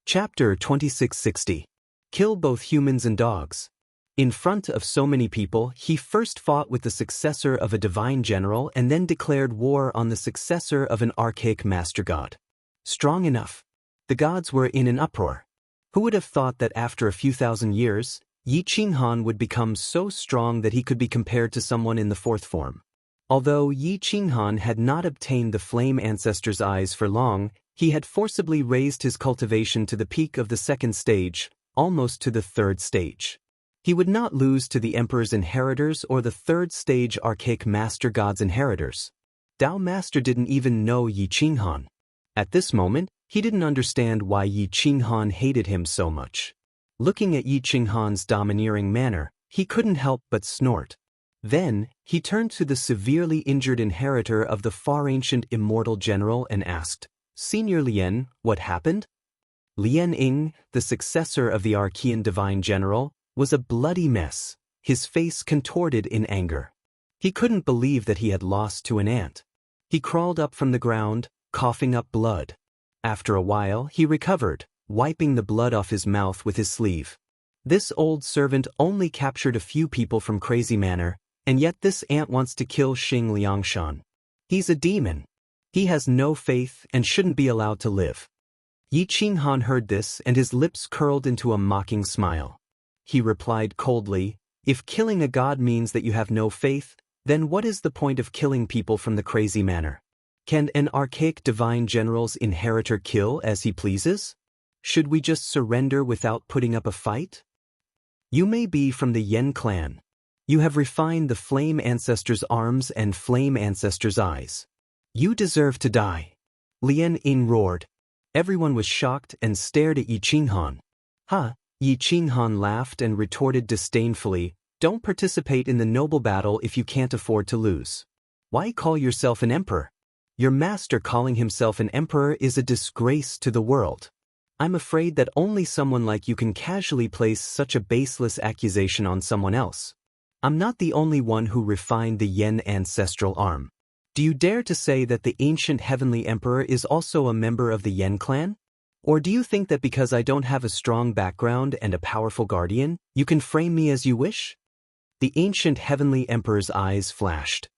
Chapter 2660. Kill both humans and dogs. In front of so many people, he first fought with the successor of a divine general and then declared war on the successor of an archaic master god. Strong enough. The gods were in an uproar. Who would have thought that after a few thousand years, Yi Qinghan would become so strong that he could be compared to someone in the fourth form? Although Yi Qinghan had not obtained the flame ancestor's eyes for long, he had forcibly raised his cultivation to the peak of the second stage, almost to the third stage. He would not lose to the Emperor's inheritors or the third stage archaic master god's inheritors. Dao Master didn't even know Yi Qinghan. At this moment, he didn't understand why Yi Qinghan hated him so much. Looking at Yi Qinghan's domineering manner, he couldn't help but snort. Then, he turned to the severely injured inheritor of the far ancient immortal general and asked, "Senior Lian, what happened?" Lian Ying, the successor of the Archean divine general, was a bloody mess, his face contorted in anger. He couldn't believe that he had lost to an ant. He crawled up from the ground, coughing up blood. After a while, he recovered, wiping the blood off his mouth with his sleeve. This old servant only captured a few people from Crazy Manor, and yet this ant wants to kill Xing Liangshan. He's a demon. He has no faith and shouldn't be allowed to live. Yi Qinghan heard this and his lips curled into a mocking smile. He replied coldly, "If killing a god means that you have no faith, then what is the point of killing people from the Crazy Manor? Can an archaic divine general's inheritor kill as he pleases? Should we just surrender without putting up a fight? You may be from the Yen clan. You have refined the Flame Ancestor's arms and Flame Ancestor's eyes. You deserve to die." Lian Ying roared. Everyone was shocked and stared at Yi Qinghan. "Ha!" Yi Qinghan laughed and retorted disdainfully, "Don't participate in the noble battle if you can't afford to lose. Why call yourself an emperor? Your master calling himself an emperor is a disgrace to the world. I'm afraid that only someone like you can casually place such a baseless accusation on someone else. I'm not the only one who refined the Yen ancestral arm. Do you dare to say that the ancient heavenly emperor is also a member of the Yen clan? Or do you think that because I don't have a strong background and a powerful guardian, you can frame me as you wish?" The ancient heavenly emperor's eyes flashed.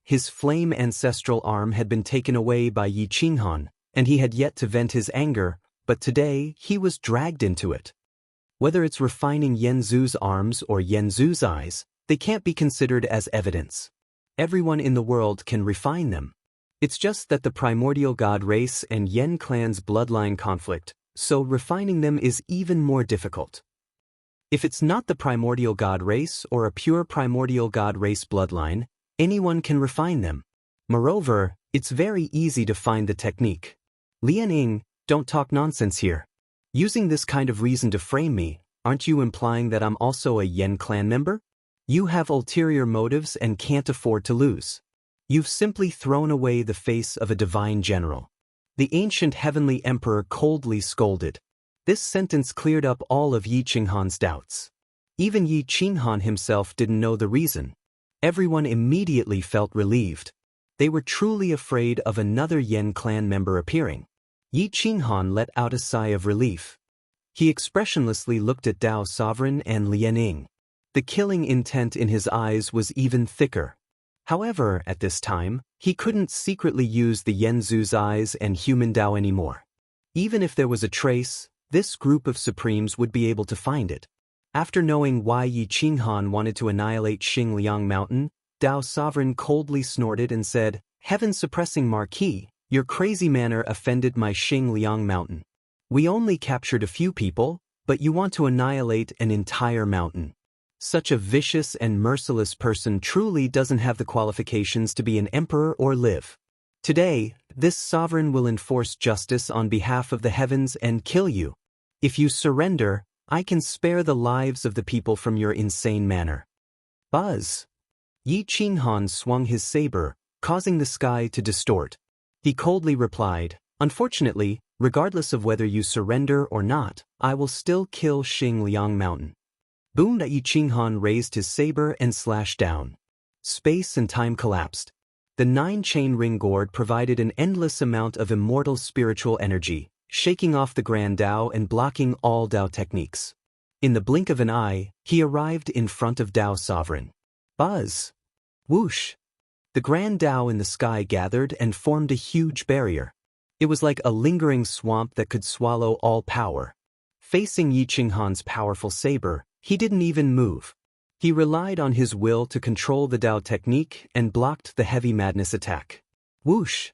His flame ancestral arm had been taken away by Yi Qinghan, and he had yet to vent his anger, but today he was dragged into it. Whether it's refining Yen Zhu's arms or Yen Zhu's eyes, they can't be considered as evidence. Everyone in the world can refine them. It's just that the primordial god race and Yen clan's bloodline conflict, so refining them is even more difficult. If it's not the primordial god race or a pure primordial god race bloodline, anyone can refine them. Moreover, it's very easy to find the technique. Lian Ying, don't talk nonsense here. Using this kind of reason to frame me, aren't you implying that I'm also a Yen clan member? You have ulterior motives and can't afford to lose. You've simply thrown away the face of a divine general. The ancient heavenly emperor coldly scolded. This sentence cleared up all of Yi Qinghan's doubts. Even Yi Qinghan himself didn't know the reason. Everyone immediately felt relieved. They were truly afraid of another Yen clan member appearing. Yi Qinghan let out a sigh of relief. He expressionlessly looked at Dao Sovereign and Lian Ying. The killing intent in his eyes was even thicker. However, at this time, he couldn't secretly use the Yen Zhu's eyes and human Dao anymore. Even if there was a trace, this group of supremes would be able to find it. After knowing why Yi Qinghan wanted to annihilate Xingliang Mountain, Dao Sovereign coldly snorted and said, "Heaven-suppressing Marquis, your crazy manner offended my Xingliang Mountain. We only captured a few people, but you want to annihilate an entire mountain. Such a vicious and merciless person truly doesn't have the qualifications to be an emperor or live. Today, this sovereign will enforce justice on behalf of the heavens and kill you. If you surrender, I can spare the lives of the people from your insane manner." Buzz! Yi Qinghan swung his saber, causing the sky to distort. He coldly replied, "Unfortunately, regardless of whether you surrender or not, I will still kill Xingliang Mountain." Boom! Yi Qinghan raised his saber and slashed down. Space and time collapsed. The 9-chain ring gourd provided an endless amount of immortal spiritual energy, shaking off the Grand Tao and blocking all Tao techniques. In the blink of an eye, he arrived in front of Tao Sovereign. Buzz! Whoosh! The Grand Tao in the sky gathered and formed a huge barrier. It was like a lingering swamp that could swallow all power. Facing Yi Qinghan's powerful saber, he didn't even move. He relied on his will to control the Tao technique and blocked the heavy madness attack. Whoosh!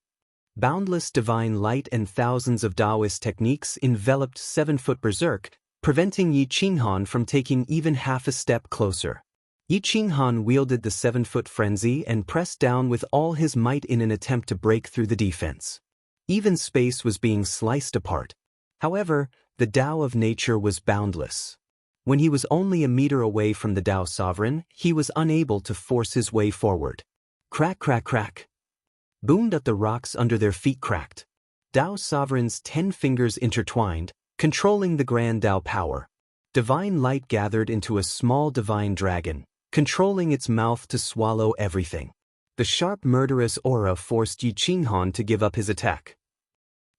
Boundless divine light and thousands of Taoist techniques enveloped 7-foot berserk, preventing Yi Qinghan from taking even half a step closer. Yi Qinghan wielded the 7-foot frenzy and pressed down with all his might in an attempt to break through the defense. Even space was being sliced apart. However, the Tao of nature was boundless. When he was only a meter away from the Tao Sovereign, he was unable to force his way forward. Crack, crack, crack. Boomed at the rocks under their feet cracked. Tao Sovereign's 10 fingers intertwined, controlling the Grand Tao power. Divine light gathered into a small divine dragon, controlling its mouth to swallow everything. The sharp murderous aura forced Yi Qinghan to give up his attack.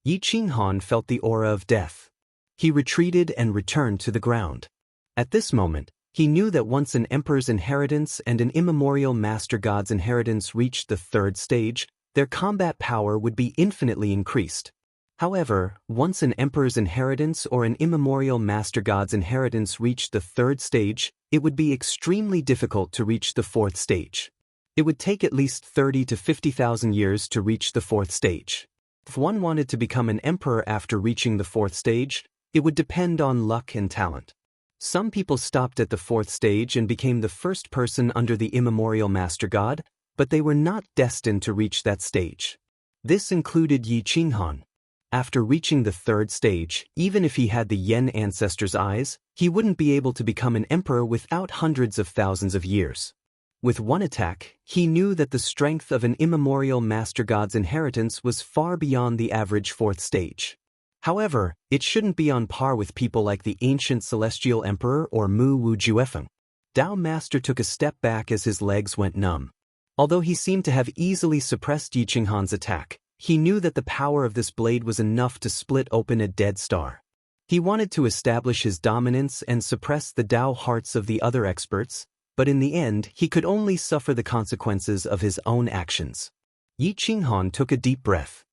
Yi Qinghan felt the aura of death. He retreated and returned to the ground. At this moment, he knew that once an emperor's inheritance and an immemorial master god's inheritance reached the 3rd stage, their combat power would be infinitely increased. However, once an emperor's inheritance or an immemorial master god's inheritance reached the 3rd stage, it would be extremely difficult to reach the 4th stage. It would take at least 30 to 50,000 years to reach the 4th stage. If one wanted to become an emperor after reaching the 4th stage, it would depend on luck and talent. Some people stopped at the 4th stage and became the first person under the immemorial master god, but they were not destined to reach that stage. This included Yi Qinghan. After reaching the 3rd stage, even if he had the Yen ancestors' eyes, he wouldn't be able to become an emperor without hundreds of thousands of years. With one attack, he knew that the strength of an immemorial master god's inheritance was far beyond the average 4th stage. However, it shouldn't be on par with people like the ancient celestial emperor or Mu Wu Juefeng. Tao Master took a step back as his legs went numb. Although he seemed to have easily suppressed Yi Qinghan's attack, he knew that the power of this blade was enough to split open a dead star. He wanted to establish his dominance and suppress the Tao hearts of the other experts, but in the end he could only suffer the consequences of his own actions. Yi Qinghan took a deep breath.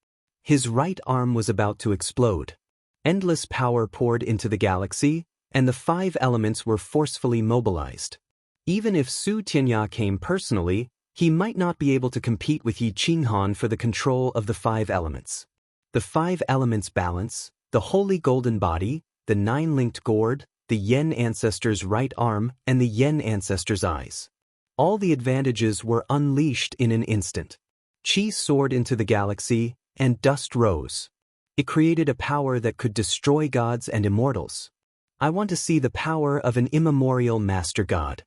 His right arm was about to explode. Endless power poured into the galaxy, and the 5 elements were forcefully mobilized. Even if Su Tianya came personally, he might not be able to compete with Yi Qinghan for the control of the 5 elements. The 5 elements balance, the holy golden body, the 9-linked gourd, the Yen ancestor's right arm, and the Yen ancestor's eyes. All the advantages were unleashed in an instant. Qi soared into the galaxy, and dust rose. It created a power that could destroy gods and immortals. I want to see the power of an immemorial master god.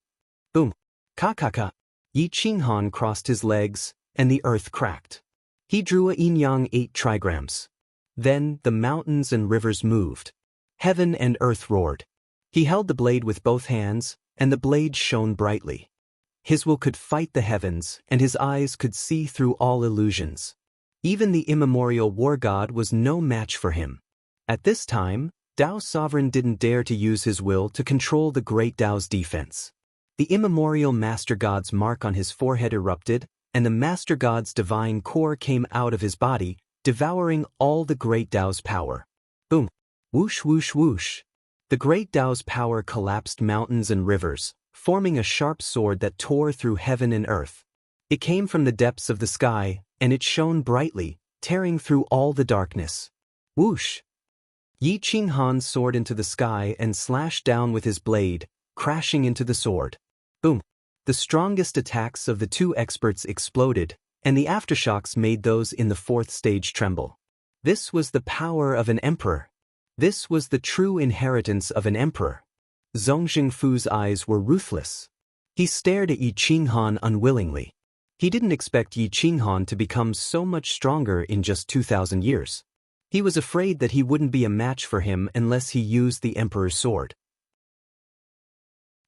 Boom! Ka-ka-ka! Yi Qinghan crossed his legs, and the earth cracked. He drew a yin-yang 8 trigrams. Then the mountains and rivers moved. Heaven and earth roared. He held the blade with both hands, and the blade shone brightly. His will could fight the heavens, and his eyes could see through all illusions. Even the immemorial war god was no match for him. At this time, Tao Sovereign didn't dare to use his will to control the great Tao's defense. The immemorial Master God's mark on his forehead erupted, and the Master God's divine core came out of his body, devouring all the great Tao's power. Boom! Whoosh, whoosh, whoosh! The great Tao's power collapsed mountains and rivers, forming a sharp sword that tore through heaven and earth. It came from the depths of the sky, and it shone brightly, tearing through all the darkness. Whoosh! Yi Qinghan soared into the sky and slashed down with his blade, crashing into the sword. Boom! The strongest attacks of the 2 experts exploded, and the aftershocks made those in the 4th stage tremble. This was the power of an emperor. This was the true inheritance of an emperor. Zhong Jingfu's eyes were ruthless. He stared at Yi Qinghan unwillingly. He didn't expect Yi Qinghan to become so much stronger in just 2,000 years. He was afraid that he wouldn't be a match for him unless he used the emperor's sword.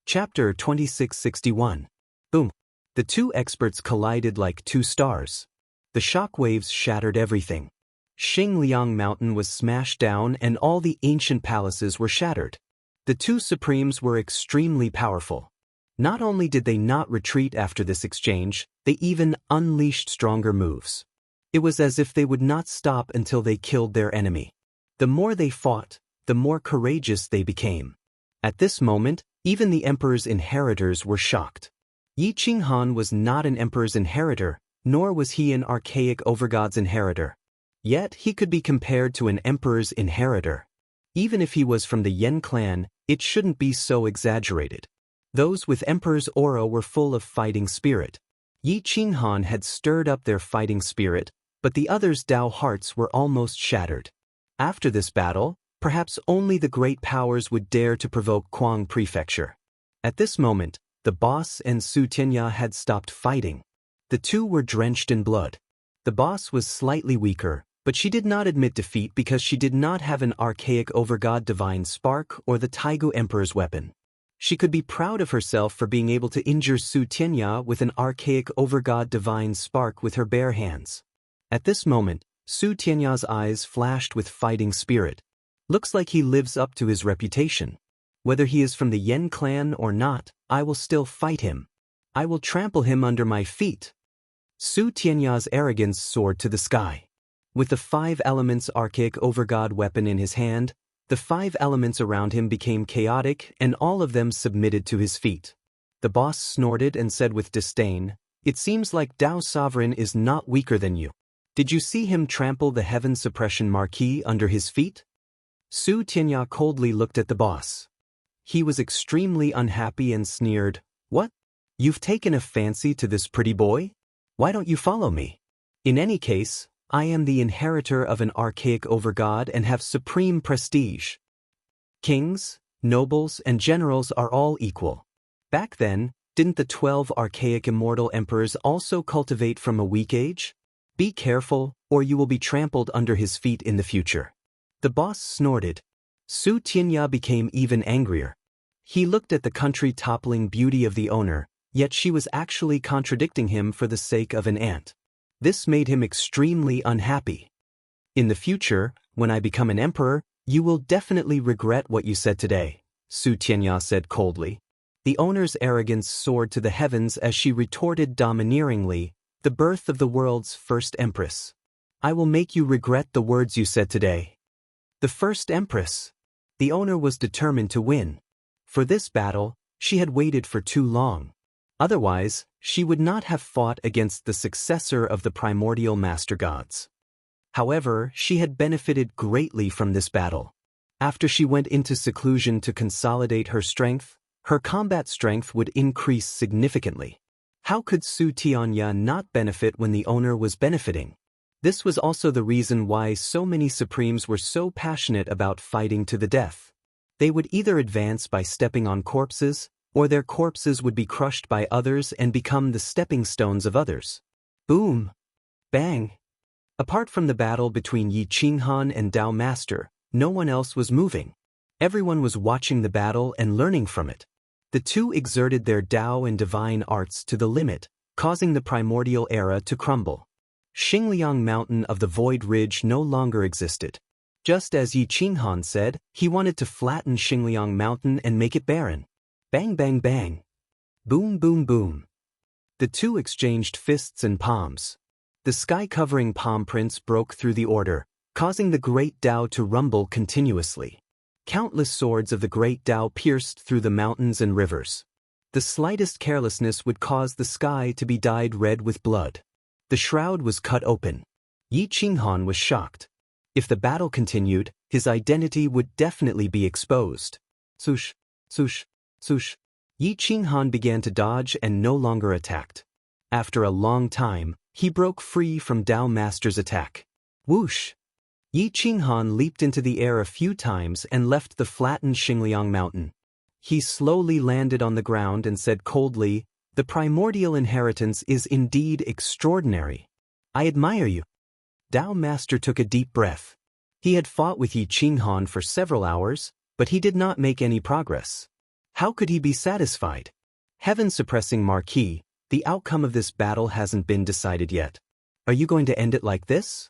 Chapter 2661. Boom! The 2 experts collided like 2 stars. The shock waves shattered everything. Xingliang Mountain was smashed down and all the ancient palaces were shattered. The two supremes were extremely powerful. Not only did they not retreat after this exchange, they even unleashed stronger moves. It was as if they would not stop until they killed their enemy. The more they fought, the more courageous they became. At this moment, even the emperor's inheritors were shocked. Yi Qinghan was not an emperor's inheritor, nor was he an archaic overgod's inheritor. Yet he could be compared to an emperor's inheritor. Even if he was from the Yen clan, it shouldn't be so exaggerated. Those with emperor's aura were full of fighting spirit. Yi Qinghan had stirred up their fighting spirit, but the others' Dao hearts were almost shattered. After this battle, perhaps only the great powers would dare to provoke Quang Prefecture. At this moment, the boss and Su Tianya had stopped fighting. The two were drenched in blood. The boss was slightly weaker, but she did not admit defeat because she did not have an archaic overgod divine spark or the Taigu Emperor's weapon. She could be proud of herself for being able to injure Su Tianya with an archaic overgod divine spark with her bare hands. At this moment, Su Tianya's eyes flashed with fighting spirit. Looks like he lives up to his reputation. Whether he is from the Yen clan or not, I will still fight him. I will trample him under my feet. Su Tianya's arrogance soared to the sky. With the 5 elements archaic overgod weapon in his hand, the 5 elements around him became chaotic and all of them submitted to his feet. The boss snorted and said with disdain, "It seems like Dao Sovereign is not weaker than you. Did you see him trample the Heaven Suppression Marquis under his feet?" Su Tianya coldly looked at the boss. He was extremely unhappy and sneered, "What? You've taken a fancy to this pretty boy? Why don't you follow me? In any case, I am the inheritor of an archaic overgod and have supreme prestige. Kings, nobles, and generals are all equal. Back then, didn't the 12 archaic immortal emperors also cultivate from a weak age? Be careful, or you will be trampled under his feet in the future." The boss snorted. Su Tianya became even angrier. He looked at the country-toppling beauty of the owner, yet she was actually contradicting him for the sake of an ant. This made him extremely unhappy. "In the future, when I become an emperor, you will definitely regret what you said today," Su Tianya said coldly. The owner's arrogance soared to the heavens as she retorted domineeringly, "The birth of the world's first empress. I will make you regret the words you said today." The first empress. The owner was determined to win. For this battle, she had waited for too long. Otherwise, she would not have fought against the successor of the primordial master gods. However, she had benefited greatly from this battle. After she went into seclusion to consolidate her strength, her combat strength would increase significantly. How could Su Tianya not benefit when the owner was benefiting? This was also the reason why so many Supremes were so passionate about fighting to the death. They would either advance by stepping on corpses, or their corpses would be crushed by others and become the stepping stones of others. Boom! Bang! Apart from the battle between Yi Qinghan and Dao Master, no one else was moving. Everyone was watching the battle and learning from it. The two exerted their Dao and divine arts to the limit, causing the primordial era to crumble. Xingliang Mountain of the Void Ridge no longer existed. Just as Yi Qinghan said, he wanted to flatten Xingliang Mountain and make it barren. Bang bang bang. Boom boom boom. The two exchanged fists and palms. The sky-covering palm prints broke through the order, causing the great Dao to rumble continuously. Countless swords of the great Dao pierced through the mountains and rivers. The slightest carelessness would cause the sky to be dyed red with blood. The shroud was cut open. Yi Qinghan was shocked. If the battle continued, his identity would definitely be exposed. Swoosh, swoosh, swoosh. Yi Qinghan began to dodge and no longer attacked. After a long time, he broke free from Dao Master's attack. Whoosh! Yi Qinghan leaped into the air a few times and left the flattened Xingliang Mountain. He slowly landed on the ground and said coldly, "The primordial inheritance is indeed extraordinary. I admire you." Dao Master took a deep breath. He had fought with Yi Qinghan for several hours, but he did not make any progress. How could he be satisfied? Heaven-suppressing Marquis, the outcome of this battle hasn't been decided yet. Are you going to end it like this?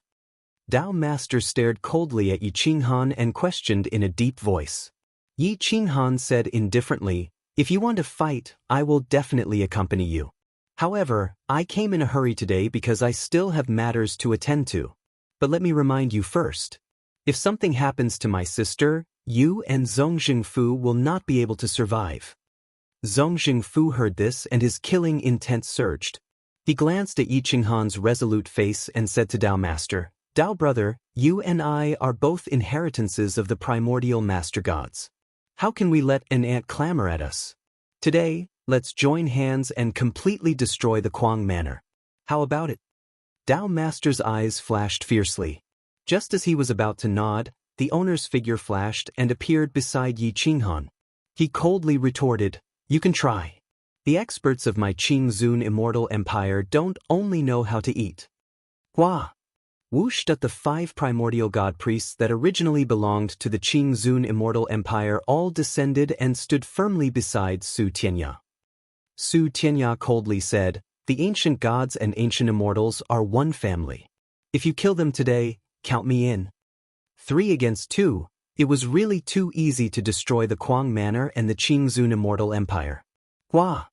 Dao Master stared coldly at Yi Qinghan and questioned in a deep voice. Yi Qinghan said indifferently, "If you want to fight, I will definitely accompany you. However, I came in a hurry today because I still have matters to attend to. But let me remind you first. If something happens to my sister, you and Zhong Jingfu will not be able to survive." Zhong Jingfu heard this and his killing intent surged. He glanced at Yi Qinghan's resolute face and said to Dao Master, "Dao brother, you and I are both inheritances of the primordial master gods. How can we let an ant clamor at us? Today, let's join hands and completely destroy the Kuang Manor. How about it?" Dao Master's eyes flashed fiercely. Just as he was about to nod, the owner's figure flashed and appeared beside Yi Qinghan. He coldly retorted, "You can try. The experts of my Qingzun immortal empire don't only know how to eat." Hua! Whooshed at the 5 primordial god priests that originally belonged to the Qingzun immortal empire all descended and stood firmly beside Su Tianya. Su Tianya coldly said, "The ancient gods and ancient immortals are one family. If you kill them today, count me in." 3 against 2, it was really too easy to destroy the Kuang Manor and the Qingzun immortal empire. Hua!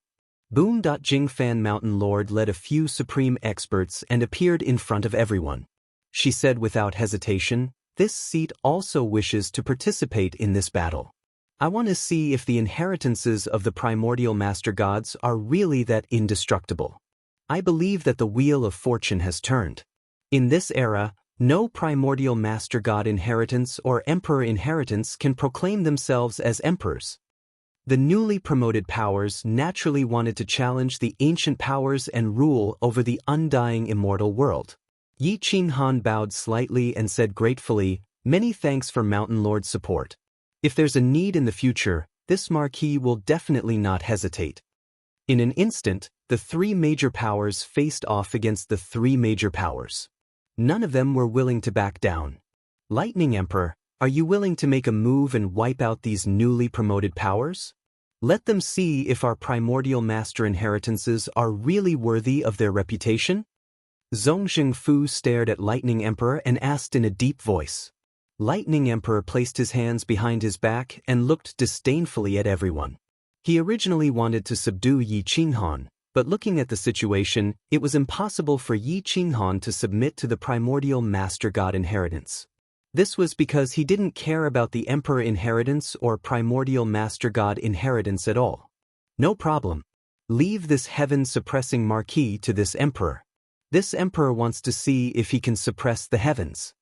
Boon. Jingfan Mountain Lord led a few supreme experts and appeared in front of everyone. She said without hesitation, "This seat also wishes to participate in this battle. I want to see if the inheritances of the primordial master gods are really that indestructible. I believe that the wheel of fortune has turned. In this era, no primordial master god inheritance or emperor inheritance can proclaim themselves as emperors." The newly promoted powers naturally wanted to challenge the ancient powers and rule over the undying immortal world. Yi Qinghan bowed slightly and said gratefully, "Many thanks for Mountain Lord's support. If there's a need in the future, this marquis will definitely not hesitate." In an instant, the 3 major powers faced off against the 3 major powers. None of them were willing to back down. "Lightning Emperor, are you willing to make a move and wipe out these newly promoted powers? Let them see if our primordial master inheritances are really worthy of their reputation?" Zhong Jingfu stared at Lightning Emperor and asked in a deep voice. Lightning Emperor placed his hands behind his back and looked disdainfully at everyone. He originally wanted to subdue Yi Qinghan, but looking at the situation, it was impossible for Yi Qinghan to submit to the primordial master god inheritance. This was because he didn't care about the emperor inheritance or primordial master god inheritance at all. "No problem. Leave this heaven-suppressing marquis to this emperor. This emperor wants to see if he can suppress the heavens."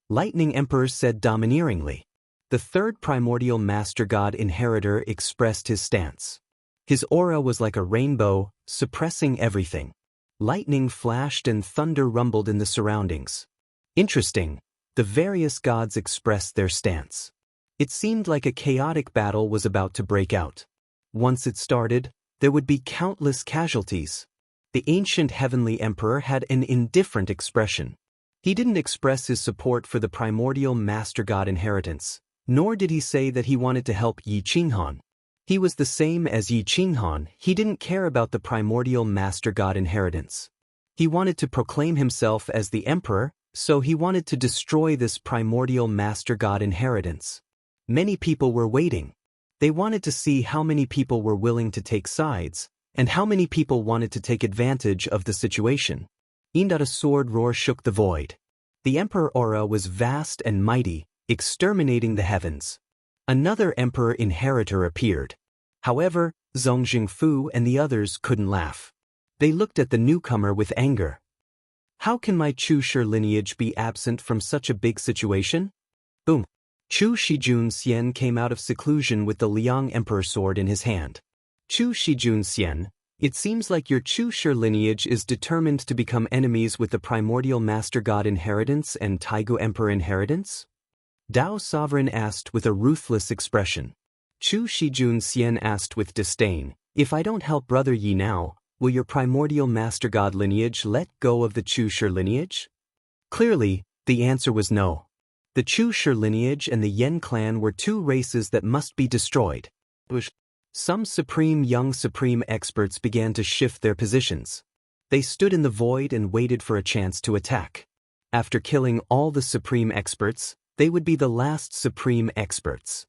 Lightning Emperor said domineeringly. The 3rd primordial master god inheritor expressed his stance. His aura was like a rainbow, suppressing everything. Lightning flashed and thunder rumbled in the surroundings. Interesting. The various gods expressed their stance. It seemed like a chaotic battle was about to break out. Once it started, there would be countless casualties. The ancient heavenly emperor had an indifferent expression. He didn't express his support for the primordial master god inheritance, nor did he say that he wanted to help Yi Qinghan. He was the same as Yi Qinghan. He didn't care about the primordial master god inheritance. He wanted to proclaim himself as the emperor, so he wanted to destroy this primordial master god inheritance. Many people were waiting. They wanted to see how many people were willing to take sides, and how many people wanted to take advantage of the situation. A sword roar shook the void. The emperor aura was vast and mighty, exterminating the heavens. Another emperor inheritor appeared. However, Zhong Jingfu and the others couldn't laugh. They looked at the newcomer with anger. How can my Chu Shi lineage be absent from such a big situation? Boom. Chu Shijun Xian came out of seclusion with the Liang Emperor sword in his hand. Chu Shijun Xian, it seems like your Chu Shi lineage is determined to become enemies with the primordial master god inheritance and Taigu Emperor inheritance? Dao Sovereign asked with a ruthless expression. Chu Shijun Xian asked with disdain, "If I don't help Brother Yi now, will your primordial master god lineage let go of the Chu Shi lineage?" Clearly, the answer was no. The Chu Shi lineage and the Yen clan were 2 races that must be destroyed. Some young supreme experts began to shift their positions. They stood in the void and waited for a chance to attack. After killing all the supreme experts, they would be the last supreme experts.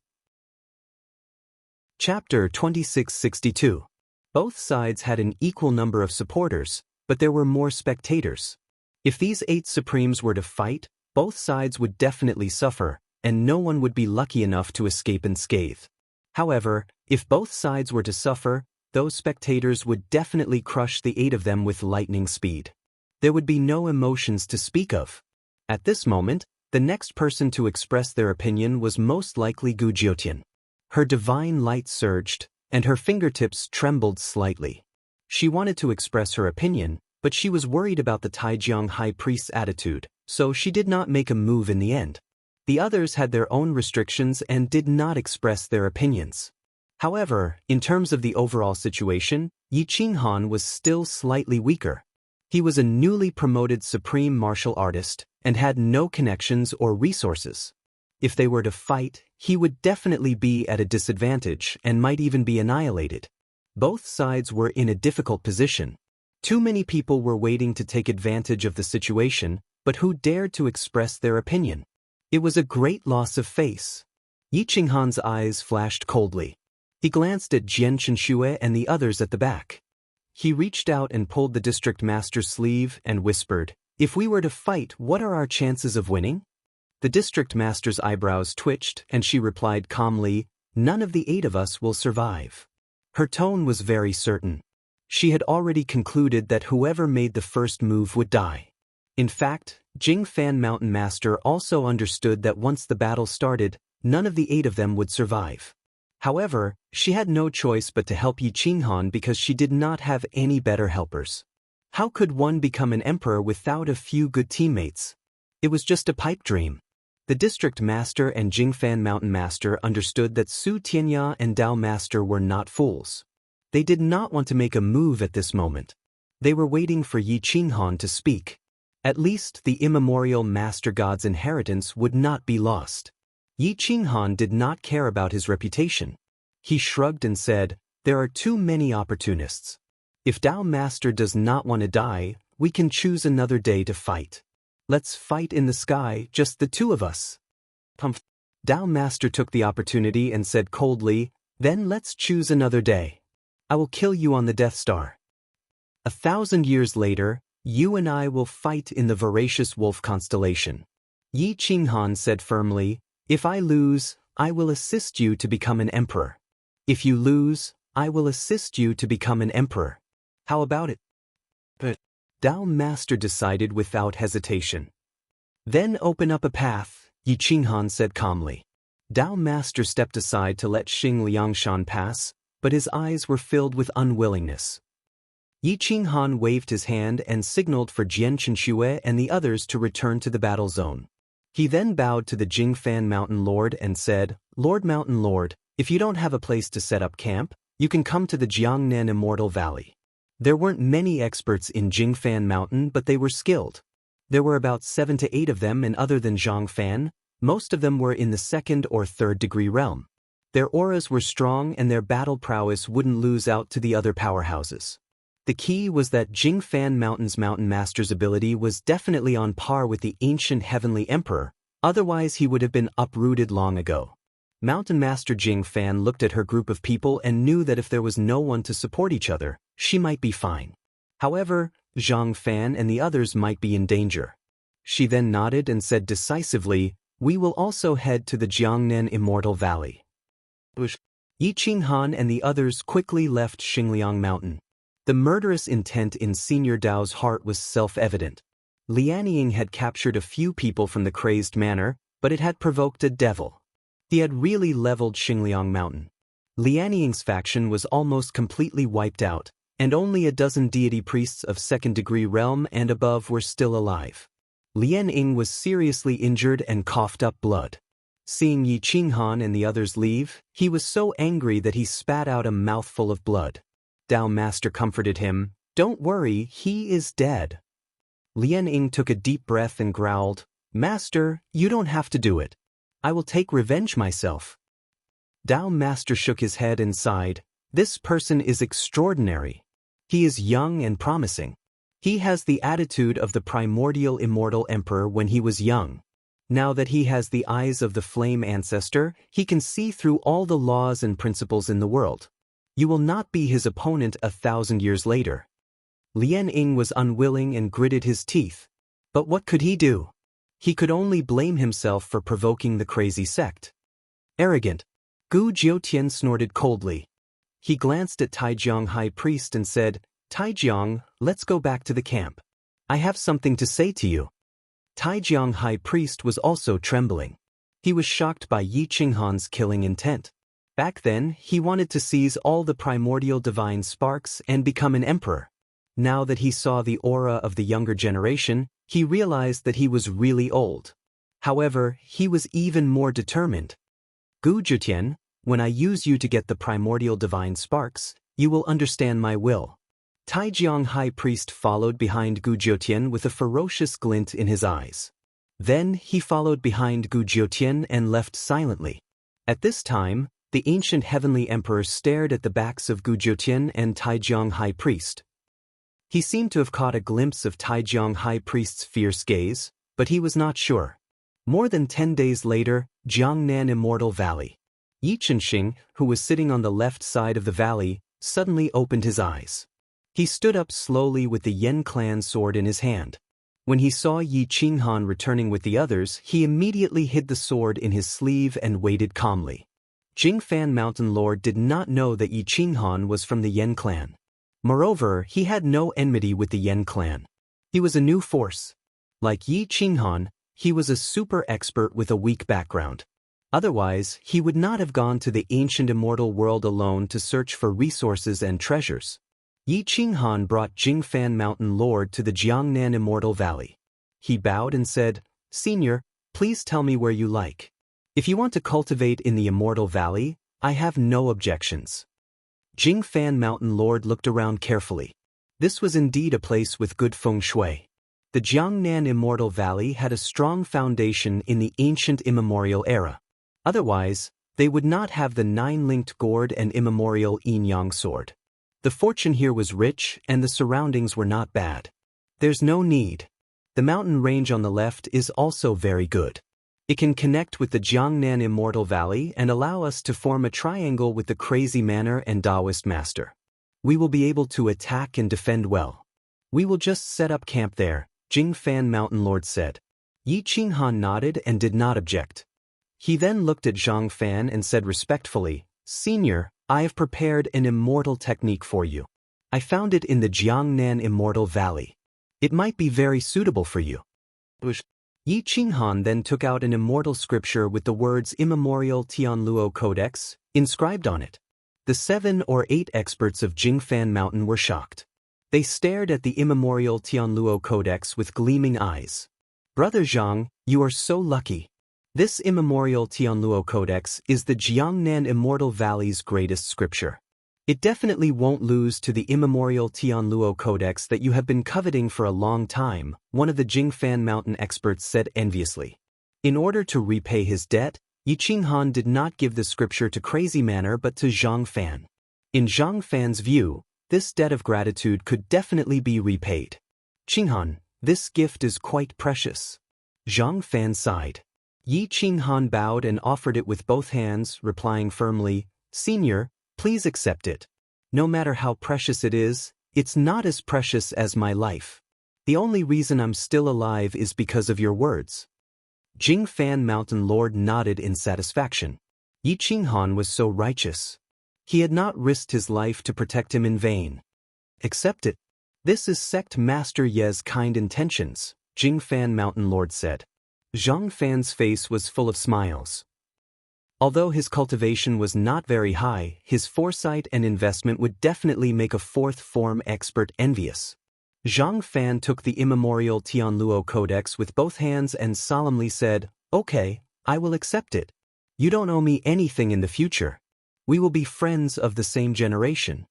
Chapter 2662. Both sides had an equal number of supporters, but there were more spectators. If these 8 supremes were to fight, both sides would definitely suffer, and no one would be lucky enough to escape unscathed. However, if both sides were to suffer, those spectators would definitely crush the 8 of them with lightning speed. There would be no emotions to speak of. At this moment, the next person to express their opinion was most likely Gu Jiutian. Her divine light surged, and her fingertips trembled slightly. She wanted to express her opinion, but she was worried about the Taijiang high priest's attitude, so she did not make a move in the end. The others had their own restrictions and did not express their opinions. However, in terms of the overall situation, Yi Qinghan was still slightly weaker. He was a newly promoted supreme martial artist and had no connections or resources. If they were to fight, he would definitely be at a disadvantage and might even be annihilated. Both sides were in a difficult position. Too many people were waiting to take advantage of the situation, but who dared to express their opinion? It was a great loss of face. Yi Qinghan's eyes flashed coldly. He glanced at Jian Chenxue and the others at the back. He reached out and pulled the district master's sleeve and whispered, "If we were to fight, what are our chances of winning?" The district master's eyebrows twitched, and she replied calmly, "None of the 8 of us will survive." Her tone was very certain. She had already concluded that whoever made the first move would die. In fact, Jingfan Mountain Master also understood that once the battle started, none of the 8 of them would survive. However, she had no choice but to help Yi Qinghan because she did not have any better helpers. How could one become an emperor without a few good teammates? It was just a pipe dream. The district master and Jingfan Mountain Master understood that Su Tianya and Dao Master were not fools. They did not want to make a move at this moment. They were waiting for Yi Qinghan to speak. At least the immemorial Master God's inheritance would not be lost. Yi Qinghan did not care about his reputation. He shrugged and said, "There are too many opportunists. If Dao Master does not want to die, we can choose another day to fight. Let's fight in the sky, just the 2 of us." Dao Master took the opportunity and said coldly, "Then let's choose another day. I will kill you on the Death Star. 1,000 years later, you and I will fight in the voracious wolf constellation." Yi Qinghan said firmly, "If I lose, I will assist you to become an emperor. If you lose, I will assist you to become an emperor. How about it?" But Dao Master decided without hesitation. "Then open up a path," Yi Qinghan said calmly. Dao Master stepped aside to let Xing Liangshan pass, but his eyes were filled with unwillingness. Yi Qinghan waved his hand and signaled for Jian Chenxue and the others to return to the battle zone. He then bowed to the Jingfan Mountain Lord and said, "Lord Mountain Lord, if you don't have a place to set up camp, you can come to the Jiangnan Immortal Valley." There weren't many experts in Jingfan Mountain, but they were skilled. There were about 7 to 8 of them, and other than Zhang Fan, most of them were in the 2nd or 3rd degree realm. Their auras were strong and their battle prowess wouldn't lose out to the other powerhouses. The key was that Jingfan Mountain's Mountain Master's ability was definitely on par with the ancient Heavenly Emperor, otherwise he would have been uprooted long ago. Mountain Master Jingfan looked at her group of people and knew that if there was no one to support each other, she might be fine. However, Zhang Fan and the others might be in danger. She then nodded and said decisively, "We will also head to the Jiangnan Immortal Valley." Yi Qinghan and the others quickly left Xingliang Mountain. The murderous intent in Senior Dao's heart was self-evident. Lianying had captured a few people from the crazed manor, but it had provoked a devil. He had really leveled Xingliang Mountain. Lianying's faction was almost completely wiped out, and only a dozen deity priests of 2nd degree realm and above were still alive. Lian Ying was seriously injured and coughed up blood. Seeing Yi Qinghan and the others leave, he was so angry that he spat out a mouthful of blood. Dao Master comforted him, "Don't worry, he is dead." Lian Ying took a deep breath and growled, "Master, you don't have to do it. I will take revenge myself." Dao Master shook his head and sighed, "This person is extraordinary. He is young and promising. He has the attitude of the primordial immortal emperor when he was young. Now that he has the eyes of the flame ancestor, he can see through all the laws and principles in the world. You will not be his opponent 1,000 years later. Lian Ying was unwilling and gritted his teeth. But what could he do? He could only blame himself for provoking the crazy sect. Arrogant. Gu Jiutian snorted coldly. He glanced at Taijiang High Priest and said, "Taijiang, let's go back to the camp. I have something to say to you." Taijiang High Priest was also trembling. He was shocked by Yi Qinghan's killing intent. Back then, he wanted to seize all the primordial divine sparks and become an emperor. Now that he saw the aura of the younger generation, he realized that he was really old. However, he was even more determined. "Gu Jiutian, when I use you to get the primordial divine sparks, you will understand my will." Taijiang High Priest followed behind Gu Jiutian with a ferocious glint in his eyes. Then he followed behind Gu Jiutian and left silently. At this time, the ancient heavenly emperor stared at the backs of Gu Jiutian and Taijiang High Priest. He seemed to have caught a glimpse of Taijiang High Priest's fierce gaze, but he was not sure. More than 10 days later, Jiangnan Immortal Valley. Yi Chenxing, who was sitting on the left side of the valley, suddenly opened his eyes. He stood up slowly with the Yen clan sword in his hand. When he saw Yi Qinghan returning with the others, he immediately hid the sword in his sleeve and waited calmly. Jingfan Mountain Lord did not know that Yi Qinghan was from the Yen clan. Moreover, he had no enmity with the Yen clan. He was a new force. Like Yi Qinghan, he was a super expert with a weak background. Otherwise, he would not have gone to the ancient immortal world alone to search for resources and treasures. Yi Qinghan brought Jingfan Mountain Lord to the Jiangnan Immortal Valley. He bowed and said, "Senior, please tell me where you like. If you want to cultivate in the Immortal Valley, I have no objections." Jingfan Mountain Lord looked around carefully. This was indeed a place with good feng shui. The Jiangnan Immortal Valley had a strong foundation in the ancient immemorial era. Otherwise, they would not have the 9-linked gourd and immemorial yin-yang sword. The fortune here was rich and the surroundings were not bad. There's no need. The mountain range on the left is also very good. It can connect with the Jiangnan Immortal Valley and allow us to form a triangle with the Crazy Manor and Taoist Master. We will be able to attack and defend well. We will just set up camp there, Jingfan Mountain Lord said. Yi Qinghan nodded and did not object. He then looked at Zhang Fan and said respectfully, "Senior, I have prepared an immortal technique for you. I found it in the Jiangnan Immortal Valley. It might be very suitable for you." Yi Qinghan then took out an immortal scripture with the words Immemorial Tianluo Codex inscribed on it. The 7 or 8 experts of Jingfan Mountain were shocked. They stared at the Immemorial Tianluo Codex with gleaming eyes. "Brother Zhang, you are so lucky. This Immemorial Tianluo Codex is the Jiangnan Immortal Valley's greatest scripture. It definitely won't lose to the Immemorial Tianluo Codex that you have been coveting for a long time," one of the Jingfan Mountain experts said enviously. In order to repay his debt, Yi Qinghan did not give the scripture to Crazy Manor but to Zhang Fan. In Zhang Fan's view, this debt of gratitude could definitely be repaid. "Qinghan, this gift is quite precious." Zhang Fan sighed. Yi Qinghan bowed and offered it with both hands, replying firmly, "Senior, please accept it. No matter how precious it is, it's not as precious as my life. The only reason I'm still alive is because of your words." Jingfan Mountain Lord nodded in satisfaction. Yi Qinghan was so righteous. He had not risked his life to protect him in vain. "Accept it. This is Sect Master Ye's kind intentions," Jingfan Mountain Lord said. Zhang Fan's face was full of smiles. Although his cultivation was not very high, his foresight and investment would definitely make a 4th form expert envious. Zhang Fan took the Immemorial Tianluo Codex with both hands and solemnly said, "Okay, I will accept it. You don't owe me anything in the future. We will be friends of the same generation."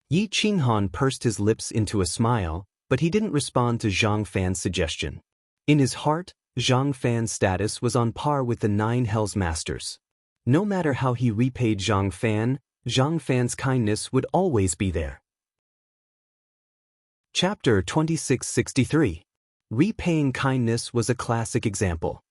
Yi Qinghan pursed his lips into a smile, but he didn't respond to Zhang Fan's suggestion. In his heart, Zhang Fan's status was on par with the 9 Hells Masters. No matter how he repaid Zhang Fan's kindness would always be there. Chapter 2663. Repaying kindness was a classic example.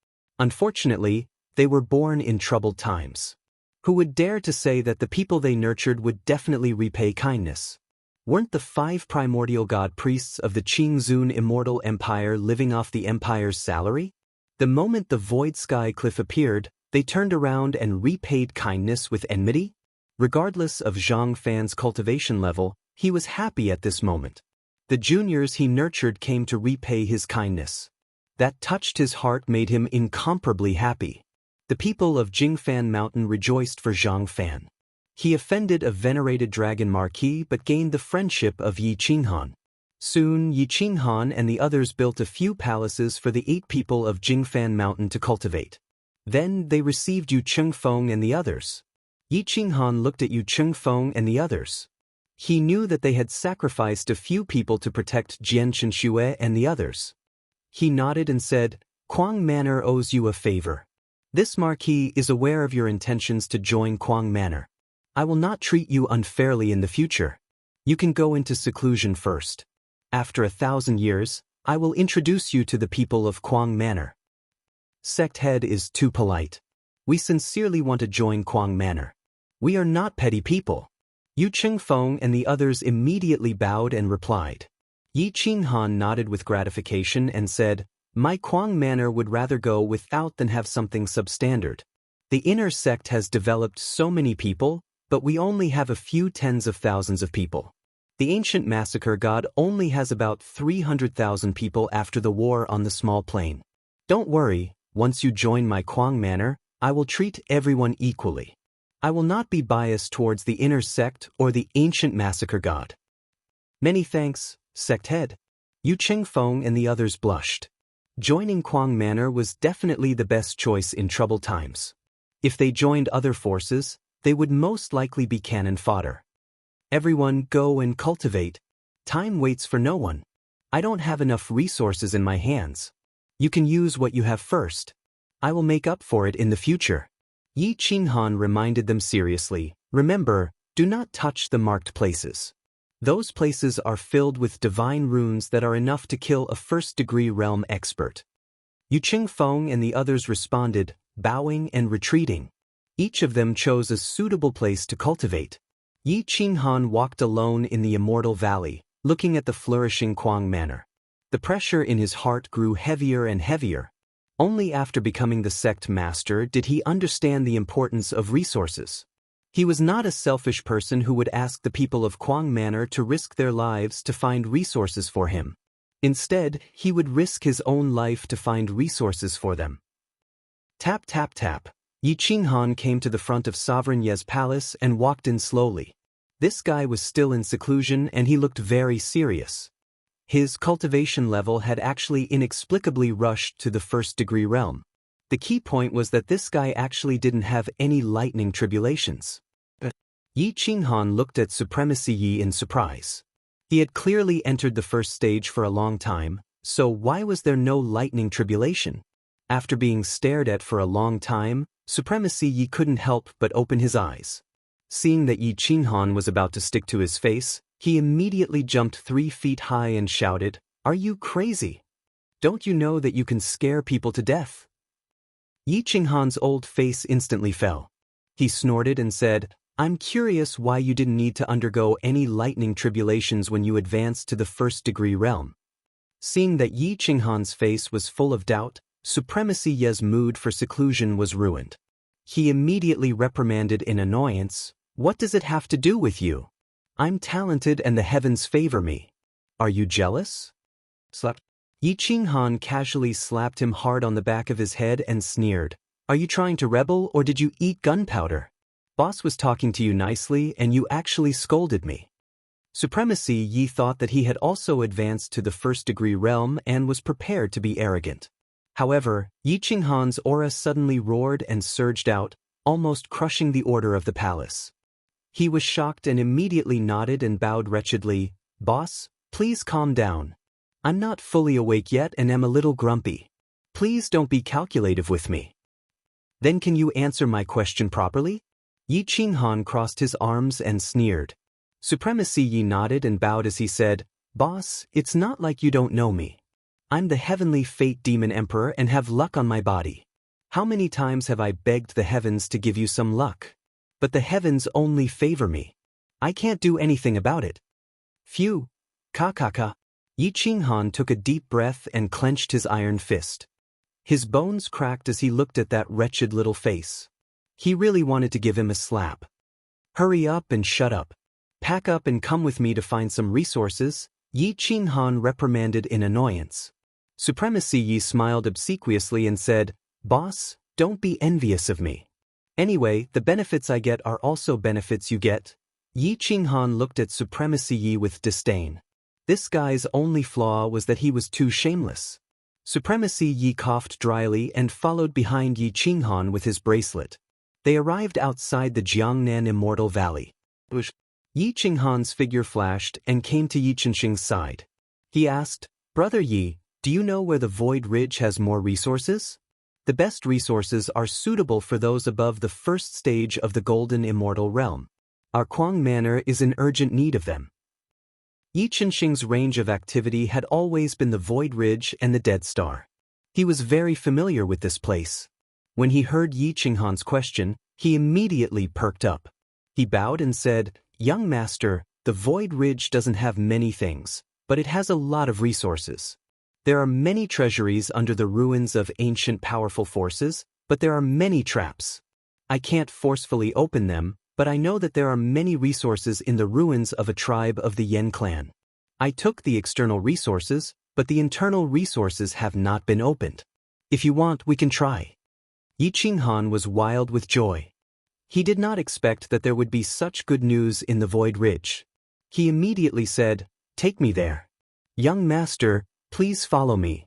Unfortunately, they were born in troubled times. Who would dare to say that the people they nurtured would definitely repay kindness? Weren't the 5 primordial god priests of the Qingzun immortal empire living off the empire's salary? The moment the void sky cliff appeared, they turned around and repaid kindness with enmity? Regardless of Zhang Fan's cultivation level, he was happy at this moment. The juniors he nurtured came to repay his kindness. That touched his heart, made him incomparably happy. The people of Jingfan Mountain rejoiced for Zhang Fan. He offended a venerated dragon marquis but gained the friendship of Yi Qinghan. Soon Yi Qinghan and the others built a few palaces for the 8 people of Jingfan Mountain to cultivate. Then they received Yu Chengfeng and the others. Yi Qinghan looked at Yu Chengfeng and the others. He knew that they had sacrificed a few people to protect Jian Shenxue and the others. He nodded and said, "Kuang Manor owes you a favor. This marquis is aware of your intentions to join Kuang Manor. I will not treat you unfairly in the future. You can go into seclusion first. After 1,000 years, I will introduce you to the people of Kuang Manor." Sect head is too polite. We sincerely want to join Kuang Manor. We are not petty people. Yu Chengfeng and the others immediately bowed and replied. Yi Qinghan nodded with gratification and said, "My Kuang Manor would rather go without than have something substandard. The inner sect has developed so many people, but we only have a few tens of thousands of people. The ancient massacre god only has about 300,000 people after the war on the small plain. Don't worry, once you join my Kuang Manor, I will treat everyone equally. I will not be biased towards the inner sect or the ancient massacre god." "Many thanks, sect head." Yu Chengfeng and the others blushed. Joining Kuang Manor was definitely the best choice in troubled times. If they joined other forces, they would most likely be cannon fodder. "Everyone go and cultivate. Time waits for no one. I don't have enough resources in my hands. You can use what you have first. I will make up for it in the future." Yi Qinghan reminded them seriously, "Remember, do not touch the marked places. Those places are filled with divine runes that are enough to kill a first-degree realm expert." Yu Chengfeng and the others responded, bowing and retreating. Each of them chose a suitable place to cultivate. Yi Qinghan walked alone in the Immortal Valley, looking at the flourishing Kuang Manor. The pressure in his heart grew heavier and heavier. Only after becoming the sect master did he understand the importance of resources. He was not a selfish person who would ask the people of Kuang Manor to risk their lives to find resources for him. Instead, he would risk his own life to find resources for them. Tap tap tap. Yi Qinghan came to the front of Sovereign Ye's palace and walked in slowly. This guy was still in seclusion and he looked very serious. His cultivation level had actually inexplicably rushed to the first-degree realm. The key point was that this guy actually didn't have any lightning tribulations. Yi Qinghan looked at Supremacy Yi in surprise. He had clearly entered the first stage for a long time, so why was there no lightning tribulation? After being stared at for a long time, Supremacy Yi couldn't help but open his eyes. Seeing that Yi Qinghan was about to stick to his face, he immediately jumped 3 feet high and shouted, "Are you crazy? Don't you know that you can scare people to death?" Yi Qinghan's old face instantly fell. He snorted and said, "I'm curious why you didn't need to undergo any lightning tribulations when you advanced to the first-degree realm." Seeing that Yi Qinghan's face was full of doubt, Supremacy Ye's mood for seclusion was ruined. He immediately reprimanded in annoyance, "What does it have to do with you? I'm talented and the heavens favor me. Are you jealous?" Slap. Yi Qinghan casually slapped him hard on the back of his head and sneered, "Are you trying to rebel or did you eat gunpowder? Boss was talking to you nicely and you actually scolded me." Supremacy Yi thought that he had also advanced to the first-degree realm and was prepared to be arrogant. However, Yi Qinghan's aura suddenly roared and surged out, almost crushing the order of the palace. He was shocked and immediately nodded and bowed wretchedly, "Boss, please calm down. I'm not fully awake yet and am a little grumpy. Please don't be calculative with me." "Then can you answer my question properly?" Yi Qinghan crossed his arms and sneered. Supremacy Yi nodded and bowed as he said, Boss, it's not like you don't know me. I'm the heavenly fate demon emperor and have luck on my body. How many times have I begged the heavens to give you some luck? But the heavens only favor me. I can't do anything about it. Phew. Ka. Yi Qinghan took a deep breath and clenched his iron fist. His bones cracked as he looked at that wretched little face. He really wanted to give him a slap. Hurry up and shut up. Pack up and come with me to find some resources, Yi Qinghan reprimanded in annoyance. Supremacy Yi smiled obsequiously and said, Boss, don't be envious of me. Anyway, the benefits I get are also benefits you get. Yi Qinghan looked at Supremacy Yi with disdain. This guy's only flaw was that he was too shameless. Supremacy Yi coughed dryly and followed behind Yi Qinghan with his bracelet. They arrived outside the Jiangnan Immortal Valley. Yi Qinghan's figure flashed and came to Yi Qianxing's side. He asked, Brother Yi, do you know where the Void Ridge has more resources? The best resources are suitable for those above the first stage of the Golden Immortal Realm. Our Kuang Manor is in urgent need of them. Yi Qianxing's range of activity had always been the Void Ridge and the Dead Star. He was very familiar with this place. When he heard Yi Qinghan's question, he immediately perked up. He bowed and said, Young master, the Void Ridge doesn't have many things, but it has a lot of resources. There are many treasuries under the ruins of ancient powerful forces, but there are many traps. I can't forcefully open them, but I know that there are many resources in the ruins of a tribe of the Yen clan. I took the external resources, but the internal resources have not been opened. If you want, we can try. Yi Qinghan was wild with joy. He did not expect that there would be such good news in the Void Ridge. He immediately said, Take me there. Young master, please follow me.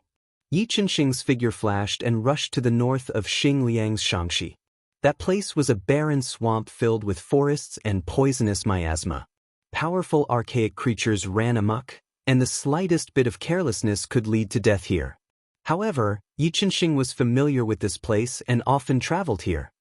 Yi Qianxing's figure flashed and rushed to the north of Xingliang's Shangxi. That place was a barren swamp filled with forests and poisonous miasma. Powerful archaic creatures ran amok, and the slightest bit of carelessness could lead to death here. However, Yi Qianxing was familiar with this place and often traveled here.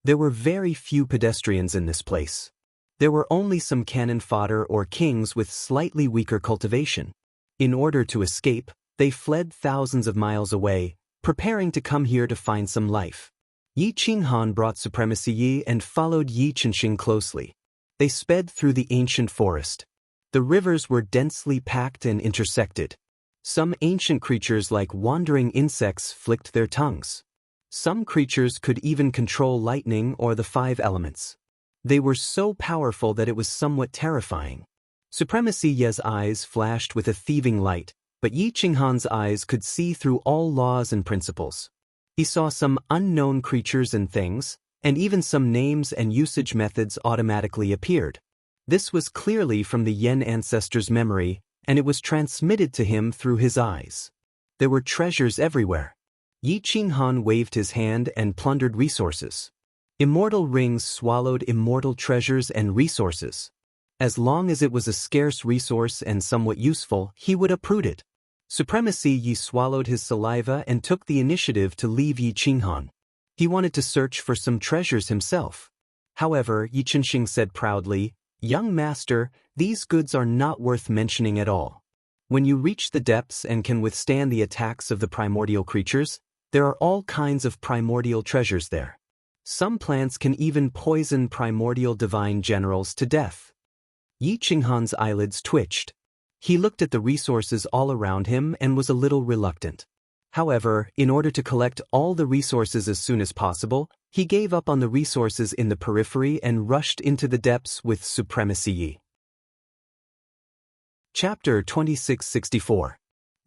There were very few pedestrians in this place. There were only some cannon fodder or kings with slightly weaker cultivation. In order to escape, they fled thousands of miles away, preparing to come here to find some life. Yi Qinghan brought Supremacy Yi and followed Yi Qianxing closely. They sped through the ancient forest. The rivers were densely packed and intersected. Some ancient creatures like wandering insects flicked their tongues. Some creatures could even control lightning or the 5 elements. They were so powerful that it was somewhat terrifying. Supremacy Yi's eyes flashed with a thieving light, but Yi Qinghan's eyes could see through all laws and principles. He saw some unknown creatures and things, and even some names and usage methods automatically appeared. This was clearly from the Yen ancestor's memory, and it was transmitted to him through his eyes. There were treasures everywhere. Yi Qinghan waved his hand and plundered resources. Immortal rings swallowed immortal treasures and resources. As long as it was a scarce resource and somewhat useful, he would uproot it. Supremacy Yi swallowed his saliva and took the initiative to leave Yi Qinghan. He wanted to search for some treasures himself. However, Yi Qianxing said proudly, Young master, these goods are not worth mentioning at all. When you reach the depths and can withstand the attacks of the primordial creatures, there are all kinds of primordial treasures there. Some plants can even poison primordial divine generals to death. Yi Qinghan's eyelids twitched. He looked at the resources all around him and was a little reluctant. However, in order to collect all the resources as soon as possible, he gave up on the resources in the periphery and rushed into the depths with Supremacy Yi. Chapter 2664.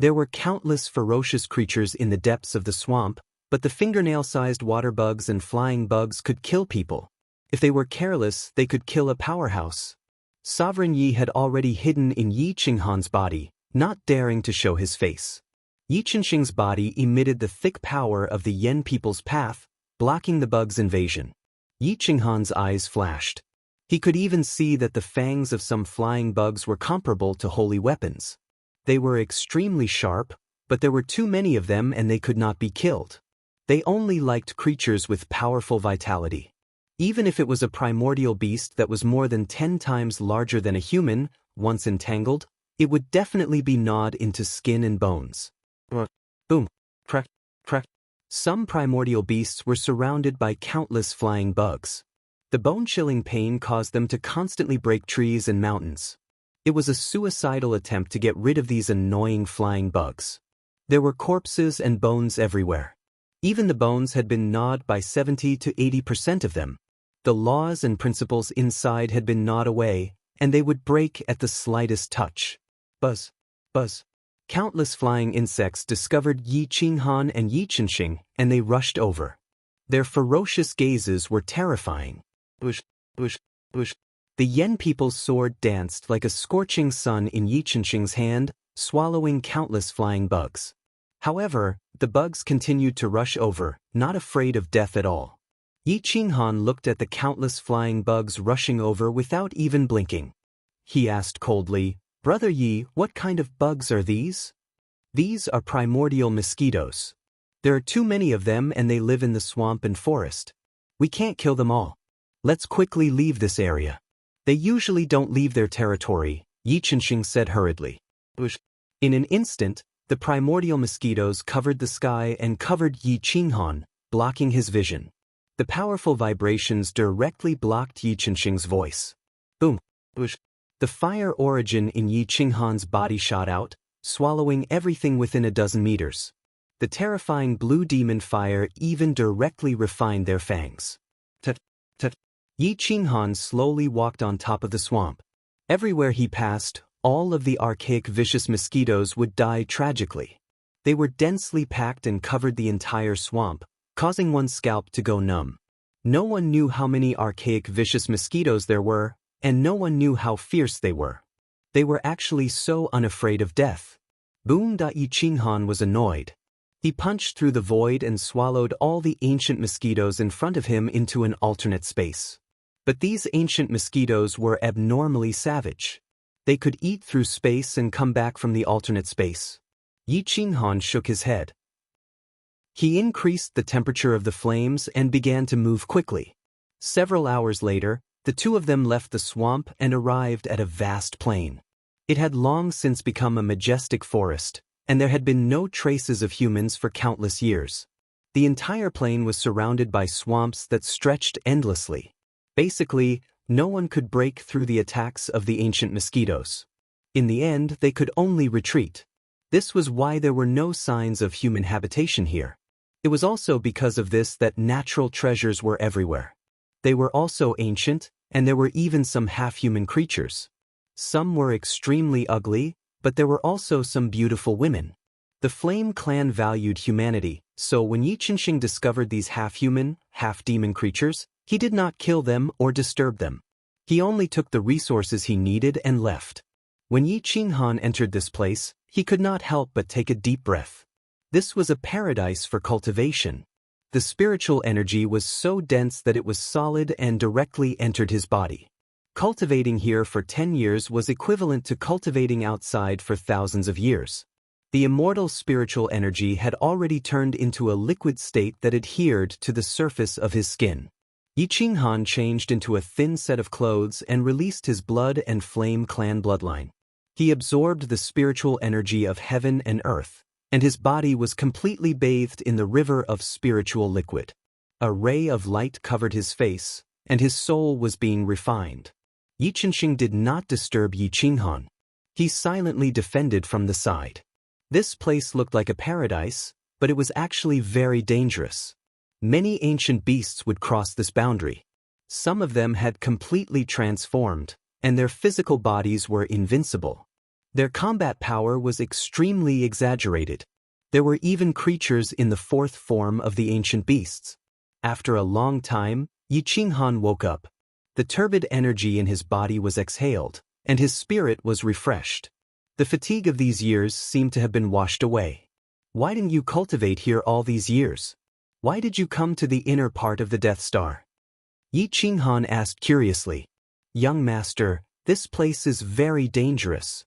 There were countless ferocious creatures in the depths of the swamp, but the fingernail-sized water bugs and flying bugs could kill people. If they were careless, they could kill a powerhouse. Sovereign Yi had already hidden in Yi Qinghan's body, not daring to show his face. Yi Qianxing's body emitted the thick power of the Yen people's path, blocking the bug's invasion. Yi Qinghan's eyes flashed. He could even see that the fangs of some flying bugs were comparable to holy weapons. They were extremely sharp, but there were too many of them and they could not be killed. They only liked creatures with powerful vitality. Even if it was a primordial beast that was more than 10 times larger than a human, once entangled, it would definitely be gnawed into skin and bones. Boom. Crack. Crack. Some primordial beasts were surrounded by countless flying bugs. The bone-chilling pain caused them to constantly break trees and mountains. It was a suicidal attempt to get rid of these annoying flying bugs. There were corpses and bones everywhere. Even the bones had been gnawed by 70 to 80% of them. The laws and principles inside had been gnawed away, and they would break at the slightest touch. Buzz. Buzz. Countless flying insects discovered Yi Qinghan and Yi Chenxing, and they rushed over. Their ferocious gazes were terrifying. Bush, bush, bush. The Yen people's sword danced like a scorching sun in Yi Chenxing's hand, swallowing countless flying bugs. However, the bugs continued to rush over, not afraid of death at all. Yi Qinghan looked at the countless flying bugs rushing over without even blinking. He asked coldly, "Brother Yi, what kind of bugs are these?" "These are primordial mosquitoes. There are too many of them and they live in the swamp and forest. We can't kill them all. Let's quickly leave this area." "They usually don't leave their territory," Yi Chenxing said hurriedly. In an instant, the primordial mosquitoes covered the sky and covered Yi Qinghan, blocking his vision. The powerful vibrations directly blocked Yi Chenxing's voice. Boom. The fire origin in Yi Qinghan's body shot out, swallowing everything within a dozen meters. The terrifying blue demon fire even directly refined their fangs. Tut, tut. Yi Qinghan slowly walked on top of the swamp. Everywhere he passed, all of the archaic vicious mosquitoes would die tragically. They were densely packed and covered the entire swamp, causing one's scalp to go numb. No one knew how many archaic vicious mosquitoes there were, and no one knew how fierce they were. They were actually so unafraid of death. Boom! Yi Qinghan was annoyed. He punched through the void and swallowed all the ancient mosquitoes in front of him into an alternate space. But these ancient mosquitoes were abnormally savage. They could eat through space and come back from the alternate space. Yi Qinghan shook his head. He increased the temperature of the flames and began to move quickly. Several hours later, the two of them left the swamp and arrived at a vast plain. It had long since become a majestic forest, and there had been no traces of humans for countless years. The entire plain was surrounded by swamps that stretched endlessly. Basically, no one could break through the attacks of the ancient mosquitoes. In the end, they could only retreat. This was why there were no signs of human habitation here. It was also because of this that natural treasures were everywhere. They were also ancient, and there were even some half-human creatures. Some were extremely ugly, but there were also some beautiful women. The Flame Clan valued humanity, so when Yi Chenxing discovered these half-human, half-demon creatures, he did not kill them or disturb them. He only took the resources he needed and left. When Yi Qinghan entered this place, he could not help but take a deep breath. This was a paradise for cultivation. The spiritual energy was so dense that it was solid and directly entered his body. Cultivating here for 10 years was equivalent to cultivating outside for thousands of years. The immortal spiritual energy had already turned into a liquid state that adhered to the surface of his skin. Yi Qinghan changed into a thin set of clothes and released his blood and Flame Clan bloodline. He absorbed the spiritual energy of heaven and earth, and his body was completely bathed in the river of spiritual liquid. A ray of light covered his face, and his soul was being refined. Yi Chenxing did not disturb Yi Qinghan. He silently defended from the side. This place looked like a paradise, but it was actually very dangerous. Many ancient beasts would cross this boundary. Some of them had completely transformed, and their physical bodies were invincible. Their combat power was extremely exaggerated. There were even creatures in the fourth form of the ancient beasts. After a long time, Yi Qinghan woke up. The turbid energy in his body was exhaled, and his spirit was refreshed. The fatigue of these years seemed to have been washed away. "Why didn't you cultivate here all these years? Why did you come to the inner part of the Death Star?" Yi Qinghan asked curiously. "Young master, this place is very dangerous."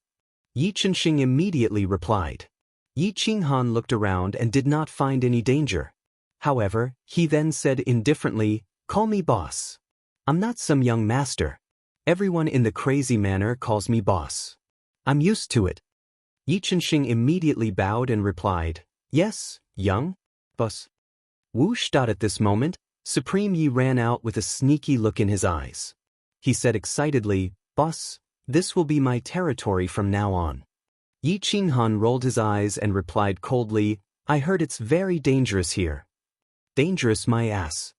Yi Chenxing immediately replied. Yi Qinghan looked around and did not find any danger. However, he then said indifferently, "Call me boss. I'm not some young master. Everyone in the crazy manor calls me boss." I'm used to it. Yi Chenxing immediately bowed and replied, yes, young boss. Whoosh. At this moment, Supreme Yi ran out with a sneaky look in his eyes. He said excitedly, boss, this will be my territory from now on. Yi Qinghan rolled his eyes and replied coldly, I heard it's very dangerous here. Dangerous my ass.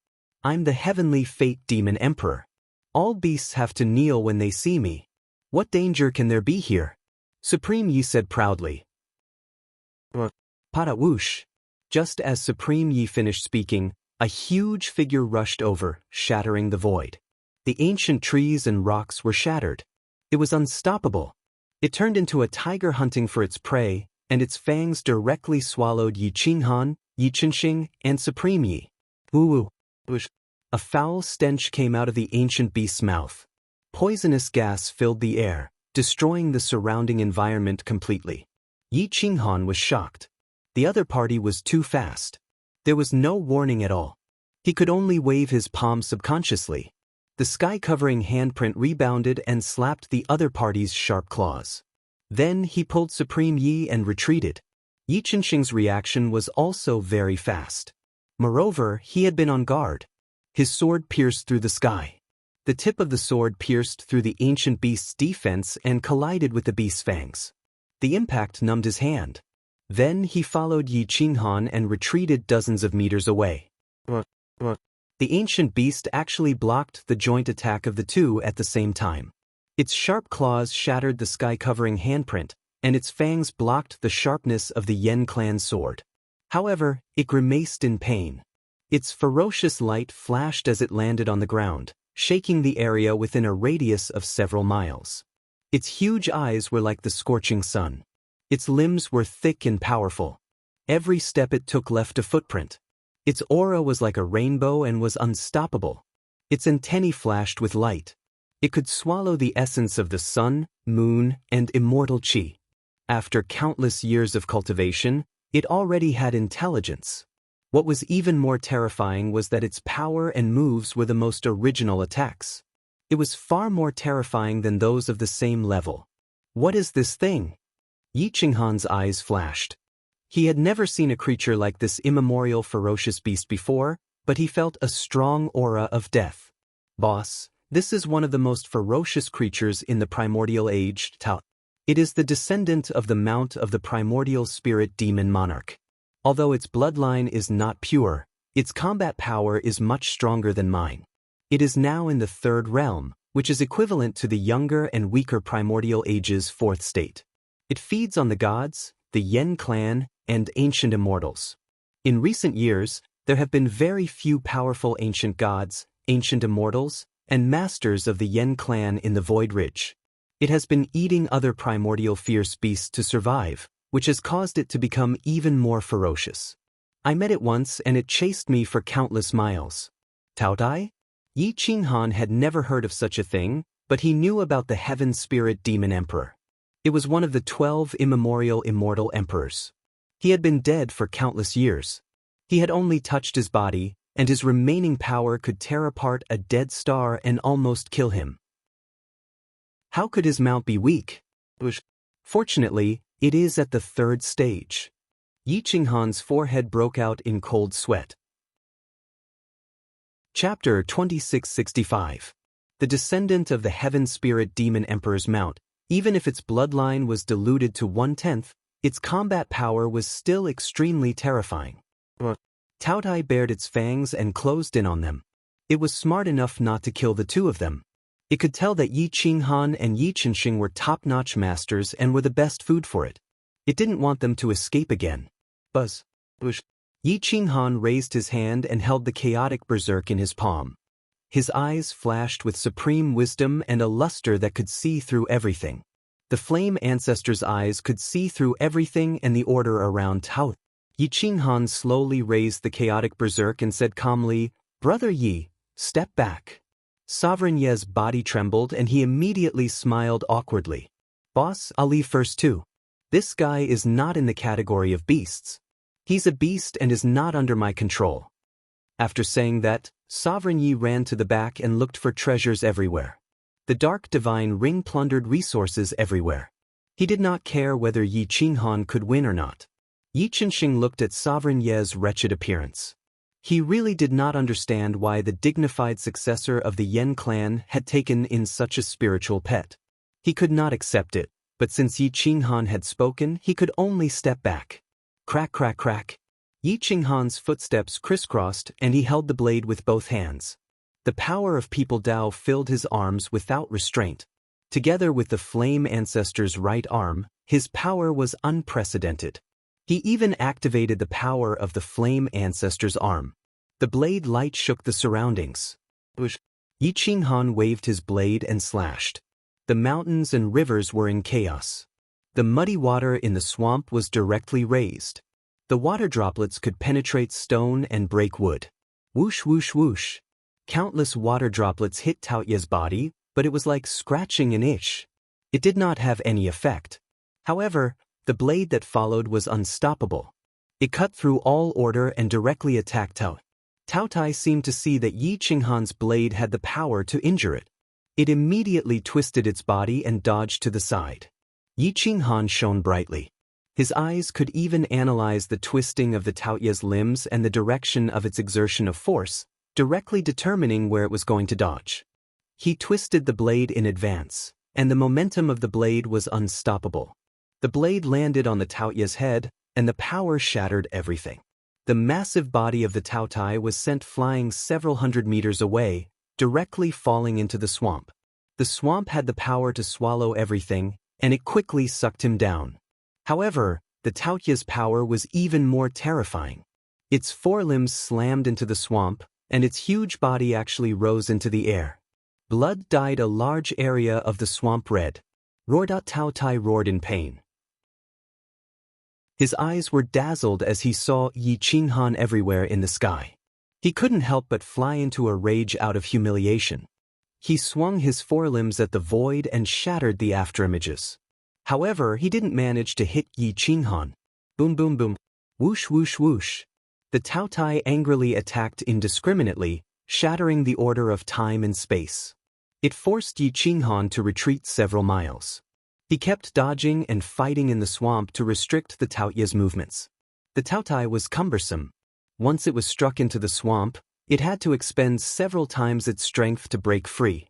I'm the heavenly fate demon emperor. All beasts have to kneel when they see me. What danger can there be here? Supreme Yi said proudly. Pada whoosh. Just as Supreme Yi finished speaking, a huge figure rushed over, shattering the void. The ancient trees and rocks were shattered. It was unstoppable. It turned into a tiger hunting for its prey, and its fangs directly swallowed Yi Qinghan, Yi Chenxing, and Supreme Yi. Woo whoosh. A foul stench came out of the ancient beast's mouth. Poisonous gas filled the air, destroying the surrounding environment completely. Yi Qinghan was shocked. The other party was too fast. There was no warning at all. He could only wave his palm subconsciously. The sky-covering handprint rebounded and slapped the other party's sharp claws. Then he pulled Supreme Yi and retreated. Yi Chenxing's reaction was also very fast. Moreover, he had been on guard. His sword pierced through the sky. The tip of the sword pierced through the ancient beast's defense and collided with the beast's fangs. The impact numbed his hand. Then he followed Yi Qinghan and retreated dozens of meters away. The ancient beast actually blocked the joint attack of the two at the same time. Its sharp claws shattered the sky-covering handprint, and its fangs blocked the sharpness of the Yen clan sword. However, it grimaced in pain. Its ferocious light flashed as it landed on the ground, shaking the area within a radius of several miles. Its huge eyes were like the scorching sun. Its limbs were thick and powerful. Every step it took left a footprint. Its aura was like a rainbow and was unstoppable. Its antennae flashed with light. It could swallow the essence of the sun, moon, and immortal qi. After countless years of cultivation, it already had intelligence. What was even more terrifying was that its power and moves were the most original attacks. It was far more terrifying than those of the same level. What is this thing? Yi Qinghan's eyes flashed. He had never seen a creature like this immemorial ferocious beast before, but he felt a strong aura of death. Boss, this is one of the most ferocious creatures in the primordial age, Tao. It is the descendant of the mount of the primordial spirit demon monarch. Although its bloodline is not pure, its combat power is much stronger than mine. It is now in the third realm, which is equivalent to the younger and weaker primordial age's fourth state. It feeds on the gods, the Yen clan, and ancient immortals. In recent years, there have been very few powerful ancient gods, ancient immortals, and masters of the Yen clan in the Void Ridge. It has been eating other primordial fierce beasts to survive, which has caused it to become even more ferocious. I met it once and it chased me for countless miles. Tao Dai? Yi Qinghan had never heard of such a thing, but he knew about the Heaven Spirit Demon Emperor. It was one of the 12 immemorial immortal emperors. He had been dead for countless years. He had only touched his body, and his remaining power could tear apart a dead star and almost kill him. How could his mount be weak? Fortunately, it is at the third stage. Yi Qinghan's forehead broke out in cold sweat. Chapter 2665. The descendant of the Heaven Spirit Demon Emperor's mount, even if its bloodline was diluted to 1/10, its combat power was still extremely terrifying. Tao Dai bared its fangs and closed in on them. It was smart enough not to kill the two of them. It could tell that Yi Qinghan and Yi Chenxing were top-notch masters and were the best food for it. It didn't want them to escape again. Buzz. Yi Qinghan raised his hand and held the chaotic berserk in his palm. His eyes flashed with supreme wisdom and a luster that could see through everything. The flame ancestor's eyes could see through everything and the order around Tao. Yi Qinghan slowly raised the chaotic berserk and said calmly, Brother Yi, step back. Sovereign Ye's body trembled and he immediately smiled awkwardly. Boss, I'll leave first too. This guy is not in the category of beasts. He's a beast and is not under my control. After saying that, Sovereign Yi ran to the back and looked for treasures everywhere. The dark divine ring plundered resources everywhere. He did not care whether Yi Qinghan could win or not. Yi Qingxing looked at Sovereign Ye's wretched appearance. He really did not understand why the dignified successor of the Yen clan had taken in such a spiritual pet. He could not accept it, but since Yi Qinghan had spoken, he could only step back. Crack, crack, crack. Yi Qinghan's footsteps crisscrossed and he held the blade with both hands. The power of People Dao filled his arms without restraint. Together with the Flame Ancestor's right arm, his power was unprecedented. He even activated the power of the Flame Ancestor's arm. The blade light shook the surroundings. Yi Qinghan waved his blade and slashed. The mountains and rivers were in chaos. The muddy water in the swamp was directly raised. The water droplets could penetrate stone and break wood. Whoosh, whoosh, whoosh. Countless water droplets hit Taoye's body, but it was like scratching an itch. It did not have any effect. However, the blade that followed was unstoppable. It cut through all order and directly attacked Tao. Tao Tai seemed to see that Yi Qinghan's blade had the power to injure it. It immediately twisted its body and dodged to the side. Yi Qinghan shone brightly. His eyes could even analyze the twisting of the Taoye's limbs and the direction of its exertion of force, directly determining where it was going to dodge. He twisted the blade in advance, and the momentum of the blade was unstoppable. The blade landed on the Taoye's head, and the power shattered everything. The massive body of the Tao Tai was sent flying several hundred meters away, directly falling into the swamp. The swamp had the power to swallow everything, and it quickly sucked him down. However, the Taoye's power was even more terrifying. Its forelimbs slammed into the swamp, and its huge body actually rose into the air. Blood dyed a large area of the swamp red. Tao Tai roared in pain. His eyes were dazzled as he saw Yi Qinghan everywhere in the sky. He couldn't help but fly into a rage out of humiliation. He swung his forelimbs at the void and shattered the afterimages. However, he didn't manage to hit Yi Qinghan. Boom, boom, boom. Whoosh, whoosh, whoosh. The Tao Tai angrily attacked indiscriminately, shattering the order of time and space. It forced Yi Qinghan to retreat several miles. He kept dodging and fighting in the swamp to restrict the Taoye's movements. The Tao Tai was cumbersome. Once it was struck into the swamp, it had to expend several times its strength to break free.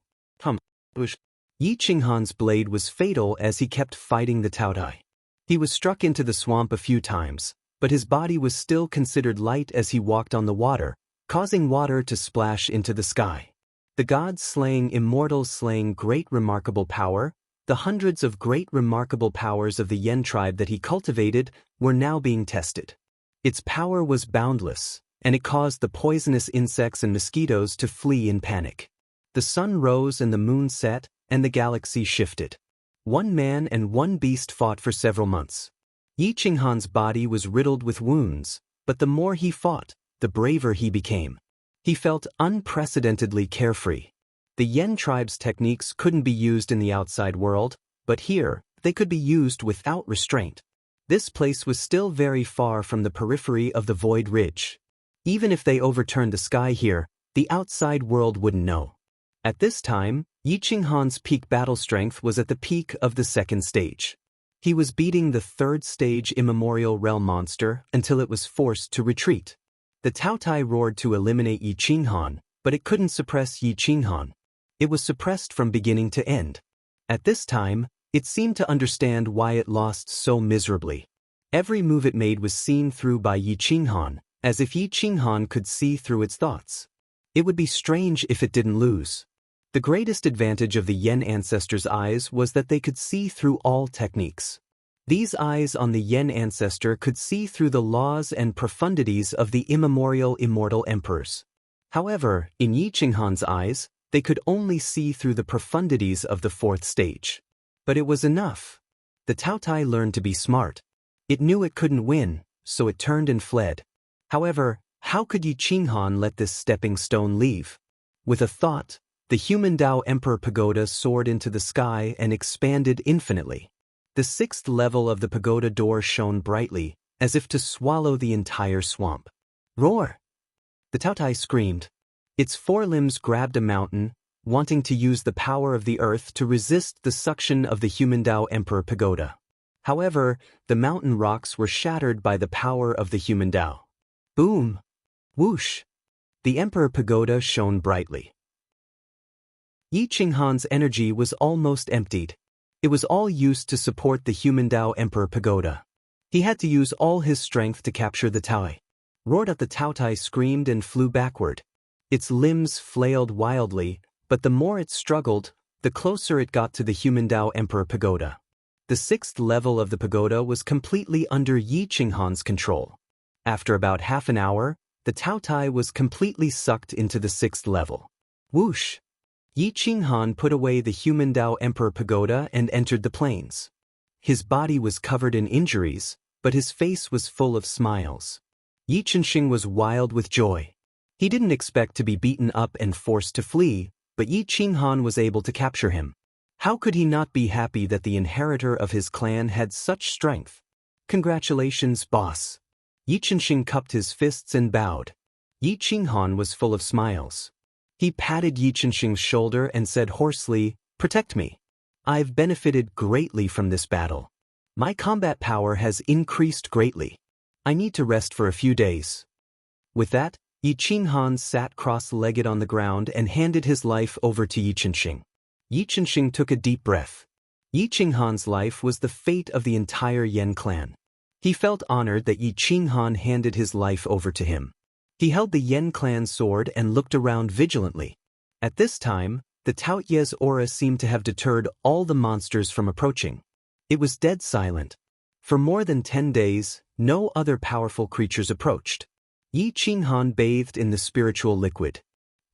Yi Qinghan's blade was fatal as he kept fighting the Tao Tai. He was struck into the swamp a few times, but his body was still considered light as he walked on the water, causing water to splash into the sky. The gods slaying immortals slaying great remarkable power, the hundreds of great remarkable powers of the Yen tribe that he cultivated were now being tested. Its power was boundless, and it caused the poisonous insects and mosquitoes to flee in panic. The sun rose and the moon set, and the galaxy shifted. One man and one beast fought for several months. Yi Qinghan's body was riddled with wounds, but the more he fought, the braver he became. He felt unprecedentedly carefree. The Yen tribe's techniques couldn't be used in the outside world, but here, they could be used without restraint. This place was still very far from the periphery of the Void Ridge. Even if they overturned the sky here, the outside world wouldn't know. At this time, Yi Qinghan's peak battle strength was at the peak of the second stage. He was beating the third stage immemorial realm monster until it was forced to retreat. The Tao Tai roared to eliminate Yi Qinghan, but it couldn't suppress Yi Qinghan. It was suppressed from beginning to end. At this time, it seemed to understand why it lost so miserably. Every move it made was seen through by Yi Qinghan, as if Yi Qinghan could see through its thoughts. It would be strange if it didn't lose. The greatest advantage of the Yen ancestor's eyes was that they could see through all techniques. These eyes on the Yen ancestor could see through the laws and profundities of the immemorial immortal emperors. However, in Yi Qinghan's eyes, they could only see through the profundities of the fourth stage. But it was enough. The Tao Tai learned to be smart. It knew it couldn't win, so it turned and fled. However, how could Yi Qinghan let this stepping stone leave? With a thought, the human Dao Emperor Pagoda soared into the sky and expanded infinitely. The sixth level of the pagoda door shone brightly, as if to swallow the entire swamp. Roar! The Tao Tai screamed. Its forelimbs grabbed a mountain, wanting to use the power of the earth to resist the suction of the human Tao Emperor Pagoda. However, the mountain rocks were shattered by the power of the human Tao. Boom! Whoosh! The Emperor Pagoda shone brightly. Yi Qinghan's energy was almost emptied. It was all used to support the human Tao Emperor Pagoda. He had to use all his strength to capture the Taotai. Roared out, the Taotai screamed and flew backward. Its limbs flailed wildly, but the more it struggled, the closer it got to the human Tao Emperor Pagoda. The 6th level of the pagoda was completely under Yi Qinghan's control. After about half an hour, the Taotai was completely sucked into the 6th level. Whoosh! Yi Qinghan put away the human Tao Emperor Pagoda and entered the plains. His body was covered in injuries, but his face was full of smiles. Yi Qingxing was wild with joy. He didn't expect to be beaten up and forced to flee, but Yi Qinghan was able to capture him. How could he not be happy that the inheritor of his clan had such strength? Congratulations, boss. Yi Qingxing cupped his fists and bowed. Yi Qinghan was full of smiles. He patted Yi Qingxing's shoulder and said hoarsely, "Protect me. I've benefited greatly from this battle. My combat power has increased greatly. I need to rest for a few days." With that, Yi Qinghan sat cross-legged on the ground and handed his life over to Yi Qingxing. Yi Qingxing took a deep breath. Yi Qinghan's life was the fate of the entire Yan clan. He felt honored that Yi Qinghan handed his life over to him. He held the Yan clan sword and looked around vigilantly. At this time, the Taoye's aura seemed to have deterred all the monsters from approaching. It was dead silent. For more than 10 days, no other powerful creatures approached. Yi Qinghan bathed in the spiritual liquid.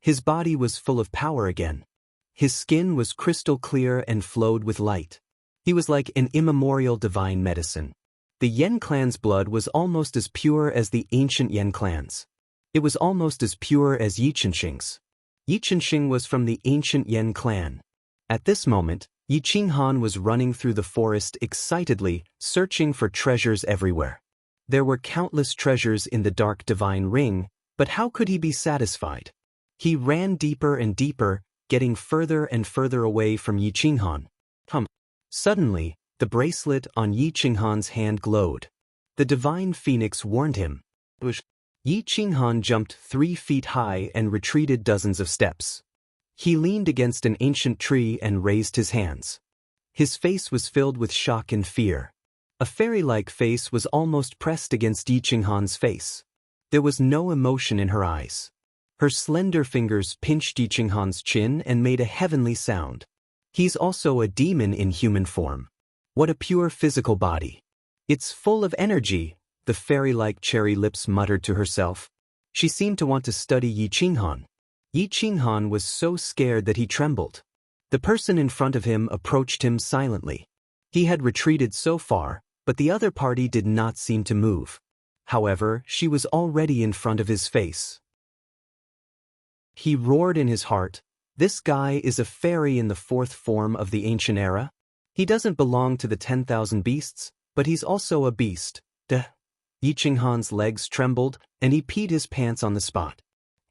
His body was full of power again. His skin was crystal clear and flowed with light. He was like an immemorial divine medicine. The Yan clan's blood was almost as pure as the ancient Yan clans. It was almost as pure as Yi Qingxing's. Yi Qingxing was from the ancient Yan clan. At this moment, Yi Qinghan was running through the forest excitedly, searching for treasures everywhere. There were countless treasures in the dark divine ring, but how could he be satisfied? He ran deeper and deeper, getting further and further away from Yi Qinghan. Suddenly, the bracelet on Yi Qinghan's hand glowed. The divine phoenix warned him. Yi Qinghan jumped 3 feet high and retreated dozens of steps. He leaned against an ancient tree and raised his hands. His face was filled with shock and fear. A fairy-like face was almost pressed against Yi Qinghan's face. There was no emotion in her eyes. Her slender fingers pinched Yi Qinghan's chin and made a heavenly sound. He's also a demon in human form. What a pure physical body. It's full of energy, the fairy-like cherry lips muttered to herself. She seemed to want to study Yi Qinghan. Yi Qinghan was so scared that he trembled. The person in front of him approached him silently. He had retreated so far, but the other party did not seem to move. However, she was already in front of his face. He roared in his heart, "This guy is a fairy in the 4th form of the ancient era. He doesn't belong to the 10,000 beasts, but he's also a beast. Duh." Yi Qinghan's legs trembled, and he peed his pants on the spot.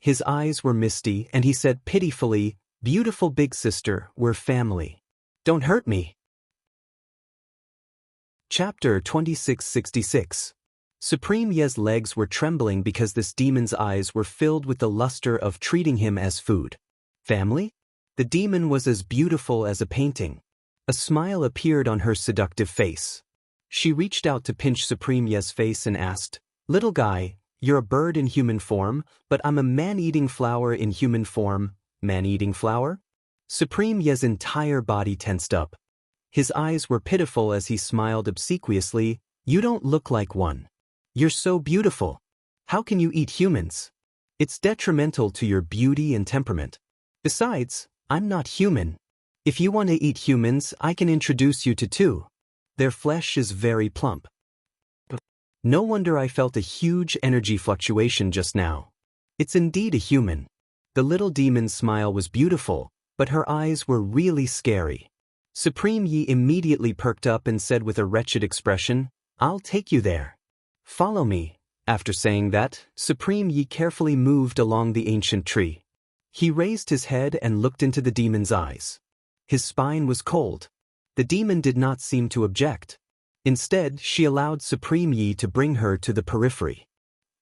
His eyes were misty, and he said pitifully, "Beautiful big sister, we're family. Don't hurt me." Chapter 2666. Supreme Ye's legs were trembling because this demon's eyes were filled with the luster of treating him as food. Family? The demon was as beautiful as a painting. A smile appeared on her seductive face. She reached out to pinch Supreme Ye's face and asked, "Little guy, you're a bird in human form, but I'm a man-eating flower in human form. Man-eating flower?" Supreme Ye's entire body tensed up. His eyes were pitiful as he smiled obsequiously. "You don't look like one. You're so beautiful. How can you eat humans? It's detrimental to your beauty and temperament. Besides, I'm not human. If you want to eat humans, I can introduce you to 2. Their flesh is very plump." No wonder I felt a huge energy fluctuation just now. It's indeed a human. The little demon's smile was beautiful, but her eyes were really scary. Supreme Yi immediately perked up and said with a wretched expression, "I'll take you there. Follow me." After saying that, Supreme Yi carefully moved along the ancient tree. He raised his head and looked into the demon's eyes. His spine was cold. The demon did not seem to object. Instead, she allowed Supreme Yi to bring her to the periphery.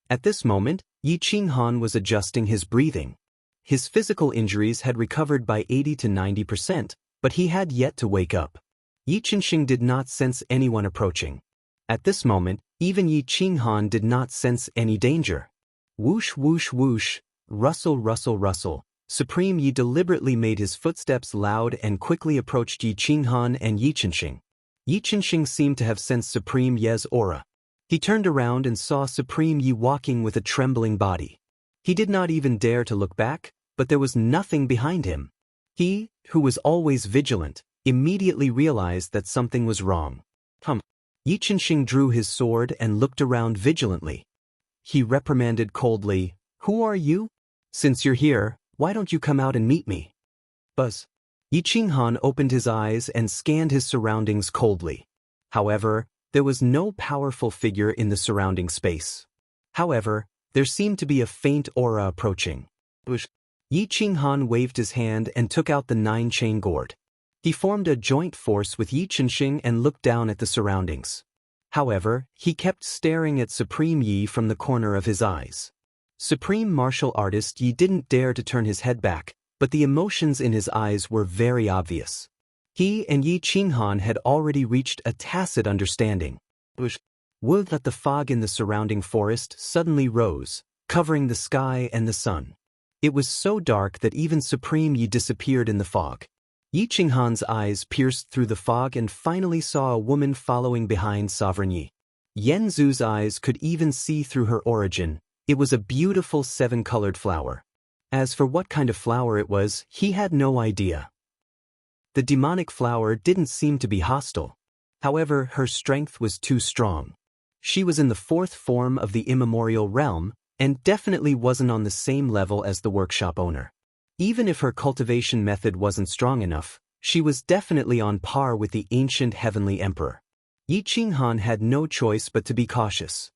At this moment, Yi Qinghan was adjusting his breathing. His physical injuries had recovered by 80 to 90%, but he had yet to wake up. Yi Qingxing did not sense anyone approaching. At this moment, even Yi Qinghan did not sense any danger. Whoosh whoosh whoosh, rustle rustle rustle. Supreme Yi deliberately made his footsteps loud and quickly approached Yi Qinghan and Yi Qingxing. Yi Qingxing seemed to have sensed Supreme Yi's aura. He turned around and saw Supreme Yi walking with a trembling body. He did not even dare to look back, but there was nothing behind him. He, who was always vigilant, immediately realized that something was wrong. Yi Qingxing drew his sword and looked around vigilantly. He reprimanded coldly, "Who are you? Since you're here, why don't you come out and meet me?" Buzz. Yi Qinghan opened his eyes and scanned his surroundings coldly. However, there was no powerful figure in the surrounding space. However, there seemed to be a faint aura approaching. Yi Qinghan waved his hand and took out the 9-chain gourd. He formed a joint force with Yi Qingxing and looked down at the surroundings. However, he kept staring at Supreme Yi from the corner of his eyes. Supreme martial artist Yi didn't dare to turn his head back, but the emotions in his eyes were very obvious. He and Yi Qinghan had already reached a tacit understanding. Would that the fog in the surrounding forest suddenly rose, covering the sky and the sun. It was so dark that even Supreme Yi disappeared in the fog. Yi Qinghan's eyes pierced through the fog and finally saw a woman following behind Sovereign Yi. Yen Zhu's eyes could even see through her origin. It was a beautiful 7-colored flower. As for what kind of flower it was, he had no idea. The demonic flower didn't seem to be hostile. However, her strength was too strong. She was in the 4th form of the immemorial realm, and definitely wasn't on the same level as the workshop owner. Even if her cultivation method wasn't strong enough, she was definitely on par with the ancient heavenly emperor. Yi Qinghan had no choice but to be cautious.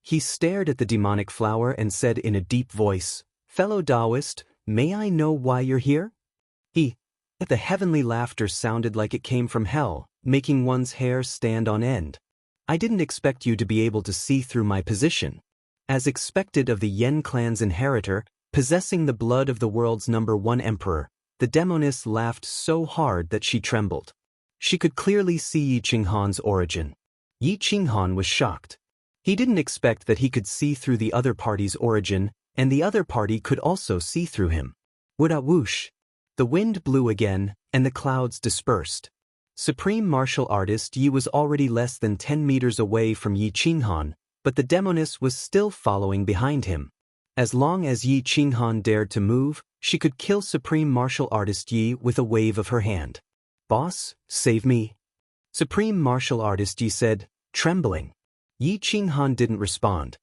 He stared at the demonic flower and said in a deep voice, "Fellow Taoist, may I know why you're here?" The heavenly laughter sounded like it came from hell, making one's hair stand on end. "I didn't expect you to be able to see through my position." As expected of the Yen clan's inheritor, possessing the blood of the world's #1 emperor, the demoness laughed so hard that she trembled. She could clearly see Yi Qinghan's origin. Yi Qinghan was shocked. He didn't expect that he could see through the other party's origin, and the other party could also see through him. Whoosh! The wind blew again, and the clouds dispersed. Supreme martial artist Yi was already less than 10 meters away from Yi Qinghan, but the demoness was still following behind him. As long as Yi Qinghan dared to move, she could kill Supreme martial artist Yi with a wave of her hand. "Boss, save me." Supreme martial artist Yi said, trembling. Yi Qinghan didn't respond.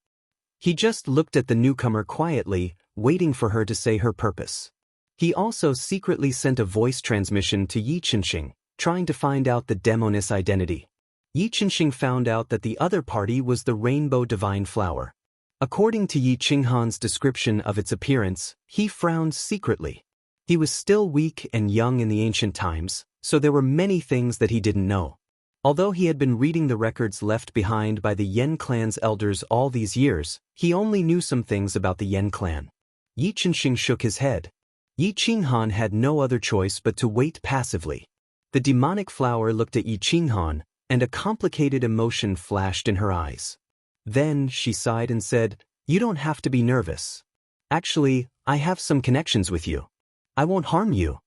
He just looked at the newcomer quietly, waiting for her to say her purpose. He also secretly sent a voice transmission to Yi Qingxing, trying to find out the demoness identity. Yi Qingxing found out that the other party was the rainbow divine flower. According to Yi Qinghan's description of its appearance, he frowned secretly. He was still weak and young in the ancient times, so there were many things that he didn't know. Although he had been reading the records left behind by the Yen clan's elders all these years, he only knew some things about the Yen clan. Yi Qingxing shook his head. Yi Qinghan had no other choice but to wait passively. The demonic flower looked at Yi Qinghan, and a complicated emotion flashed in her eyes. Then she sighed and said, "You don't have to be nervous. Actually, I have some connections with you. I won't harm you."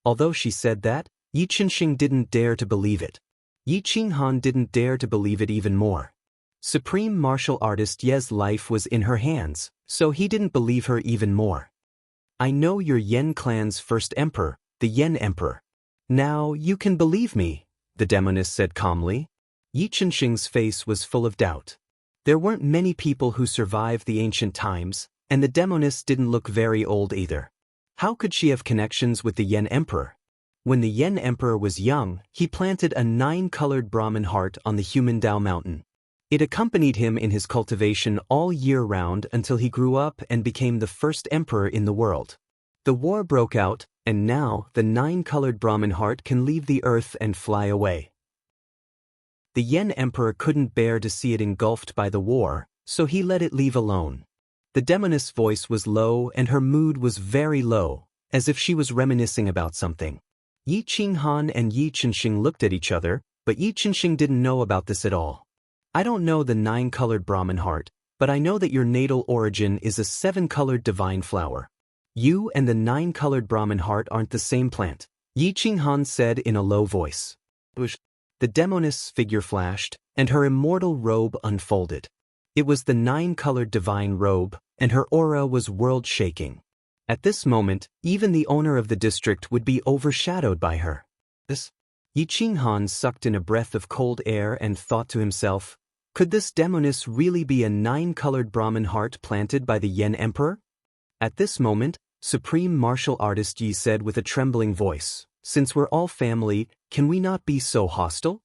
Although she said that, Yi Qingxing didn't dare to believe it. Yi Qinghan didn't dare to believe it even more. Supreme martial artist Ye's life was in her hands, so he didn't believe her even more. "I know you're Yen clan's first emperor, the Yen emperor. Now you can believe me," the demoness said calmly. Yi Qingxing's face was full of doubt. There weren't many people who survived the ancient times, and the demoness didn't look very old either. How could she have connections with the Yen emperor? When the Yen emperor was young, he planted a 9-colored Brahmin heart on the human Tao mountain. It accompanied him in his cultivation all year round until he grew up and became the first emperor in the world. The war broke out, and now the 9-colored Brahmin heart can leave the earth and fly away. The Yen Emperor couldn't bear to see it engulfed by the war, so he let it leave alone. The demoness' voice was low and her mood was very low, as if she was reminiscing about something. Yi Qinghan and Yi Chenxing looked at each other, but Yi Chenxing didn't know about this at all. I don't know the 9-colored Brahmin heart, but I know that your natal origin is a 7-colored divine flower. You and the 9-colored Brahmin heart aren't the same plant, Yi Qinghan said in a low voice. The demoness' figure flashed, and her immortal robe unfolded. It was the 9-colored divine robe, and her aura was world-shaking. At this moment, even the owner of the district would be overshadowed by her. Yi Qinghan sucked in a breath of cold air and thought to himself, could this demoness really be a 9-colored Brahmin heart planted by the Yen Emperor? At this moment, Supreme Martial Artist Yi said with a trembling voice, since we're all family, can we not be so hostile?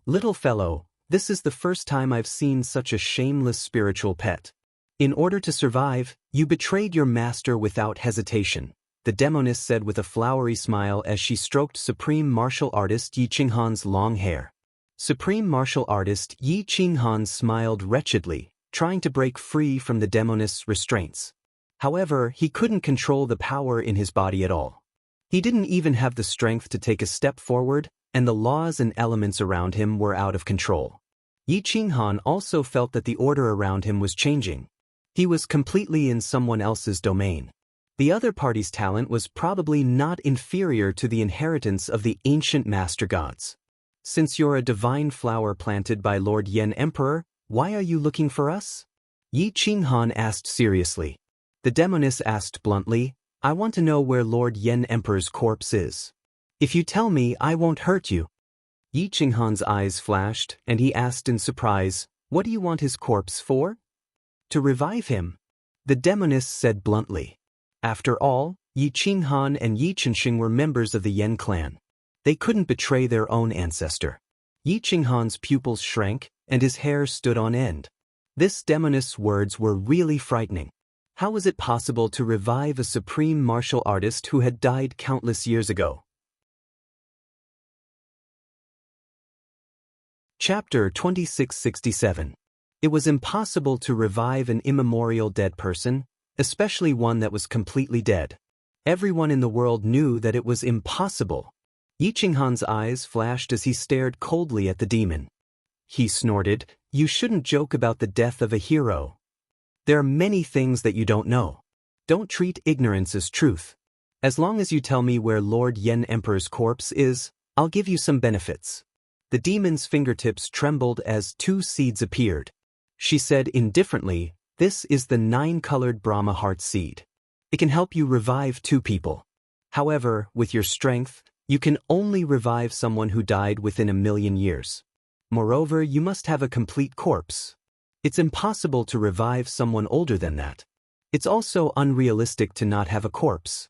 Little fellow, this is the first time I've seen such a shameless spiritual pet. In order to survive, you betrayed your master without hesitation, the demoness said with a flowery smile as she stroked Supreme Martial Artist Yi Qinghan's long hair. Supreme Martial Artist Yi Qinghan smiled wretchedly, trying to break free from the demoness' restraints. However, he couldn't control the power in his body at all. He didn't even have the strength to take a step forward, and the laws and elements around him were out of control. Yi Qinghan also felt that the order around him was changing. He was completely in someone else's domain. The other party's talent was probably not inferior to the inheritance of the ancient master gods. Since you're a divine flower planted by Lord Yen Emperor, why are you looking for us? Yi Qinghan asked seriously. The demoness asked bluntly, I want to know where Lord Yen Emperor's corpse is. If you tell me, I won't hurt you. Yi Qinghan's eyes flashed, and he asked in surprise, what do you want his corpse for? To revive him. The demoness said bluntly. After all, Yi Qinghan and Yi Chenxing were members of the Yen clan. They couldn't betray their own ancestor. Yi Qinghan's pupils shrank, and his hair stood on end. This demoness' words were really frightening. How was it possible to revive a supreme martial artist who had died countless years ago? Chapter 2667. It was impossible to revive an immemorial dead person, especially one that was completely dead. Everyone in the world knew that it was impossible. Yi Qinghan's eyes flashed as he stared coldly at the demon. He snorted, you shouldn't joke about the death of a hero. There are many things that you don't know. Don't treat ignorance as truth. As long as you tell me where Lord Yen Emperor's corpse is, I'll give you some benefits. The demon's fingertips trembled as 2 seeds appeared. She said indifferently, this is the 9-colored Brahma heart seed. It can help you revive 2 people. However, with your strength, you can only revive someone who died within 1,000,000 years. Moreover, you must have a complete corpse. It's impossible to revive someone older than that. It's also unrealistic to not have a corpse.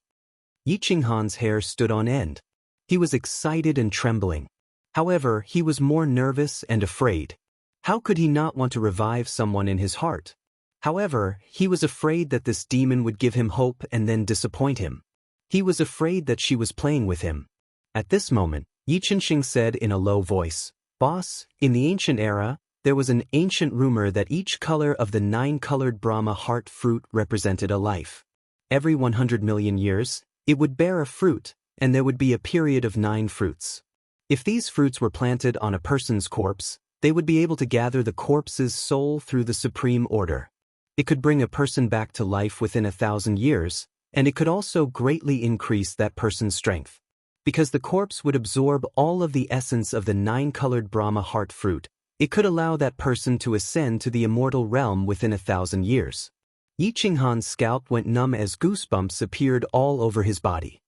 Yi Qinghan's hair stood on end. He was excited and trembling. However, he was more nervous and afraid. How could he not want to revive someone in his heart? However, he was afraid that this demon would give him hope and then disappoint him. He was afraid that she was playing with him. At this moment, Yi Chenxing said in a low voice, Boss, in the ancient era, there was an ancient rumor that each color of the 9-colored Brahma heart fruit represented a life. Every 100 million years, it would bear a fruit, and there would be a period of 9 fruits. If these fruits were planted on a person's corpse, they would be able to gather the corpse's soul through the supreme order. It could bring a person back to life within 1,000 years, and it could also greatly increase that person's strength. Because the corpse would absorb all of the essence of the 9-colored Brahma heart fruit, it could allow that person to ascend to the immortal realm within 1,000 years. Yi Qinghan's scalp went numb as goosebumps appeared all over his body.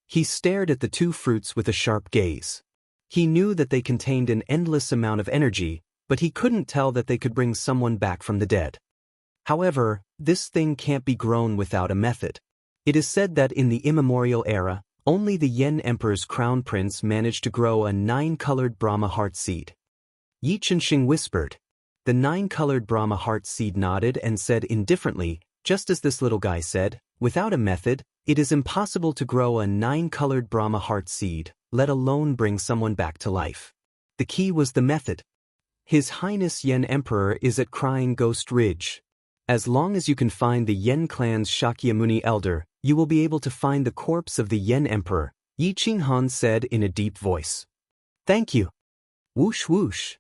He stared at the 2 fruits with a sharp gaze. He knew that they contained an endless amount of energy, but he couldn't tell that they could bring someone back from the dead. However, this thing can't be grown without a method. It is said that in the immemorial era, only the Yen Emperor's crown prince managed to grow a 9-colored Brahma heart seed. Yi Chenxing whispered. The 9-colored Brahma heart seed nodded and said indifferently, just as this little guy said, Without a method, it is impossible to grow a 9-colored Brahma heart seed, let alone bring someone back to life. The key was the method. His Highness Yen Emperor is at Crying Ghost Ridge. As long as you can find the Yen clan's Shakyamuni elder, you will be able to find the corpse of the Yen Emperor, Yi Qinghan said in a deep voice. Thank you. Whoosh whoosh.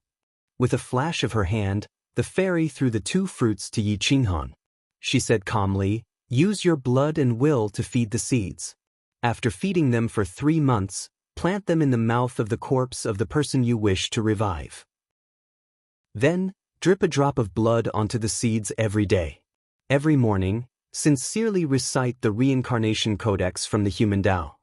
With a flash of her hand, the fairy threw the 2 fruits to Yi Qinghan. She said calmly, use your blood and will to feed the seeds. After feeding them for 3 months, plant them in the mouth of the corpse of the person you wish to revive. Then, drip a drop of blood onto the seeds every day. Every morning, sincerely recite the reincarnation codex from the human Tao.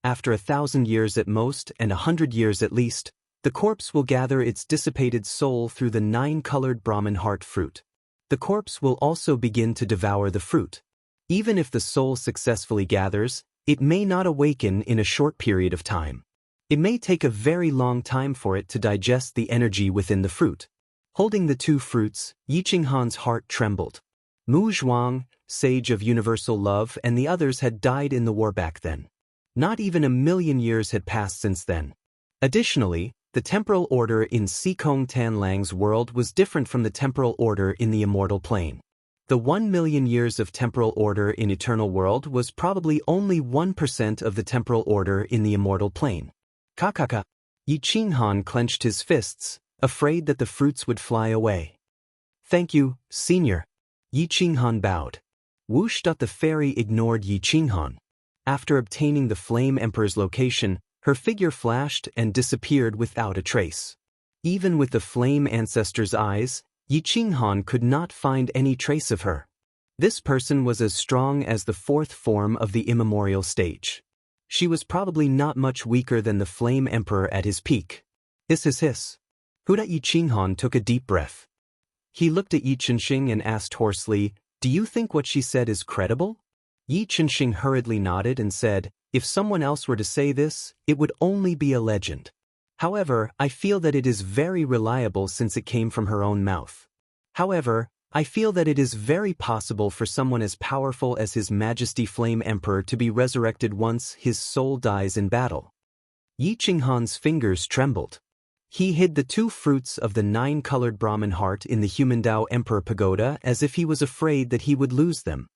After 1,000 years at most and 100 years at least, the corpse will gather its dissipated soul through the 9-colored Brahman heart fruit. The corpse will also begin to devour the fruit. Even if the soul successfully gathers, it may not awaken in a short period of time. It may take a very long time for it to digest the energy within the fruit. Holding the 2 fruits, Yi Qinghan's heart trembled. Mu Zhuang, sage of universal love, and the others had died in the war back then. Not even 1,000,000 years had passed since then. Additionally, the temporal order in Sikong Tanlang's world was different from the temporal order in the immortal plane. The 1,000,000 years of temporal order in eternal world was probably only 1% of the temporal order in the immortal plane. Kakaka. Yi Qinghan clenched his fists, afraid that the fruits would fly away. Thank you, Senior. Yi Qinghan bowed. Whoosh. The fairy ignored Yi Qinghan. After obtaining the Flame Emperor's location, her figure flashed and disappeared without a trace. Even with the Flame Ancestor's eyes, Yi Qinghan could not find any trace of her. This person was as strong as the 4th form of the immemorial stage. She was probably not much weaker than the Flame Emperor at his peak. Hiss hiss hiss. Huda. Yi Qinghan took a deep breath. He looked at Yi Chenxing and asked hoarsely, do you think what she said is credible? Yi Chenxing hurriedly nodded and said, if someone else were to say this, it would only be a legend. However, I feel that it is very reliable since it came from her own mouth. However, I feel that it is very possible for someone as powerful as His Majesty Flame Emperor to be resurrected once his soul dies in battle. Yi Qinghan's fingers trembled. He hid the 2 fruits of the 9-colored Brahman heart in the human Tao Emperor Pagoda as if he was afraid that he would lose them.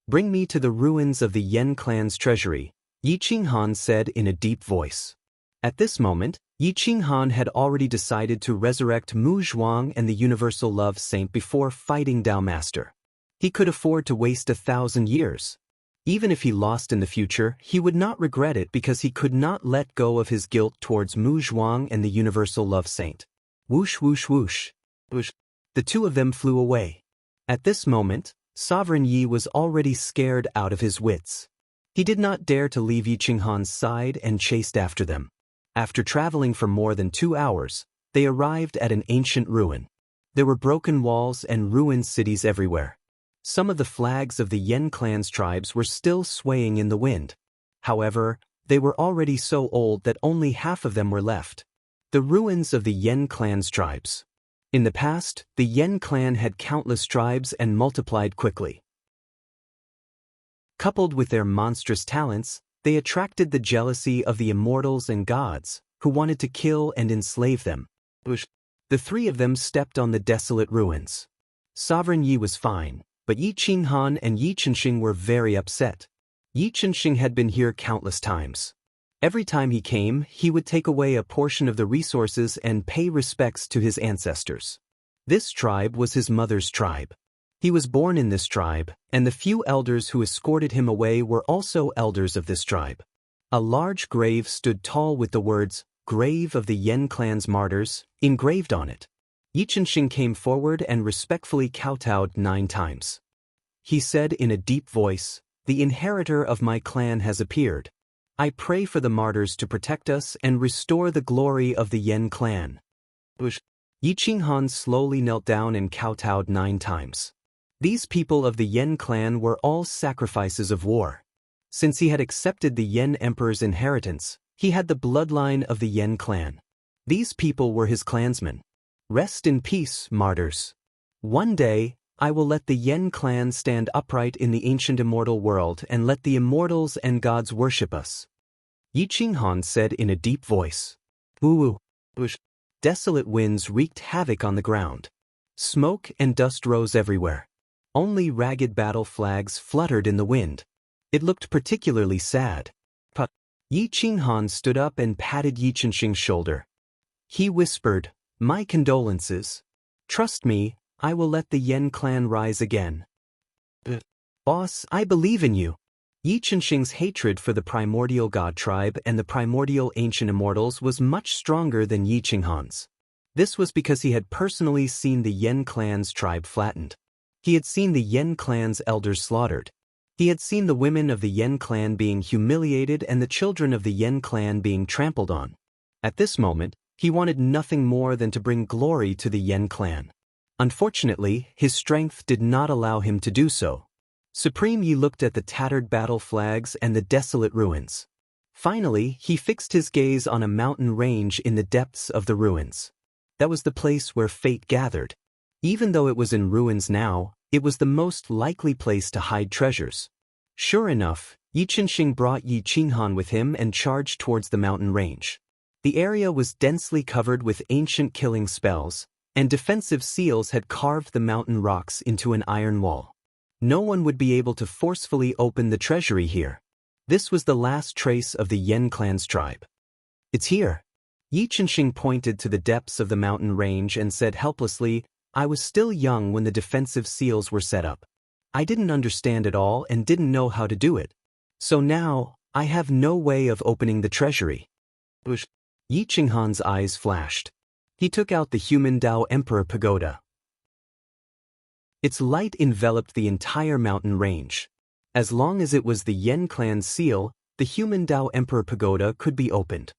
Bring me to the ruins of the Yen clan's treasury, Yi Qinghan said in a deep voice. At this moment, Yi Qinghan had already decided to resurrect Mu Zhuang and the Universal Love Saint before fighting Tao Master. He could afford to waste 1,000 years. Even if he lost in the future, he would not regret it because he could not let go of his guilt towards Mu Zhuang and the Universal Love Saint. Whoosh whoosh whoosh. Whoosh. The 2 of them flew away. At this moment, Sovereign Yi was already scared out of his wits. He did not dare to leave Yi Qinghan's side and chased after them. After traveling for more than 2 hours, they arrived at an ancient ruin. There were broken walls and ruined cities everywhere. Some of the flags of the Yen clan's tribes were still swaying in the wind. However, they were already so old that only half of them were left. The ruins of the Yen clan's tribes. In the past, the Yen clan had countless tribes and multiplied quickly. Coupled with their monstrous talents, they attracted the jealousy of the immortals and gods, who wanted to kill and enslave them. The 3 of them stepped on the desolate ruins. Sovereign Yi was fine, but Yi Qinghan and Yi Chenxing were very upset. Yi Chenxing had been here countless times. Every time he came, he would take away a portion of the resources and pay respects to his ancestors. This tribe was his mother's tribe. He was born in this tribe, and the few elders who escorted him away were also elders of this tribe. A large grave stood tall with the words, Grave of the Yen clan's martyrs, engraved on it. Yi Chenxing came forward and respectfully kowtowed 9 times. He said in a deep voice, The inheritor of my clan has appeared. I pray for the martyrs to protect us and restore the glory of the Yen clan. Yi Qinghan slowly knelt down and kowtowed 9 times. These people of the Yen clan were all sacrifices of war. Since he had accepted the Yen emperor's inheritance, he had the bloodline of the Yen clan. These people were his clansmen. Rest in peace, martyrs. One day, I will let the Yen clan stand upright in the ancient immortal world and let the immortals and gods worship us. Yi Qinghan said in a deep voice. Woo. Desolate winds wreaked havoc on the ground. Smoke and dust rose everywhere. Only ragged battle flags fluttered in the wind. It looked particularly sad. Yi Qinghan stood up and patted Yi Chenxing's shoulder. He whispered, "My condolences. Trust me, I will let the Yen clan rise again." Boss, I believe in you. Yi Chenxing's hatred for the primordial god tribe and the primordial ancient immortals was much stronger than Yi Qinghan's. This was because he had personally seen the Yen clan's tribe flattened. He had seen the Yen clan's elders slaughtered. He had seen the women of the Yen clan being humiliated and the children of the Yen clan being trampled on. At this moment, he wanted nothing more than to bring glory to the Yen clan. Unfortunately, his strength did not allow him to do so. Supreme Yi looked at the tattered battle flags and the desolate ruins. Finally, he fixed his gaze on a mountain range in the depths of the ruins. That was the place where fate gathered. Even though it was in ruins now, it was the most likely place to hide treasures. Sure enough, Yi Chenxing brought Yi Qinghan with him and charged towards the mountain range. The area was densely covered with ancient killing spells, and defensive seals had carved the mountain rocks into an iron wall. No one would be able to forcefully open the treasury here. This was the last trace of the Yen clan's tribe. It's here. Yi Chenxing pointed to the depths of the mountain range and said helplessly, I was still young when the defensive seals were set up. I didn't understand it all and didn't know how to do it. So now, I have no way of opening the treasury. Yi Qinghan's eyes flashed. He took out the human Dao Emperor Pagoda. Its light enveloped the entire mountain range. As long as it was the Yen clan's seal, the human Dao Emperor Pagoda could be opened.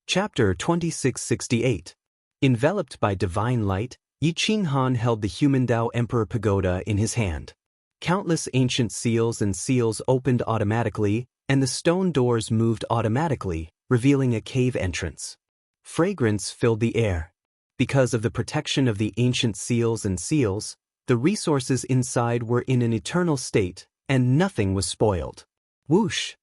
Chapter 2668. Enveloped by divine light, Yi Qinghan held the human Dao Emperor Pagoda in his hand. Countless ancient seals and seals opened automatically, and the stone doors moved automatically, revealing a cave entrance. Fragrance filled the air. Because of the protection of the ancient seals and seals, the resources inside were in an eternal state, and nothing was spoiled. Whoosh!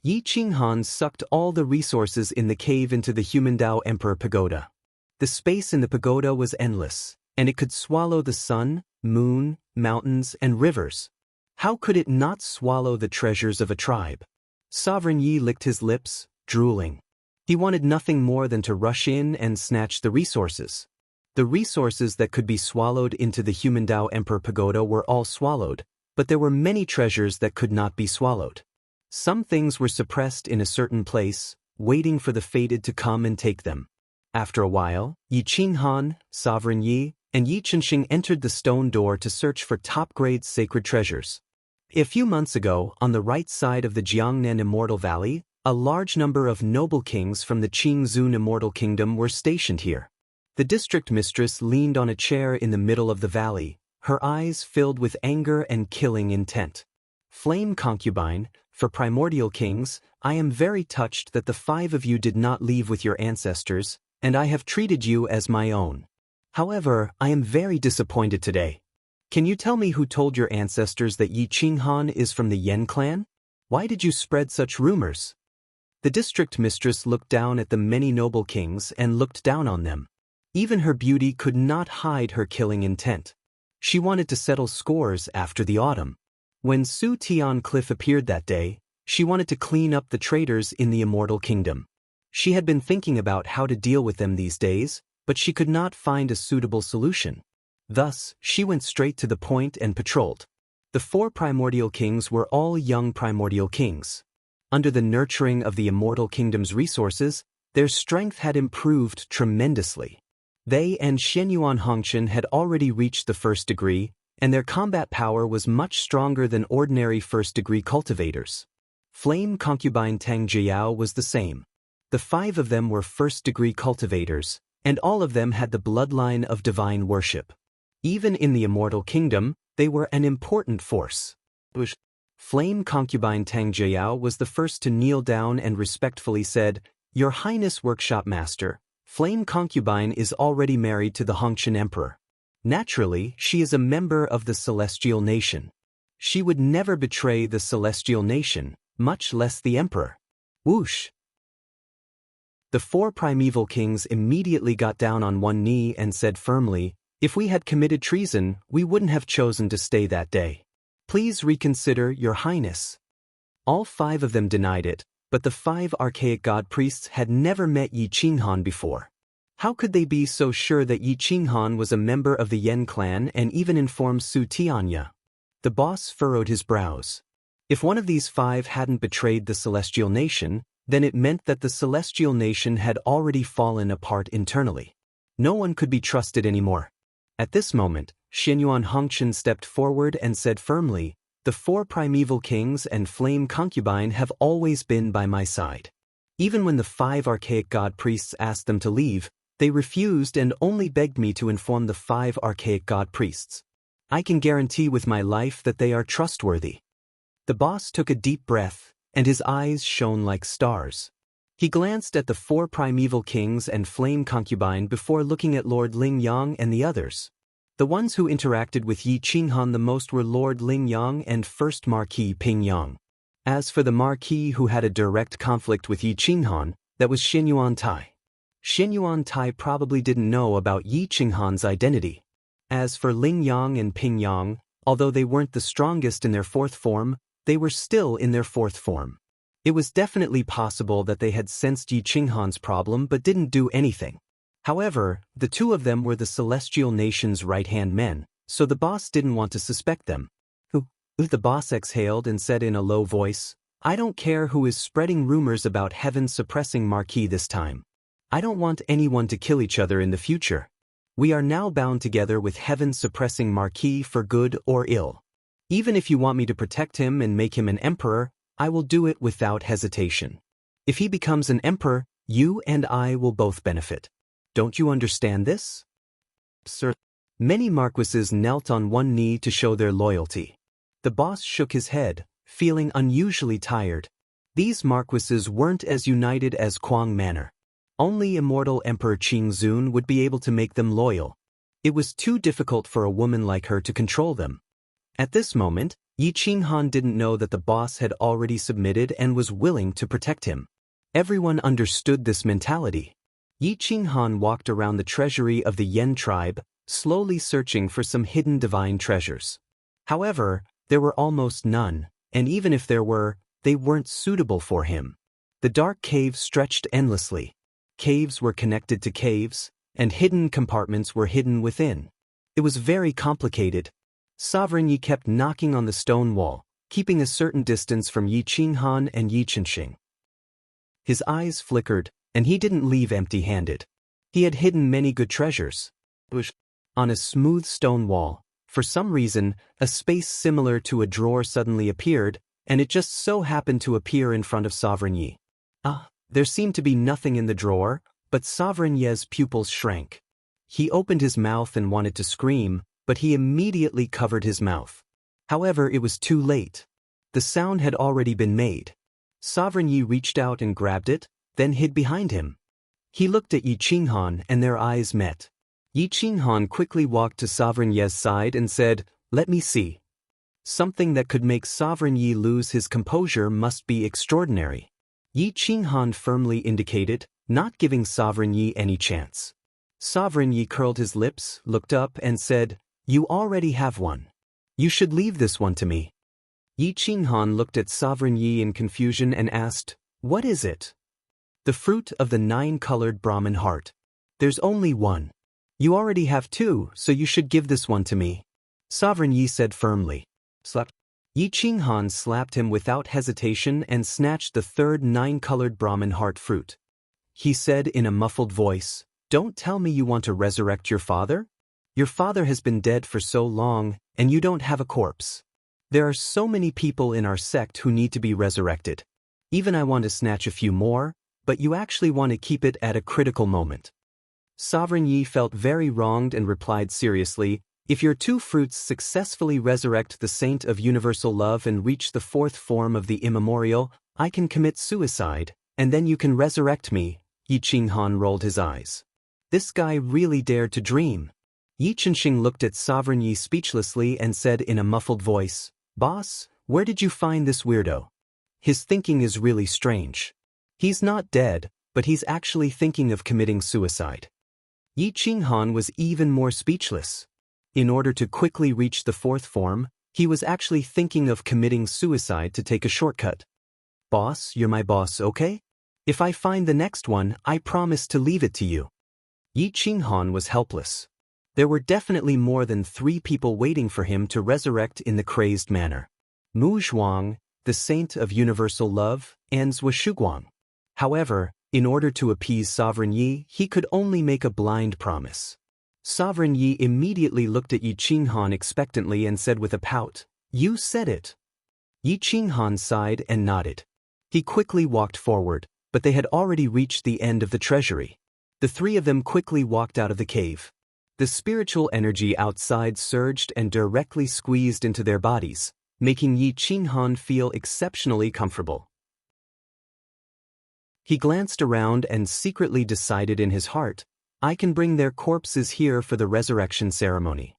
Yi Qinghan sucked all the resources in the cave into the human Dao Emperor Pagoda. The space in the pagoda was endless, and it could swallow the sun, moon, mountains, and rivers. How could it not swallow the treasures of a tribe? Sovereign Yi licked his lips, drooling. He wanted nothing more than to rush in and snatch the resources. The resources that could be swallowed into the human Dao Emperor Pagoda were all swallowed, but there were many treasures that could not be swallowed. Some things were suppressed in a certain place, waiting for the fated to come and take them. After a while, Yi Qinghan, Sovereign Yi, and Yi Chenxing entered the stone door to search for top-grade sacred treasures. A few months ago, on the right side of the Jiangnan Immortal Valley, a large number of noble kings from the Qingzun Immortal Kingdom were stationed here. The district mistress leaned on a chair in the middle of the valley, her eyes filled with anger and killing intent. Flame concubine, for primordial kings, I am very touched that the 5 of you did not leave with your ancestors, and I have treated you as my own. However, I am very disappointed today. Can you tell me who told your ancestors that Yi Qinghan is from the Yen clan? Why did you spread such rumors? The district mistress looked down at the many noble kings and looked down on them. Even her beauty could not hide her killing intent. She wanted to settle scores after the autumn. When Su Tian Cliff appeared that day, she wanted to clean up the traitors in the Immortal Kingdom. She had been thinking about how to deal with them these days, but she could not find a suitable solution. Thus, she went straight to the point and patrolled. The 4 primordial kings were all young primordial kings. Under the nurturing of the Immortal Kingdom's resources, their strength had improved tremendously. They and Shenyuan Hongchen had already reached the 1st degree, and their combat power was much stronger than ordinary 1st-degree cultivators. Flame concubine Tang Jiao was the same. The 5 of them were 1st-degree cultivators, and all of them had the bloodline of divine worship. Even in the Immortal Kingdom, they were an important force. Flame concubine Tang Jiao was the first to kneel down and respectfully said, Your Highness Workshop Master, Flame concubine is already married to the Hongchen Emperor. Naturally, she is a member of the celestial nation. She would never betray the celestial nation, much less the emperor. Whoosh! The 4 primeval kings immediately got down on one knee and said firmly, "If we had committed treason, we wouldn't have chosen to stay that day. Please reconsider, Your Highness." All 5 of them denied it, but the 5 archaic god priests had never met Yi Qinghan before. How could they be so sure that Yi Qinghan was a member of the Yen clan and even informed Su Tianya? The boss furrowed his brows. If one of these 5 hadn't betrayed the celestial nation, then it meant that the celestial nation had already fallen apart internally. No one could be trusted anymore. At this moment, Xianyuan Hongchen stepped forward and said firmly, "The 4 primeval kings and flame concubine have always been by my side. Even when the 5 archaic god priests asked them to leave, they refused and only begged me to inform the 5 archaic god priests. I can guarantee with my life that they are trustworthy." The boss took a deep breath, and his eyes shone like stars. He glanced at the 4 primeval kings and flame concubine before looking at Lord Lingyang and the others. The ones who interacted with Yi Qinghan the most were Lord Lingyang and First Marquis Pingyang. As for the Marquis who had a direct conflict with Yi Qinghan, that was Xianyuan Tai. Xianyuan Tai probably didn't know about Yi Qinghan's identity. As for Lingyang and Pingyang, although they weren't the strongest in their 4th form, they were still in their 4th form. It was definitely possible that they had sensed Yi Qinghan's problem but didn't do anything. However, the 2 of them were the celestial nation's right-hand men, so the boss didn't want to suspect them. The boss exhaled and said in a low voice, "I don't care who is spreading rumors about heaven-suppressing Marquis this time. I don't want anyone to kill each other in the future. We are now bound together with heaven-suppressing Marquis for good or ill. Even if you want me to protect him and make him an emperor, I will do it without hesitation. If he becomes an emperor, you and I will both benefit. Don't you understand this?" Sir. Many marquises knelt on one knee to show their loyalty. The boss shook his head, feeling unusually tired. These marquises weren't as united as Kuang Manor. Only immortal Emperor Qingzun would be able to make them loyal. It was too difficult for a woman like her to control them. At this moment, Yi Qinghan didn't know that the boss had already submitted and was willing to protect him. Everyone understood this mentality. Yi Qinghan walked around the treasury of the Yen tribe, slowly searching for some hidden divine treasures. However, there were almost none, and even if there were, they weren't suitable for him. The dark caves stretched endlessly. Caves were connected to caves, and hidden compartments were hidden within. It was very complicated. Sovereign Yi kept knocking on the stone wall, keeping a certain distance from Yi Qinghan and Yi Chenxing. His eyes flickered, and he didn't leave empty-handed. He had hidden many good treasures. On a smooth stone wall, for some reason, a space similar to a drawer suddenly appeared, and it just so happened to appear in front of Sovereign Yi. There seemed to be nothing in the drawer, but Sovereign Yi's pupils shrank. He opened his mouth and wanted to scream, but he immediately covered his mouth. However, it was too late. The sound had already been made. Sovereign Yi reached out and grabbed it, then hid behind him. He looked at Yi Qinghan and their eyes met. Yi Qinghan quickly walked to Sovereign Yi's side and said, "Let me see." Something that could make Sovereign Yi lose his composure must be extraordinary. Yi Qinghan firmly indicated, not giving Sovereign Yi any chance. Sovereign Yi curled his lips, looked up and said, "You already have one. You should leave this one to me." Yi Qinghan looked at Sovereign Yi in confusion and asked, "What is it?" "The fruit of the 9-colored Brahmin heart. There's only one. You already have 2, so you should give this one to me," Sovereign Yi said firmly. Slap. Yi Qinghan slapped him without hesitation and snatched the 3rd 9-colored Brahmin heart fruit. He said in a muffled voice, "Don't tell me you want to resurrect your father? Your father has been dead for so long, and you don't have a corpse. There are so many people in our sect who need to be resurrected. Even I want to snatch a few more, but you actually want to keep it at a critical moment." Sovereign Yi felt very wronged and replied seriously, "If your 2 fruits successfully resurrect the saint of universal love and reach the 4th form of the immemorial, I can commit suicide, and then you can resurrect me." Yi Qinghan rolled his eyes. This guy really dared to dream. Yi Chengxing looked at Sovereign Yi speechlessly and said in a muffled voice, "Boss, where did you find this weirdo? His thinking is really strange. He's not dead, but he's actually thinking of committing suicide." Yi Qinghan was even more speechless. In order to quickly reach the fourth form, he was actually thinking of committing suicide to take a shortcut. "Boss, you're my boss, okay? If I find the next one, I promise to leave it to you." Yi Qinghan was helpless. There were definitely more than 3 people waiting for him to resurrect in the crazed manner. Mu Zhuang, the saint of universal love, and Zhou Shuguang. However, in order to appease Sovereign Yi, he could only make a blind promise. Sovereign Yi immediately looked at Yi Qinghan expectantly and said with a pout, "You said it." Yi Qinghan sighed and nodded. He quickly walked forward, but they had already reached the end of the treasury. The 3 of them quickly walked out of the cave. The spiritual energy outside surged and directly squeezed into their bodies, making Yi Qinghan feel exceptionally comfortable. He glanced around and secretly decided in his heart, "I can bring their corpses here for the resurrection ceremony."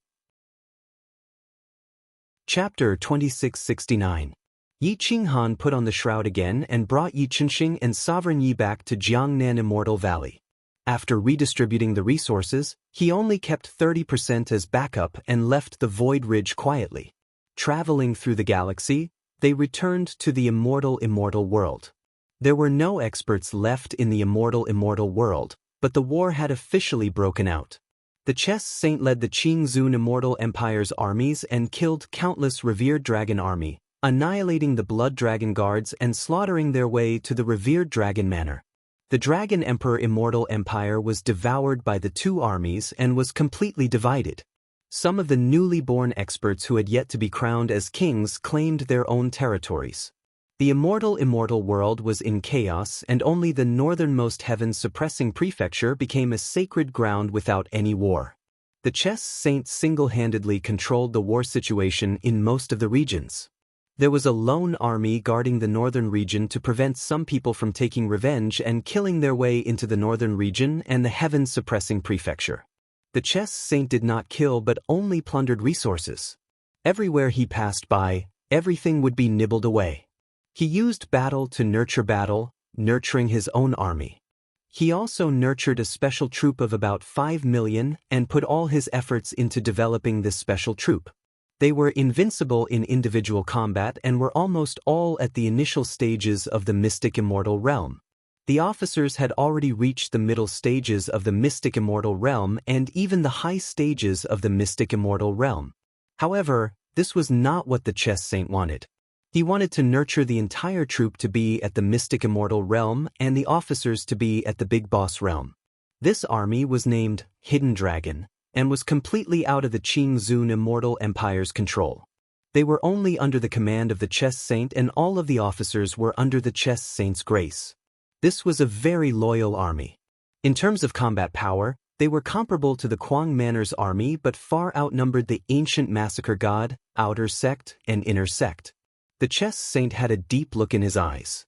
Chapter 2669. Yi Qinghan put on the shroud again and brought Yi Chengxing and Sovereign Yi back to Jiangnan Immortal Valley. After redistributing the resources, he only kept 30% as backup and left the Void Ridge quietly. Traveling through the galaxy, they returned to the immortal world. There were no experts left in the immortal world, but the war had officially broken out. The chess saint led the Qingzun Immortal Empire's armies and killed countless revered dragon army, annihilating the blood dragon guards and slaughtering their way to the revered dragon manor. The Dragon Emperor Immortal Empire was devoured by the 2 armies and was completely divided. Some of the newly born experts who had yet to be crowned as kings claimed their own territories. The immortal world was in chaos, and only the northernmost heaven-suppressing prefecture became a sacred ground without any war. The chess saint single-handedly controlled the war situation in most of the regions. There was a lone army guarding the northern region to prevent some people from taking revenge and killing their way into the northern region and the heaven-suppressing prefecture. The chess saint did not kill but only plundered resources. Everywhere he passed by, everything would be nibbled away. He used battle to nurture battle, nurturing his own army. He also nurtured a special troop of about 5 million and put all his efforts into developing this special troop. They were invincible in individual combat and were almost all at the initial stages of the Mystic Immortal Realm. The officers had already reached the middle stages of the Mystic Immortal Realm and even the high stages of the Mystic Immortal Realm. However, this was not what the chess saint wanted. He wanted to nurture the entire troop to be at the Mystic Immortal Realm and the officers to be at the Big Boss Realm. This army was named Hidden Dragon, and was completely out of the Qingzun Immortal Empire's control. They were only under the command of the chess saint, and all of the officers were under the chess saint's grace. This was a very loyal army. In terms of combat power, they were comparable to the Quang Manor's army but far outnumbered the ancient massacre god, outer sect, and inner sect. The chess saint had a deep look in his eyes.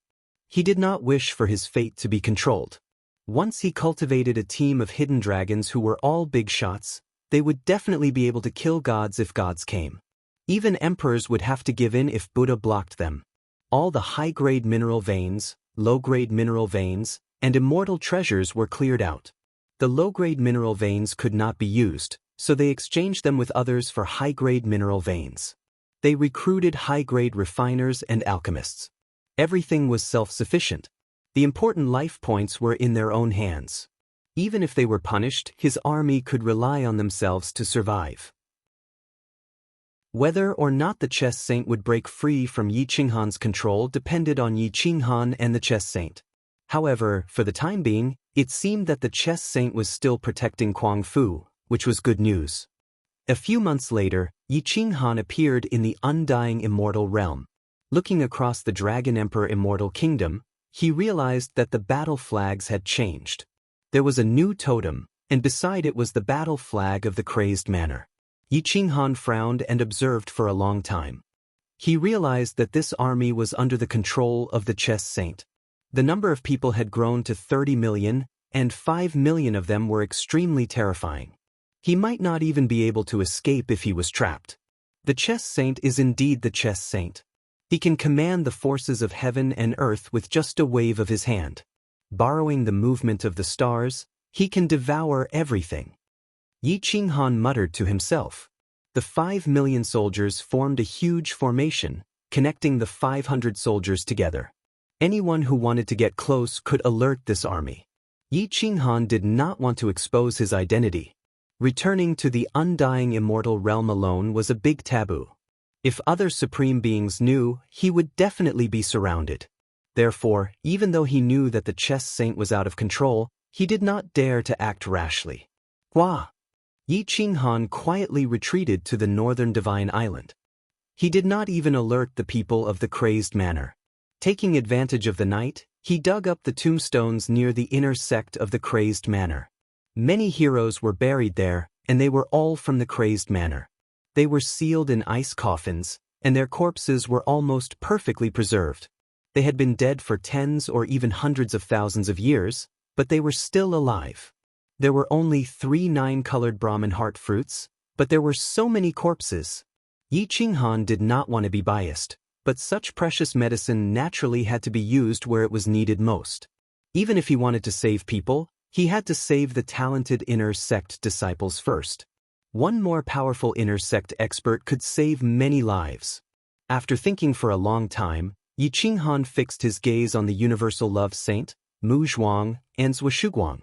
He did not wish for his fate to be controlled. Once he cultivated a team of hidden dragons who were all big shots, they would definitely be able to kill gods if gods came. Even emperors would have to give in if Buddha blocked them. All the high-grade mineral veins, low-grade mineral veins, and immortal treasures were cleared out. The low-grade mineral veins could not be used, so they exchanged them with others for high-grade mineral veins. They recruited high-grade refiners and alchemists. Everything was self-sufficient. The important life points were in their own hands. Even if they were punished, his army could rely on themselves to survive. Whether or not the chess saint would break free from Yi Qinghan's control depended on Yi Qinghan and the chess saint. However, for the time being, it seemed that the chess saint was still protecting Quang Fu, which was good news. A few months later, Yi Qinghan appeared in the undying immortal realm. Looking across the Dragon Emperor Immortal Kingdom, he realized that the battle flags had changed. There was a new totem, and beside it was the battle flag of the crazed manor. Yi Qinghan frowned and observed for a long time. He realized that this army was under the control of the chess saint. The number of people had grown to 30 million, and 5 million of them were extremely terrifying. He might not even be able to escape if he was trapped. The chess saint is indeed the chess saint. He can command the forces of heaven and earth with just a wave of his hand. Borrowing the movement of the stars, he can devour everything. Yi Qinghan muttered to himself. The 5 million soldiers formed a huge formation, connecting the 500 soldiers together. Anyone who wanted to get close could alert this army. Yi Qinghan did not want to expose his identity. Returning to the undying immortal realm alone was a big taboo. If other supreme beings knew, he would definitely be surrounded. Therefore, even though he knew that the chess saint was out of control, he did not dare to act rashly. Hua! Yi Qinghan quietly retreated to the northern divine island. He did not even alert the people of the crazed manor. Taking advantage of the night, he dug up the tombstones near the inner sect of the crazed manor. Many heroes were buried there, and they were all from the crazed manor. They were sealed in ice coffins, and their corpses were almost perfectly preserved. They had been dead for tens or even hundreds of thousands of years, but they were still alive. There were only 3 9-colored Brahmin heart fruits, but there were so many corpses. Yi Qinghan did not want to be biased, but such precious medicine naturally had to be used where it was needed most. Even if he wanted to save people, he had to save the talented inner sect disciples first. One more powerful inner sect expert could save many lives. After thinking for a long time, Yi Qinghan fixed his gaze on the universal love saint, Mu Zhuang, and Zhuang.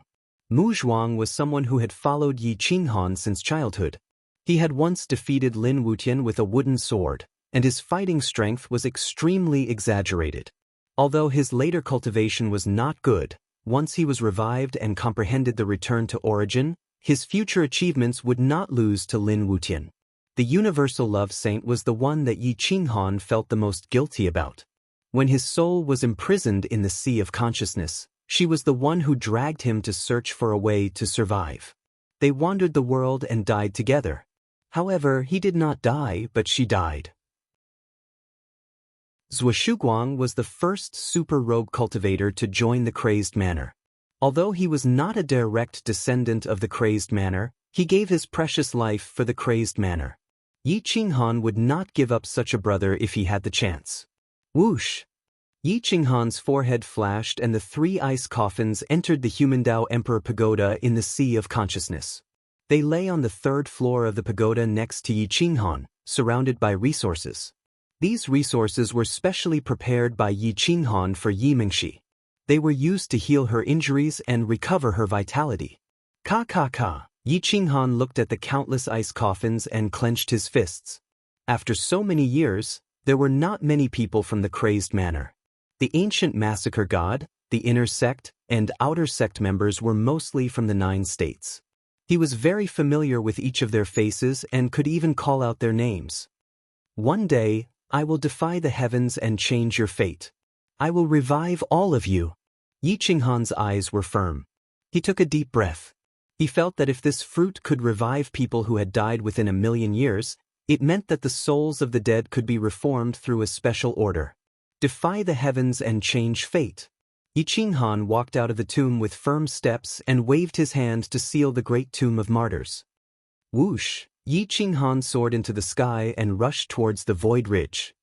Mu Zhuang was someone who had followed Yi Qinghan since childhood. He had once defeated Lin Wutian with a wooden sword, and his fighting strength was extremely exaggerated. Although his later cultivation was not good, once he was revived and comprehended the return to origin, his future achievements would not lose to Lin Wutian. The universal love saint was the one that Yi Qinghan felt the most guilty about. When his soul was imprisoned in the sea of consciousness, she was the one who dragged him to search for a way to survive. They wandered the world and died together. However, he did not die, but she died. Zhuang was the first super rogue cultivator to join the crazed manor. Although he was not a direct descendant of the crazed manor, he gave his precious life for the crazed manor. Yi Qinghan would not give up such a brother if he had the chance. Whoosh! Yi Qinghan's forehead flashed and the 3 ice coffins entered the Humandao Emperor Pagoda in the sea of consciousness. They lay on the 3rd floor of the pagoda next to Yi Qinghan, surrounded by resources. These resources were specially prepared by Yi Qinghan for Yi Mingxi. They were used to heal her injuries and recover her vitality. Ka. Yi Qinghan looked at the countless ice coffins and clenched his fists. After so many years, there were not many people from the crazed manor. The ancient massacre god, the inner sect, and outer sect members were mostly from the 9 states. He was very familiar with each of their faces and could even call out their names. One day, I will defy the heavens and change your fate. I will revive all of you. Yi Qinghan's eyes were firm. He took a deep breath. He felt that if this fruit could revive people who had died within 1,000,000 years, it meant that the souls of the dead could be reformed through a special order. Defy the heavens and change fate. Yi Qinghan walked out of the tomb with firm steps and waved his hand to seal the great tomb of martyrs. Whoosh! Yi Qinghan soared into the sky and rushed towards the Void Ridge.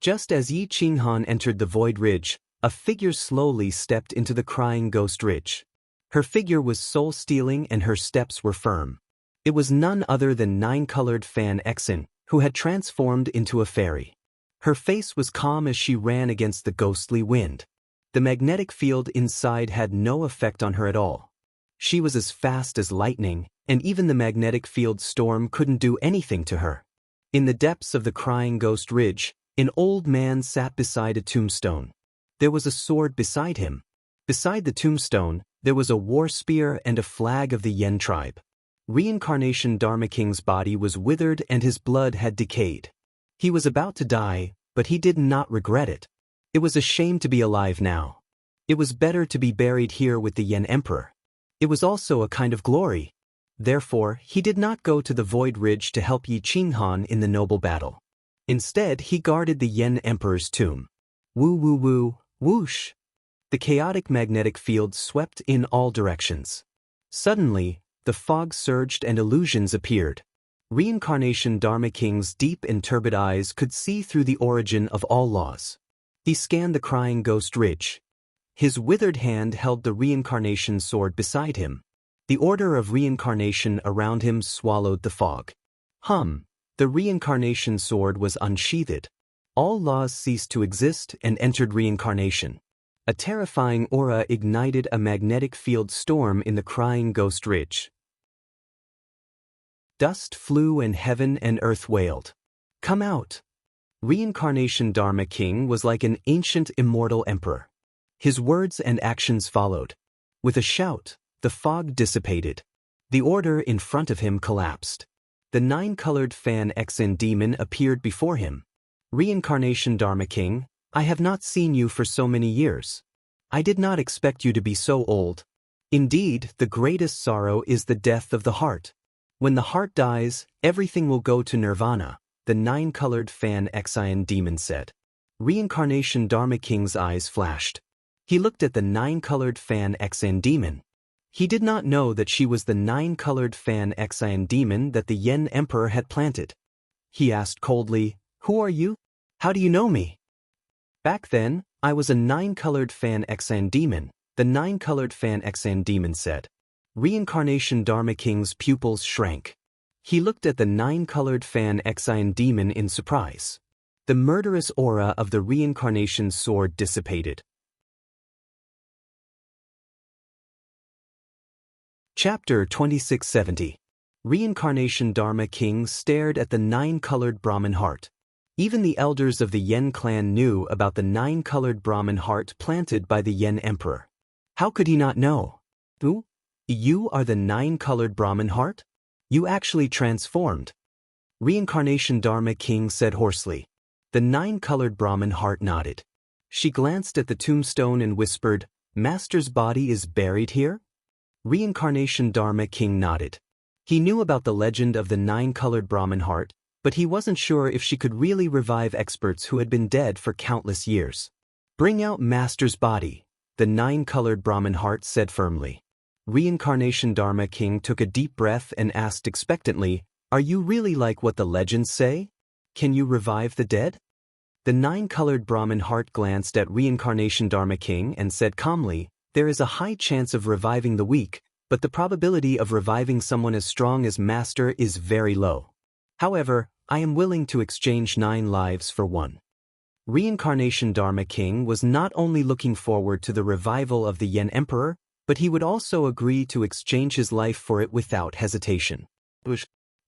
Just as Yi Qinghan entered the Void Ridge, a figure slowly stepped into the Crying Ghost Ridge. Her figure was soul-stealing and her steps were firm. It was none other than 9-colored Fan Exin, who had transformed into a fairy. Her face was calm as she ran against the ghostly wind. The magnetic field inside had no effect on her at all. She was as fast as lightning, and even the magnetic field storm couldn't do anything to her. In the depths of the Crying Ghost Ridge, an old man sat beside a tombstone. There was a sword beside him. Beside the tombstone, there was a war spear and a flag of the Yen tribe. Reincarnation Dharma King's body was withered and his blood had decayed. He was about to die, but he did not regret it. It was a shame to be alive now. It was better to be buried here with the Yen Emperor. It was also a kind of glory. Therefore, he did not go to the Void Ridge to help Yi Qinghan in the noble battle. Instead, he guarded the Yen Emperor's tomb. Woo, whoosh! The chaotic magnetic field swept in all directions. Suddenly, the fog surged and illusions appeared. Reincarnation Dharma King's deep and turbid eyes could see through the origin of all laws. He scanned the crying ghost ridge. His withered hand held the reincarnation sword beside him. The order of reincarnation around him swallowed the fog. The reincarnation sword was unsheathed. All laws ceased to exist and entered reincarnation. A terrifying aura ignited a magnetic field storm in the crying ghost ridge. Dust flew and heaven and earth wailed. "Come out!" Reincarnation Dharma King was like an ancient immortal emperor. His words and actions followed. With a shout, the fog dissipated. The order in front of him collapsed. The nine-colored fan XN demon appeared before him. "Reincarnation Dharma King, I have not seen you for so many years. I did not expect you to be so old. Indeed, the greatest sorrow is the death of the heart. When the heart dies, everything will go to nirvana," the nine-colored fan XN demon said. Reincarnation Dharma King's eyes flashed. He looked at the nine-colored fan XN demon. He did not know that she was the nine-colored fan XN demon that the Yen Emperor had planted. He asked coldly, "Who are you? How do you know me?" "Back then, I was a nine-colored fan XN demon," the nine-colored fan XN demon said. Reincarnation Dharma King's pupils shrank. He looked at the nine-colored fan XN demon in surprise. The murderous aura of the reincarnation sword dissipated. Chapter 2670. Reincarnation Dharma King stared at the nine-colored Brahmin heart. Even the elders of the Yen clan knew about the nine-colored Brahmin heart planted by the Yen Emperor. How could he not know? "Who? You are the nine-colored Brahmin heart? You actually transformed." Reincarnation Dharma King said hoarsely. The nine-colored Brahmin heart nodded. She glanced at the tombstone and whispered, "Master's body is buried here?" Reincarnation Dharma King nodded. He knew about the legend of the nine-colored Brahmin heart, but he wasn't sure if she could really revive experts who had been dead for countless years. "Bring out Master's body," the nine-colored Brahmin heart said firmly. Reincarnation Dharma King took a deep breath and asked expectantly, "Are you really like what the legends say? Can you revive the dead?" The nine-colored Brahmin heart glanced at Reincarnation Dharma King and said calmly, "There is a high chance of reviving the weak, but the probability of reviving someone as strong as Master is very low. However, I am willing to exchange 9 lives for 1. Reincarnation Dharma King was not only looking forward to the revival of the Yen Emperor, but he would also agree to exchange his life for it without hesitation.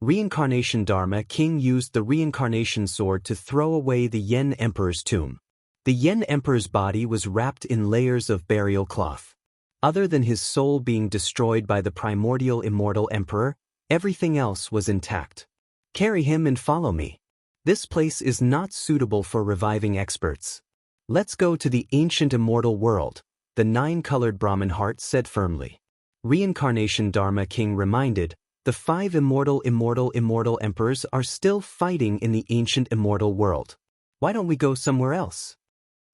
Reincarnation Dharma King used the reincarnation sword to throw away the Yen Emperor's tomb. The Yen Emperor's body was wrapped in layers of burial cloth. Other than his soul being destroyed by the primordial immortal emperor, everything else was intact. "Carry him and follow me. This place is not suitable for reviving experts. Let's go to the ancient immortal world," the nine-colored Brahmin heart said firmly. Reincarnation Dharma King reminded, "The 5 immortal emperors are still fighting in the ancient immortal world. Why don't we go somewhere else?"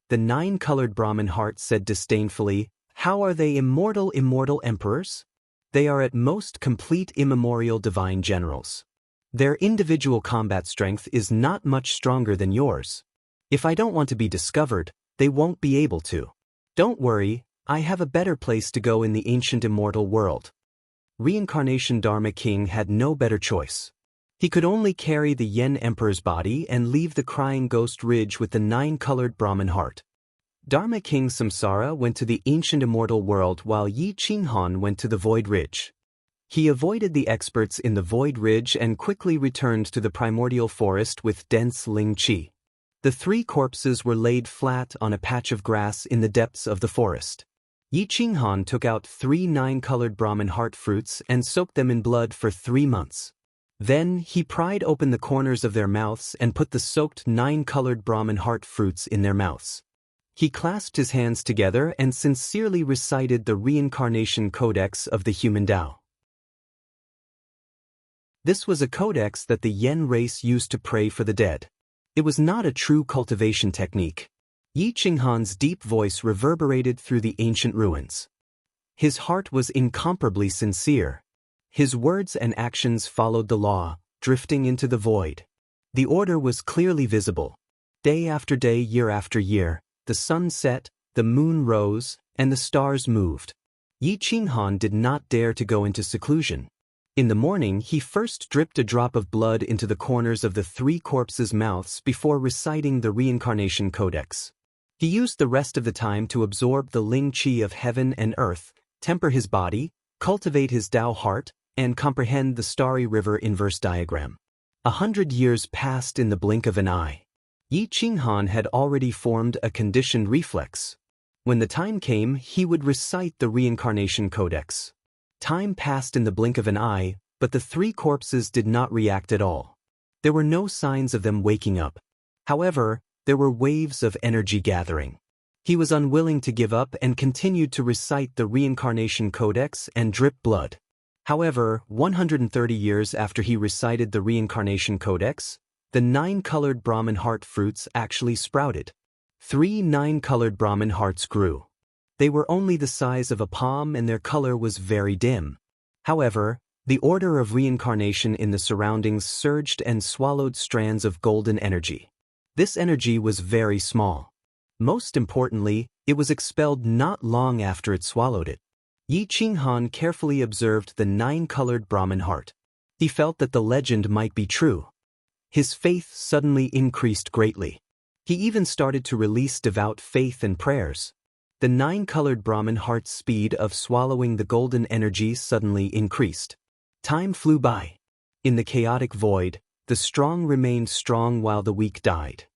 The nine-colored Brahmin heart said disdainfully, "How are they immortal emperors? They are at most complete immemorial divine generals. Their individual combat strength is not much stronger than yours. If I don't want to be discovered, they won't be able to. Don't worry, I have a better place to go in the ancient immortal world." Reincarnation Dharma King had no better choice. He could only carry the Yen Emperor's body and leave the crying ghost ridge with the nine-colored Brahmin heart. Dharma King Samsara went to the ancient immortal world while Yi Qinghan went to the Void Ridge. He avoided the experts in the Void Ridge and quickly returned to the primordial forest with dense Ling Qi. The 3 corpses were laid flat on a patch of grass in the depths of the forest. Yi Qinghan took out 3 nine-colored Brahmin heart fruits and soaked them in blood for 3 months. Then he pried open the corners of their mouths and put the soaked nine-colored Brahmin heart fruits in their mouths. He clasped his hands together and sincerely recited the reincarnation codex of the human Tao. This was a codex that the Yen race used to pray for the dead. It was not a true cultivation technique. Yi Qinghan's deep voice reverberated through the ancient ruins. His heart was incomparably sincere. His words and actions followed the law, drifting into the void. The order was clearly visible. Day after day, year after year, the sun set, the moon rose, and the stars moved. Yi Qinghan did not dare to go into seclusion. In the morning, he first dripped a drop of blood into the corners of the 3 corpses' mouths before reciting the reincarnation codex. He used the rest of the time to absorb the Ling Qi of heaven and earth, temper his body, cultivate his Tao heart, and comprehend the starry river inverse diagram. 100 years passed in the blink of an eye. Yi Qinghan had already formed a conditioned reflex. When the time came, he would recite the reincarnation codex. Time passed in the blink of an eye, but the 3 corpses did not react at all. There were no signs of them waking up. However, there were waves of energy gathering. He was unwilling to give up and continued to recite the reincarnation codex and drip blood. However, 130 years after he recited the reincarnation codex, the 9-colored Brahmin heart fruits actually sprouted. 3 9-colored Brahmin hearts grew. They were only the size of a palm and their color was very dim. However, the order of reincarnation in the surroundings surged and swallowed strands of golden energy. This energy was very small. Most importantly, it was expelled not long after it swallowed it. Yi Qinghan carefully observed the 9-colored Brahmin heart. He felt that the legend might be true. His faith suddenly increased greatly. He even started to release devout faith and prayers. The 9-colored Brahmin heart's speed of swallowing the golden energy suddenly increased. Time flew by. In the chaotic void, the strong remained strong while the weak died.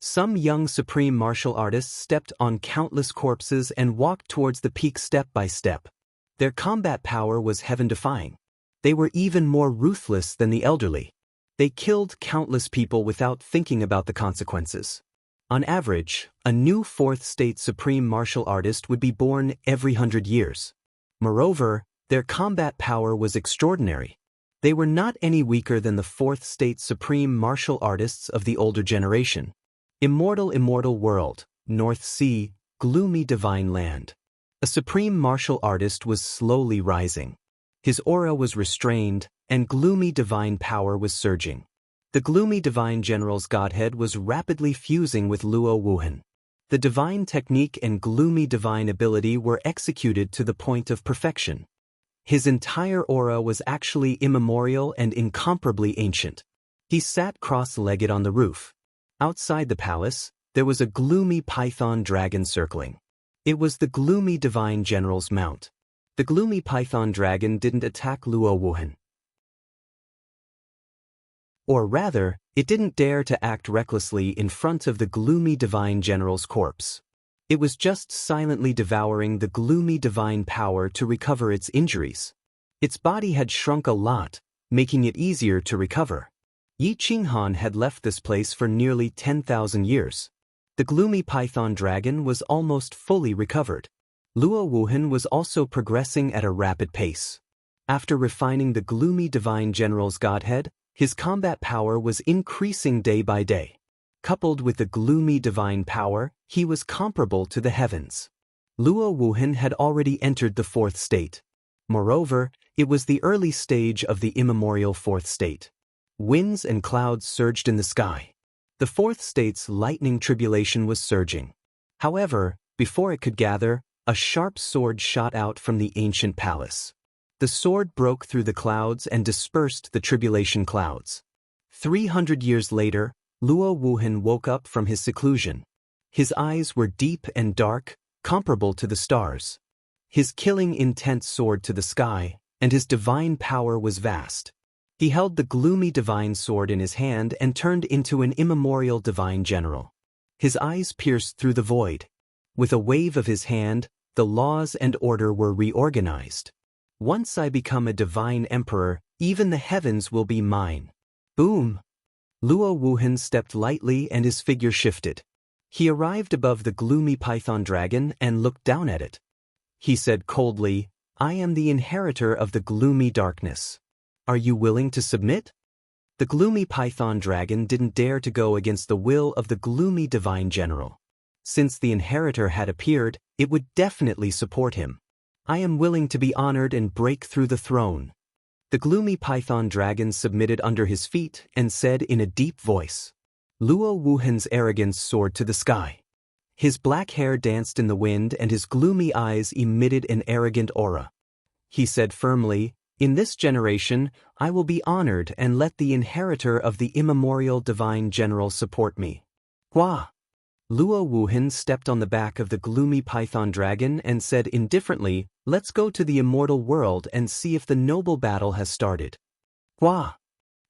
Some young supreme martial artists stepped on countless corpses and walked towards the peak step by step. Their combat power was heaven-defying. They were even more ruthless than the elderly. They killed countless people without thinking about the consequences. On average, a new 4th state supreme martial artist would be born every 100 years. Moreover, their combat power was extraordinary. They were not any weaker than the 4th state supreme martial artists of the older generation. Immortal world, North Sea, gloomy divine land. A supreme martial artist was slowly rising. His aura was restrained, and gloomy divine power was surging. The gloomy divine general's godhead was rapidly fusing with Luo Wuhan. The divine technique and gloomy divine ability were executed to the point of perfection. His entire aura was actually immemorial and incomparably ancient. He sat cross-legged on the roof. Outside the palace, there was a gloomy python dragon circling. It was the gloomy divine general's mount. The gloomy python dragon didn't attack Luo Wuhan. Or rather, it didn't dare to act recklessly in front of the gloomy divine general's corpse. It was just silently devouring the gloomy divine power to recover its injuries. Its body had shrunk a lot, making it easier to recover. Yi Qinghan had left this place for nearly 10,000 years. The gloomy python dragon was almost fully recovered. Luo Wuhan was also progressing at a rapid pace. After refining the gloomy divine general's godhead, his combat power was increasing day by day. Coupled with the gloomy divine power, he was comparable to the heavens. Luo Wuhan had already entered the 4th state. Moreover, it was the early stage of the immemorial 4th state. Winds and clouds surged in the sky. The 4th state's lightning tribulation was surging. However, before it could gather, a sharp sword shot out from the ancient palace. The sword broke through the clouds and dispersed the tribulation clouds. 300 years later, Luo Wuhan woke up from his seclusion. His eyes were deep and dark, comparable to the stars. His killing intent soared to the sky, and his divine power was vast. He held the gloomy divine sword in his hand and turned into an immemorial divine general. His eyes pierced through the void. With a wave of his hand, the laws and order were reorganized. Once I become a divine emperor, even the heavens will be mine. Boom! Luo Wuhan stepped lightly and his figure shifted. He arrived above the gloomy python dragon and looked down at it. He said coldly, "I am the inheritor of the gloomy darkness. Are you willing to submit?" The gloomy python dragon didn't dare to go against the will of the gloomy divine general. Since the inheritor had appeared, it would definitely support him. "I am willing to be honored and break through the throne." The gloomy python dragon submitted under his feet and said in a deep voice. Luo Wuhan's arrogance soared to the sky. His black hair danced in the wind and his gloomy eyes emitted an arrogant aura. He said firmly, "In this generation, I will be honored and let the inheritor of the immemorial divine general support me." Hua! Luo Wuhan stepped on the back of the gloomy python dragon and said indifferently, "Let's go to the immortal world and see if the noble battle has started." Hua!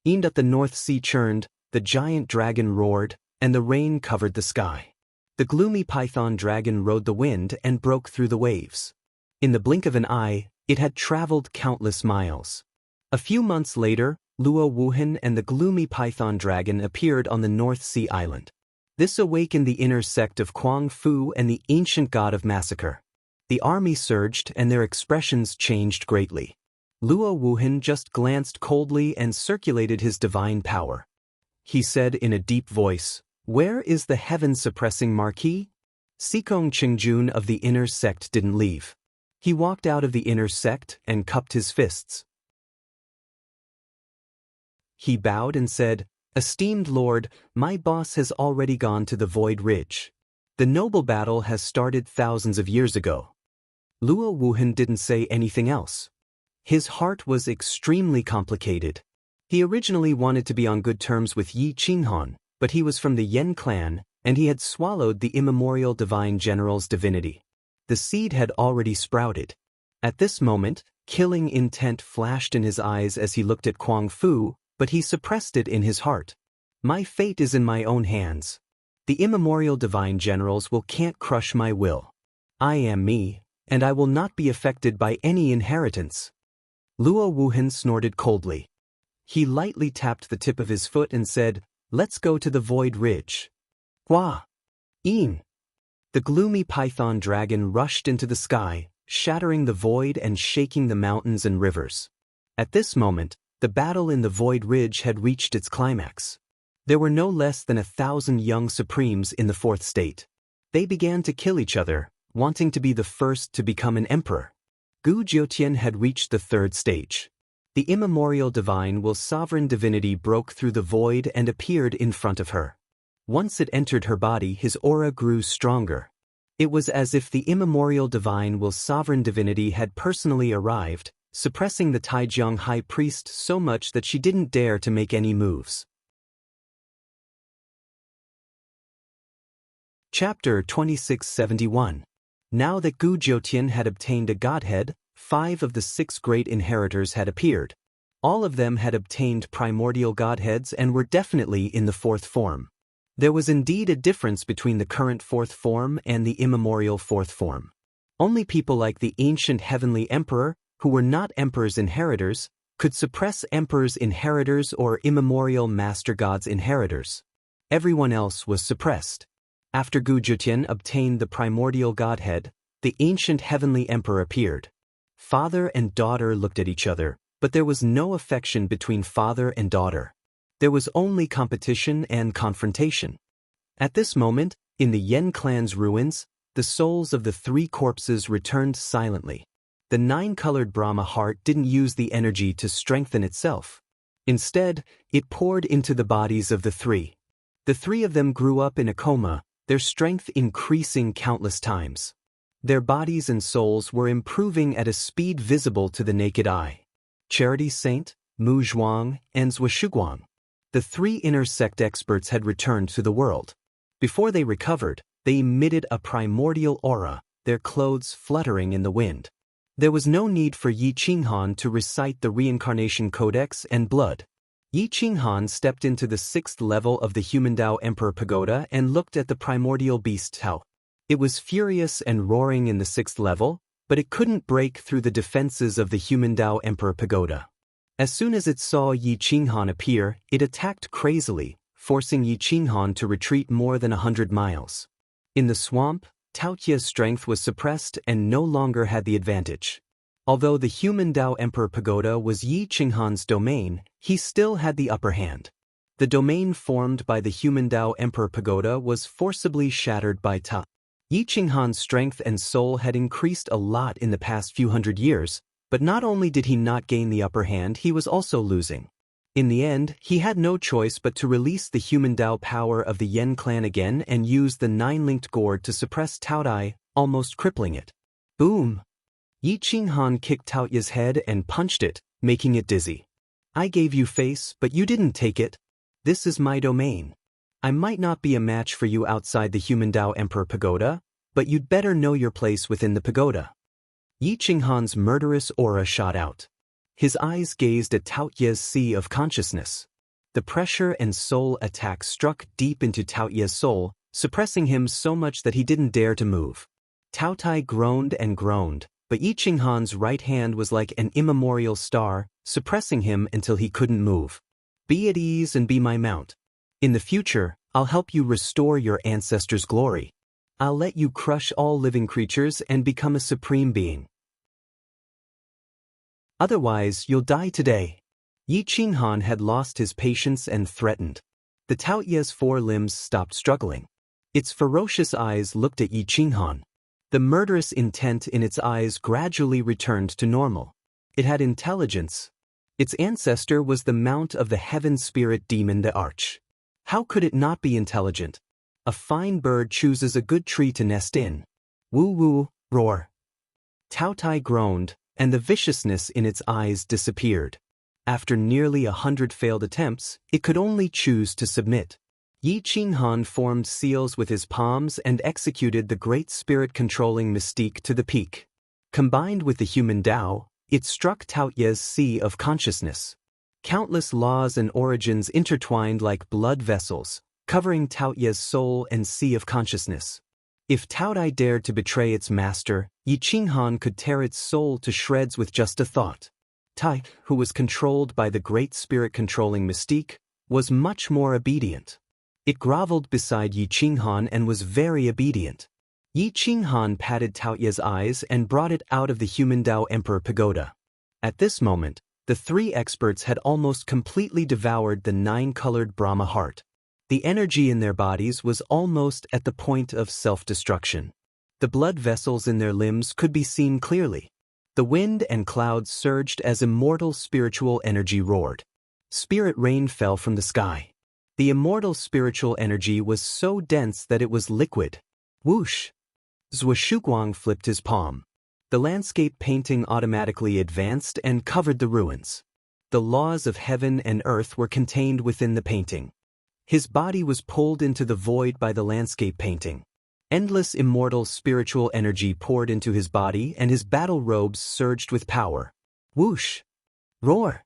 Aimed at the North Sea churned, the giant dragon roared, and the rain covered the sky. The gloomy python dragon rode the wind and broke through the waves. In the blink of an eye, it had traveled countless miles. A few months later, Luo Wuhan and the gloomy python dragon appeared on the North Sea island. This awakened the inner sect of Kuang Fu and the ancient god of massacre. The army surged and their expressions changed greatly. Luo Wuhan just glanced coldly and circulated his divine power. He said in a deep voice, "Where is the heaven-suppressing marquis?" Sikong Qingjun of the inner sect didn't leave. He walked out of the inner sect and cupped his fists. He bowed and said, "Esteemed Lord, my boss has already gone to the Void Ridge. The noble battle has started thousands of years ago." Luo Wuhan didn't say anything else. His heart was extremely complicated. He originally wanted to be on good terms with Yi Qinghan, but he was from the Yen clan, and he had swallowed the immemorial divine general's divinity. The seed had already sprouted. At this moment, killing intent flashed in his eyes as he looked at Kuang Fu, but he suppressed it in his heart. "My fate is in my own hands. The immemorial divine generals can't crush my will. I am me, and I will not be affected by any inheritance." Luo Wuhan snorted coldly. He lightly tapped the tip of his foot and said, "Let's go to the Void Ridge." Hua! In! The gloomy python dragon rushed into the sky, shattering the void and shaking the mountains and rivers. At this moment, the battle in the Void Ridge had reached its climax. There were no less than 1,000 young supremes in the fourth state. They began to kill each other, wanting to be the first to become an emperor. Gu Jiutian had reached the third stage. The immemorial divine will sovereign divinity broke through the void and appeared in front of her. Once it entered her body, his aura grew stronger. It was as if the immemorial divine will sovereign divinity had personally arrived, suppressing the Taijiang high priest so much that she didn't dare to make any moves. Chapter 2671. Now that Gu Jiutian had obtained a godhead, 5 of the 6 great inheritors had appeared. All of them had obtained primordial godheads and were definitely in the 4th form. There was indeed a difference between the current 4th form and the immemorial 4th form. Only people like the ancient heavenly emperor, who were not emperor's inheritors, could suppress emperor's inheritors or immemorial master god's inheritors. Everyone else was suppressed. After Gu Jiutian obtained the primordial godhead, the ancient heavenly emperor appeared. Father and daughter looked at each other, but there was no affection between father and daughter. There was only competition and confrontation. At this moment, in the Yen clan's ruins, the souls of the 3 corpses returned silently. The 9-colored Brahma heart didn't use the energy to strengthen itself. Instead, it poured into the bodies of the 3. The 3 of them grew up in a coma, their strength increasing countless times. Their bodies and souls were improving at a speed visible to the naked eye. Charity Saint, Mu Zhuang, and Zhua Shuguang. The 3 inner sect experts had returned to the world. Before they recovered, they emitted a primordial aura, their clothes fluttering in the wind. There was no need for Yi Qinghan to recite the reincarnation codex and blood. Yi Qinghan stepped into the 6th level of the Human Tao Emperor Pagoda and looked at the primordial beast Tao. It was furious and roaring in the 6th level, but it couldn't break through the defenses of the Human Tao Emperor Pagoda. As soon as it saw Yi Qinghan appear, it attacked crazily, forcing Yi Qinghan to retreat more than 100 miles. In the swamp, Tao Qia's strength was suppressed and no longer had the advantage. Although the Human Tao Emperor Pagoda was Yi Qinghan's domain, he still had the upper hand. The domain formed by the Human Tao Emperor Pagoda was forcibly shattered by Ta. Yi Qinghan's strength and soul had increased a lot in the past few hundred years, But not only did he not gain the upper hand, he was also losing. In the end, he had no choice but to release the human Dao power of the Yen clan again and use the 9-linked gourd to suppress Taotai, almost crippling it. Boom! Yi Qinghan kicked Taoya's head and punched it, making it dizzy. I gave you face, but you didn't take it. This is my domain. I might not be a match for you outside the human Dao Emperor Pagoda, but you'd better know your place within the pagoda. Yi Qinghan's murderous aura shot out. His eyes gazed at Taoya's sea of consciousness. The pressure and soul attack struck deep into Taoya's soul, suppressing him so much that he didn't dare to move. Taotai groaned and groaned, but Yi Qinghan's right hand was like an immemorial star, suppressing him until he couldn't move. Be at ease and be my mount. In the future, I'll help you restore your ancestors' glory. I'll let you crush all living creatures and become a supreme being. Otherwise, you'll die today. Yi Qinghan had lost his patience and threatened. The Taoya's 4 limbs stopped struggling. Its ferocious eyes looked at Yi Qinghan. The murderous intent in its eyes gradually returned to normal. It had intelligence. Its ancestor was the mount of the heaven spirit demon the Arch. How could it not be intelligent? A fine bird chooses a good tree to nest in. Woo-woo, roar. Taotai groaned, and the viciousness in its eyes disappeared. After nearly 100 failed attempts, it could only choose to submit. Yi Qinghan formed seals with his palms and executed the great spirit-controlling mystique to the peak. Combined with the human Dao, it struck Taoya's sea of consciousness. Countless laws and origins intertwined like blood vessels, covering Taoya's soul and sea of consciousness. If Taotai dared to betray its master, Yi Qinghan could tear its soul to shreds with just a thought. Tai, who was controlled by the great spirit-controlling mystique, was much more obedient. It groveled beside Yi Qinghan and was very obedient. Yi Qinghan patted Taoya's eyes and brought it out of the human Dao Emperor Pagoda. At this moment, the 3 experts had almost completely devoured the 9-colored Brahma heart. The energy in their bodies was almost at the point of self-destruction. The blood vessels in their limbs could be seen clearly. The wind and clouds surged as immortal spiritual energy roared. Spirit rain fell from the sky. The immortal spiritual energy was so dense that it was liquid. Whoosh! Zhuoshuguang flipped his palm. The landscape painting automatically advanced and covered the ruins. The laws of heaven and earth were contained within the painting. His body was pulled into the void by the landscape painting. Endless immortal spiritual energy poured into his body and his battle robes surged with power. Whoosh! Roar!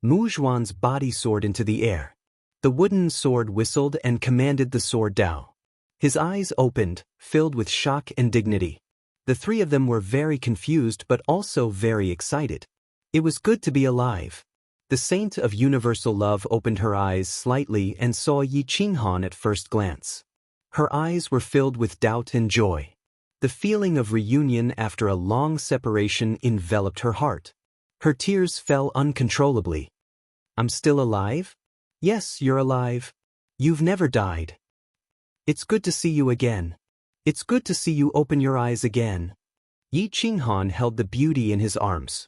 Muzhuan's body soared into the air. The wooden sword whistled and commanded the sword Dao. His eyes opened, filled with shock and dignity. The 3 of them were very confused but also very excited. It was good to be alive. The saint of universal love opened her eyes slightly and saw Yi Qinghan at first glance. Her eyes were filled with doubt and joy. The feeling of reunion after a long separation enveloped her heart. Her tears fell uncontrollably. I'm still alive? Yes, you're alive. You've never died. It's good to see you again. It's good to see you open your eyes again. Yi Qinghan held the beauty in his arms.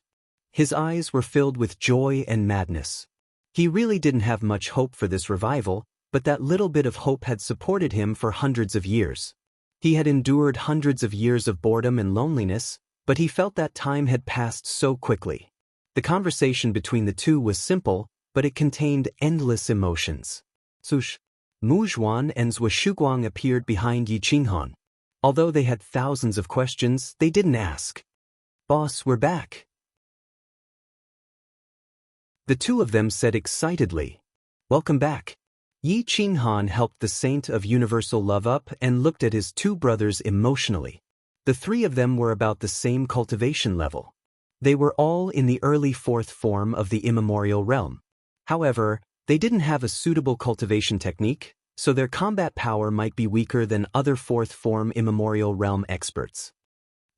His eyes were filled with joy and madness. He really didn't have much hope for this revival, but that little bit of hope had supported him for hundreds of years. He had endured hundreds of years of boredom and loneliness, but he felt that time had passed so quickly. The conversation between the 2 was simple, but it contained endless emotions. Sush! Muzhuan and Zhuoshuguang appeared behind Yi Qinghan. Although they had thousands of questions, they didn't ask. Boss, we're back. The 2 of them said excitedly, Welcome back. Yi Qinghan helped the saint of universal love up and looked at his 2 brothers emotionally. The 3 of them were about the same cultivation level. They were all in the early 4th form of the immemorial realm. However, they didn't have a suitable cultivation technique, so their combat power might be weaker than other 4th form immemorial realm experts.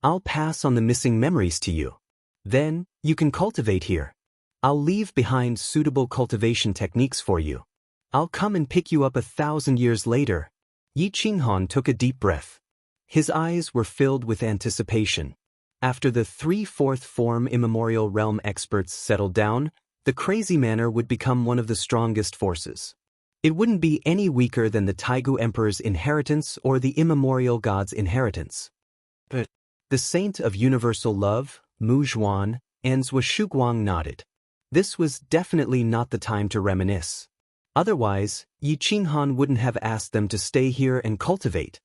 I'll pass on the missing memories to you. Then, you can cultivate here. I'll leave behind suitable cultivation techniques for you. I'll come and pick you up 1,000 years later. Yi Qinghan took a deep breath. His eyes were filled with anticipation. After the 3/4 form immemorial realm experts settled down, the crazy manor would become one of the strongest forces. It wouldn't be any weaker than the Taigu Emperor's inheritance or the immemorial god's inheritance. But the saint of universal love, Mu Zhuan, and Zhou Shuguang nodded. This was definitely not the time to reminisce. Otherwise, Yi Qinghan wouldn't have asked them to stay here and cultivate.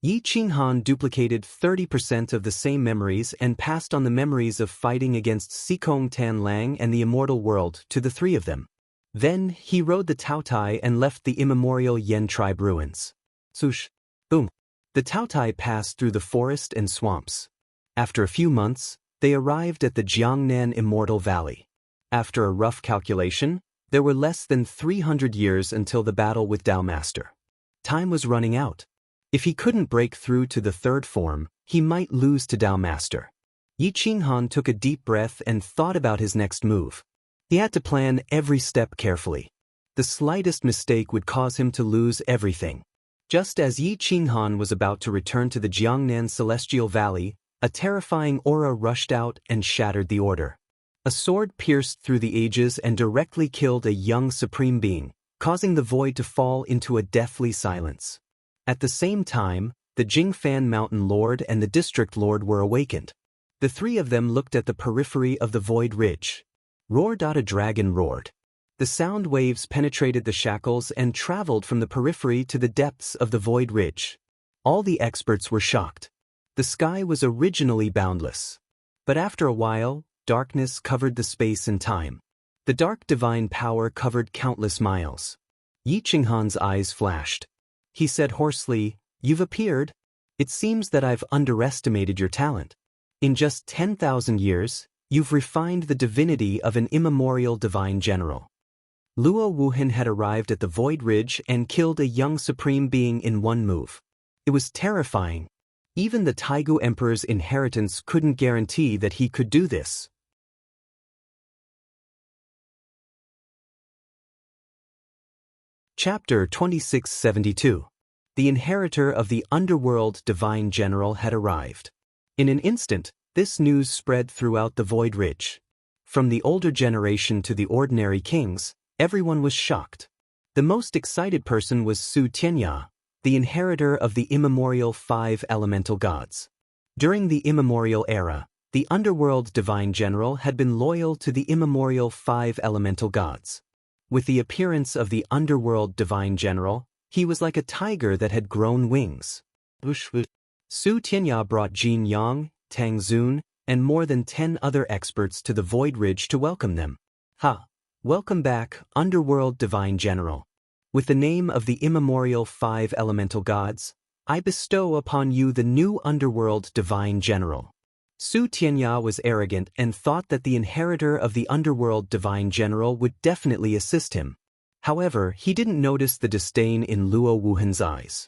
Yi Qinghan duplicated 30% of the same memories and passed on the memories of fighting against Sikong Tan Lang and the immortal world to the three of them. Then, he rode the Taotai and left the immemorial Yen tribe ruins. Swoosh. Boom. The Taotai passed through the forest and swamps. After a few months, they arrived at the Jiangnan Immortal Valley. After a rough calculation, there were less than 300 years until the battle with Dao Master. Time was running out. If he couldn't break through to the third form, he might lose to Dao Master. Yi Qinghan took a deep breath and thought about his next move. He had to plan every step carefully. The slightest mistake would cause him to lose everything. Just as Yi Qinghan was about to return to the Jiangnan Celestial Valley, a terrifying aura rushed out and shattered the order. A sword pierced through the ages and directly killed a young supreme being, causing the void to fall into a deathly silence. At the same time, the Jingfan Mountain Lord and the District Lord were awakened. The three of them looked at the periphery of the Void Ridge. Roar! A dragon roared. The sound waves penetrated the shackles and traveled from the periphery to the depths of the Void Ridge. All the experts were shocked. The sky was originally boundless. But after a while, darkness covered the space and time. The dark divine power covered countless miles. Yi Qinghan's eyes flashed. He said hoarsely, "You've appeared. It seems that I've underestimated your talent. In just 10,000 years, you've refined the divinity of an immemorial divine general." Luo Wuhan had arrived at the Void Ridge and killed a young supreme being in one move. It was terrifying. Even the Taigu Emperor's inheritance couldn't guarantee that he could do this. Chapter 2672. The inheritor of the underworld divine general had arrived. In an instant, this news spread throughout the Void Ridge. From the older generation to the ordinary kings, everyone was shocked. The most excited person was Su Tianya, the inheritor of the immemorial 5 elemental gods. During the immemorial era, the underworld divine general had been loyal to the immemorial 5 elemental gods. With the appearance of the underworld divine general, he was like a tiger that had grown wings. Su Tianya brought Jin Yang, Tang Zun, and more than 10 other experts to the Void Ridge to welcome them. "Ha! Welcome back, underworld divine general. With the name of the immemorial 5 elemental gods, I bestow upon you the new underworld divine general." Su Tianya was arrogant and thought that the inheritor of the underworld divine general would definitely assist him. However, he didn't notice the disdain in Luo Wuhan's eyes.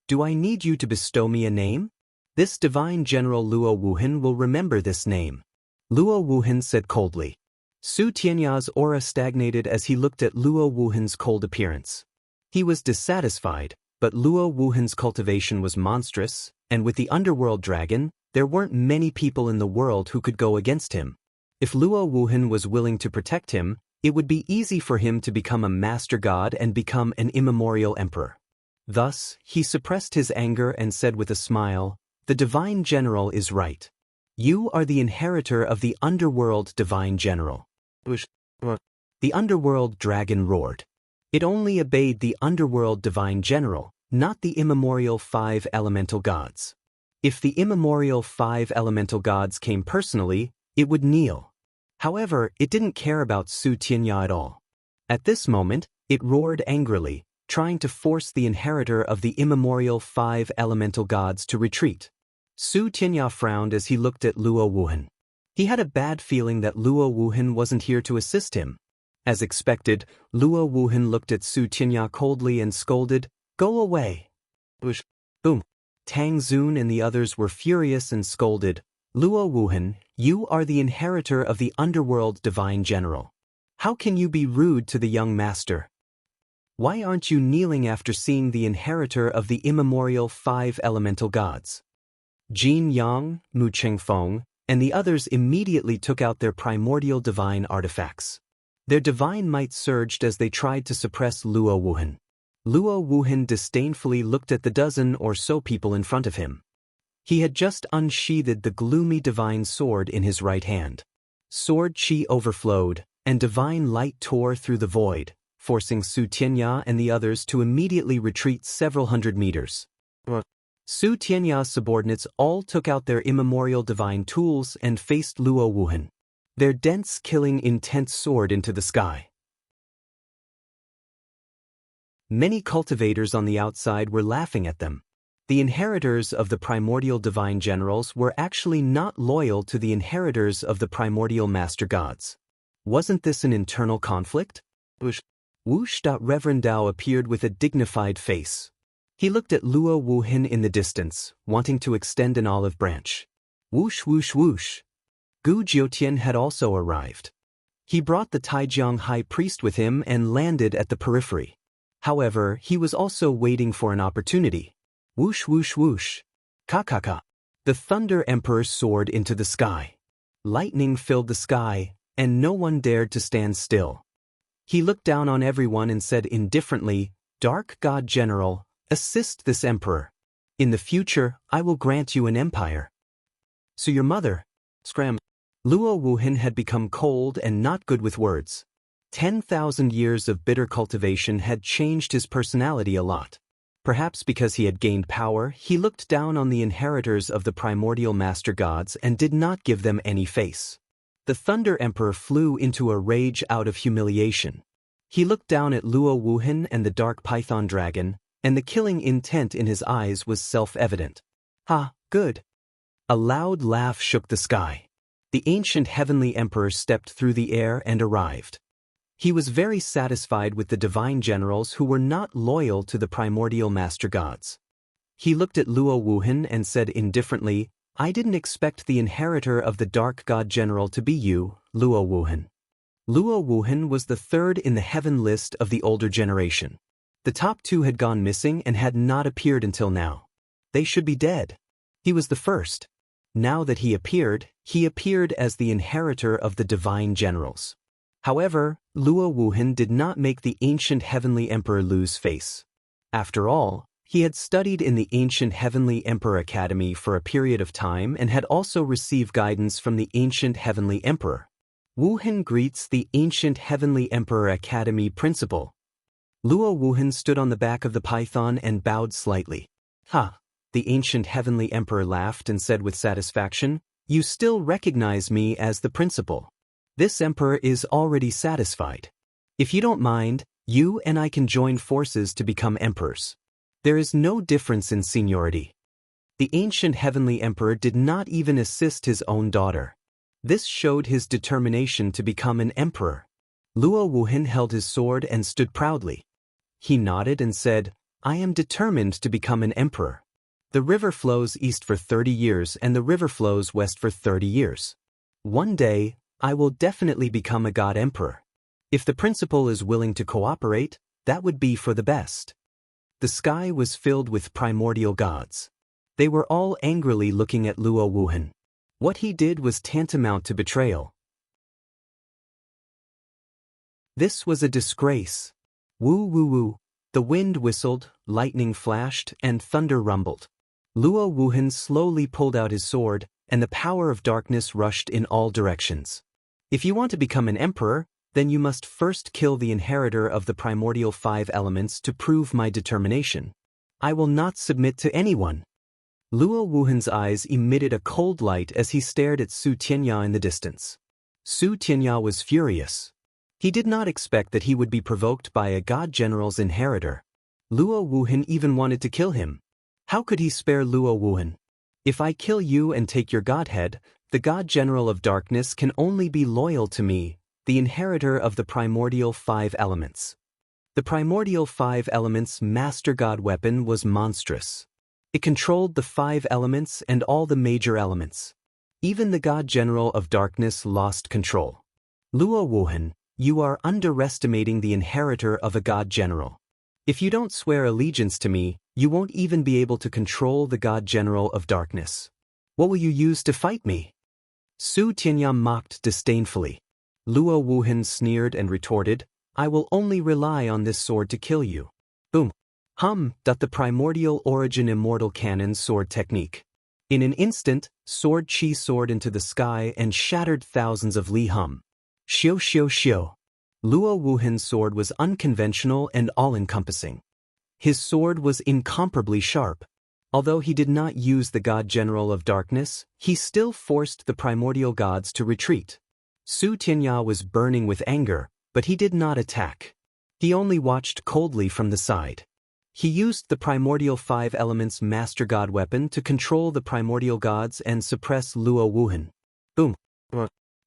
"Do I need you to bestow me a name? This divine general Luo Wuhan will remember this name," Luo Wuhan said coldly. Su Tianya's aura stagnated as he looked at Luo Wuhan's cold appearance. He was dissatisfied, but Luo Wuhan's cultivation was monstrous, and with the underworld dragon, there weren't many people in the world who could go against him. If Luo Wuhan was willing to protect him, it would be easy for him to become a master god and become an immemorial emperor. Thus, he suppressed his anger and said with a smile, "The divine general is right. You are the inheritor of the underworld divine general." The underworld dragon roared. It only obeyed the underworld divine general, not the immemorial 5 elemental gods. If the immemorial 5 elemental gods came personally, it would kneel. However, it didn't care about Su Tianya at all. At this moment, it roared angrily, trying to force the inheritor of the immemorial 5 elemental gods to retreat. Su Tianya frowned as he looked at Luo Wuhan. He had a bad feeling that Luo Wuhan wasn't here to assist him. As expected, Luo Wuhan looked at Su Tianya coldly and scolded, "Go away." Boom. Tang Zun and the others were furious and scolded, "Luo Wuhan, you are the inheritor of the underworld divine general. How can you be rude to the young master? Why aren't you kneeling after seeing the inheritor of the immemorial 5 elemental gods?" Jin Yang, Mu Chengfeng, and the others immediately took out their primordial divine artifacts. Their divine might surged as they tried to suppress Luo Wuhan. Luo Wuhan disdainfully looked at the dozen or so people in front of him. He had just unsheathed the gloomy divine sword in his right hand. Sword chi overflowed, and divine light tore through the void, forcing Su Tianya and the others to immediately retreat several hundred meters. Su Tianya's subordinates all took out their immemorial divine tools and faced Luo Wuhan. Their dense, killing intent soared into the sky. Many cultivators on the outside were laughing at them. The inheritors of the primordial divine generals were actually not loyal to the inheritors of the primordial master gods. Wasn't this an internal conflict? Whoosh! Reverend Dao appeared with a dignified face. He looked at Luo Wuhan in the distance, wanting to extend an olive branch. Whoosh whoosh whoosh. Gu Jiutian had also arrived. He brought the Taijiang high priest with him and landed at the periphery. However, he was also waiting for an opportunity. Whoosh whoosh whoosh. Ka. The Thunder Emperor soared into the sky. Lightning filled the sky, and no one dared to stand still. He looked down on everyone and said indifferently, "Dark God General, assist this emperor. In the future, I will grant you an empire." So your mother? Scram. Luo Wuhan had become cold and not good with words. 10,000 years of bitter cultivation had changed his personality a lot. Perhaps because he had gained power, he looked down on the inheritors of the primordial master gods and did not give them any face. The Thunder Emperor flew into a rage out of humiliation. He looked down at Luo Wuhan and the Dark Python Dragon, and the killing intent in his eyes was self-evident. Ha, good. A loud laugh shook the sky. The ancient heavenly emperor stepped through the air and arrived. He was very satisfied with the divine generals who were not loyal to the primordial master gods. He looked at Luo Wuhan and said indifferently, "I didn't expect the inheritor of the dark god general to be you, Luo Wuhan." Luo Wuhan was the third in the heaven list of the older generation. The top two had gone missing and had not appeared until now. They should be dead. He was the first. Now that he appeared as the inheritor of the divine generals. However, Luo Wuhan did not make the ancient heavenly emperor lose face. After all, he had studied in the ancient heavenly emperor academy for a period of time and had also received guidance from the ancient heavenly emperor. Wuhan greets the ancient heavenly emperor academy principal. Luo Wuhan stood on the back of the python and bowed slightly. "Ha!" The ancient heavenly emperor laughed and said with satisfaction, "You still recognize me as the principal. This emperor is already satisfied. If you don't mind, you and I can join forces to become emperors. There is no difference in seniority." The ancient heavenly emperor did not even assist his own daughter. This showed his determination to become an emperor. Luo Wuhan held his sword and stood proudly. He nodded and said, "I am determined to become an emperor. The river flows east for 30 years and the river flows west for 30 years. One day, I will definitely become a god emperor. If the principal is willing to cooperate, that would be for the best." The sky was filled with primordial gods. They were all angrily looking at Luo Wuhan. What he did was tantamount to betrayal. This was a disgrace. Woo woo woo. The wind whistled, lightning flashed, and thunder rumbled. Luo Wuhan slowly pulled out his sword, and the power of darkness rushed in all directions. If you want to become an emperor, then you must first kill the inheritor of the primordial 5 elements to prove my determination. I will not submit to anyone. Luo Wuhan's eyes emitted a cold light as he stared at Su Tianya in the distance. Su Tianya was furious. He did not expect that he would be provoked by a god general's inheritor. Luo Wuhan even wanted to kill him. How could he spare Luo Wuhan? "If I kill you and take your godhead, the god general of darkness can only be loyal to me, the inheritor of the primordial 5 elements." The primordial 5 elements master god weapon was monstrous. It controlled the 5 elements and all the major elements. Even the god general of darkness lost control. Luo Wuhan, you are underestimating the inheritor of a god general. If you don't swear allegiance to me, you won't even be able to control the god general of darkness. What will you use to fight me? Su Tianya mocked disdainfully. Luo Wuhan sneered and retorted, I will only rely on this sword to kill you. Boom. The primordial origin immortal cannon sword technique. In an instant, sword chi soared into the sky and shattered thousands of li hum. Xiu xiu xiu. Luo Wuhan's sword was unconventional and all-encompassing. His sword was incomparably sharp. Although he did not use the god general of darkness, he still forced the primordial gods to retreat. Su Tianya was burning with anger, but he did not attack. He only watched coldly from the side. He used the primordial 5 elements master god weapon to control the primordial gods and suppress Luo Wuhan. Boom.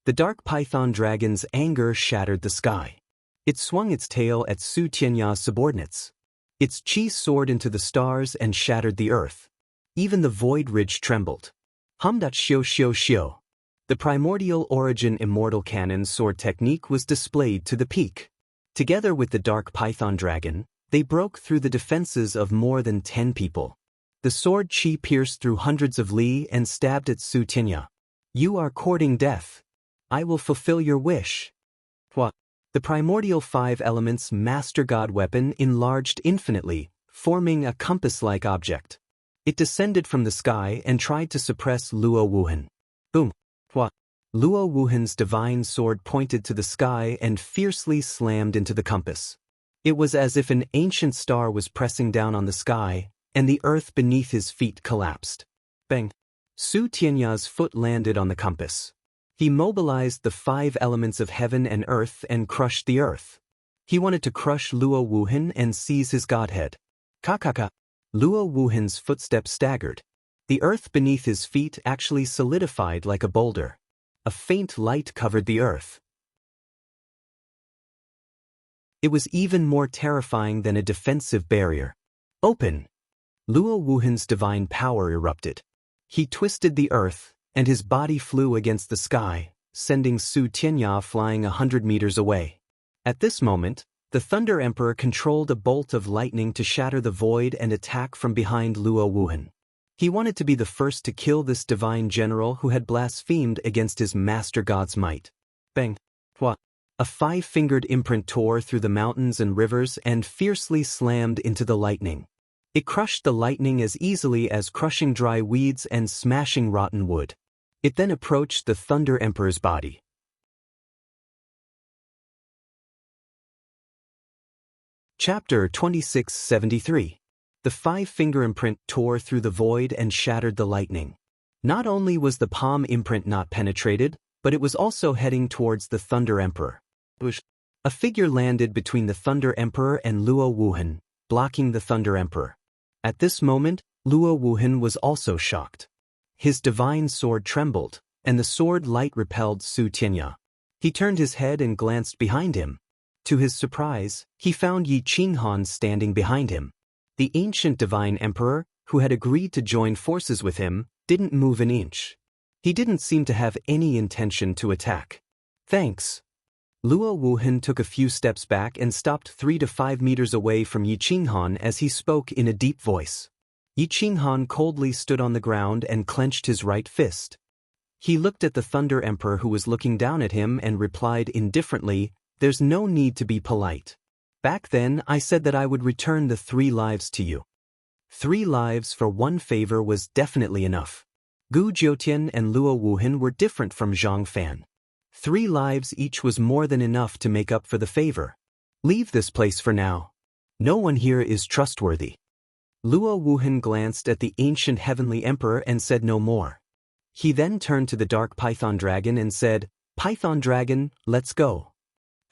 The dark python dragon's anger shattered the sky. It swung its tail at Su Tianya's subordinates. Its chi soared into the stars and shattered the earth. Even the void ridge trembled. Xiu xiu xiu. The primordial origin immortal cannon sword technique was displayed to the peak. Together with the dark python dragon, they broke through the defenses of more than 10 people. The sword chi pierced through hundreds of li and stabbed at Su Tianya. You are courting death. I will fulfill your wish. What? The primordial 5 elements master god weapon enlarged infinitely, forming a compass-like object. It descended from the sky and tried to suppress Luo Wuhan. Boom. What? Luo Wuhan's divine sword pointed to the sky and fiercely slammed into the compass. It was as if an ancient star was pressing down on the sky, and the earth beneath his feet collapsed. Bang! Su Tianya's foot landed on the compass. He mobilized the 5 elements of heaven and earth and crushed the earth. He wanted to crush Luo Wuhan and seize his godhead. Ka. Luo Wuhan's footsteps staggered. The earth beneath his feet actually solidified like a boulder. A faint light covered the earth. It was even more terrifying than a defensive barrier. Open! Luo Wuhan's divine power erupted. He twisted the earth, and his body flew against the sky, sending Su Tianya flying 100 meters away. At this moment, the Thunder Emperor controlled a bolt of lightning to shatter the void and attack from behind Luo Wuhan. He wanted to be the first to kill this divine general who had blasphemed against his master god's might. Bang! Hua! A 5-fingered imprint tore through the mountains and rivers and fiercely slammed into the lightning. It crushed the lightning as easily as crushing dry weeds and smashing rotten wood. It then approached the Thunder Emperor's body. Chapter 2673. The 5-finger imprint tore through the void and shattered the lightning. Not only was the palm imprint not penetrated, but it was also heading towards the Thunder Emperor. A figure landed between the Thunder Emperor and Luo Wuhan, blocking the Thunder Emperor. At this moment, Luo Wuhan was also shocked. His divine sword trembled, and the sword light repelled Su Tianya. He turned his head and glanced behind him. To his surprise, he found Yi Qinghan standing behind him. The ancient divine emperor, who had agreed to join forces with him, didn't move an inch. He didn't seem to have any intention to attack. Thanks. Luo Wuhan took a few steps back and stopped 3 to 5 meters away from Yi Qinghan as he spoke in a deep voice. Yi Qinghan coldly stood on the ground and clenched his right fist. He looked at the Thunder Emperor who was looking down at him and replied indifferently, "There's no need to be polite. Back then I said that I would return the 3 lives to you." 3 lives for 1 favor was definitely enough. Gu Jiutian and Luo Wuhan were different from Zhang Fan. 3 lives each was more than enough to make up for the favor. Leave this place for now. No one here is trustworthy. Luo Wuhan glanced at the ancient heavenly emperor and said no more. He then turned to the dark python dragon and said, "Python dragon, let's go."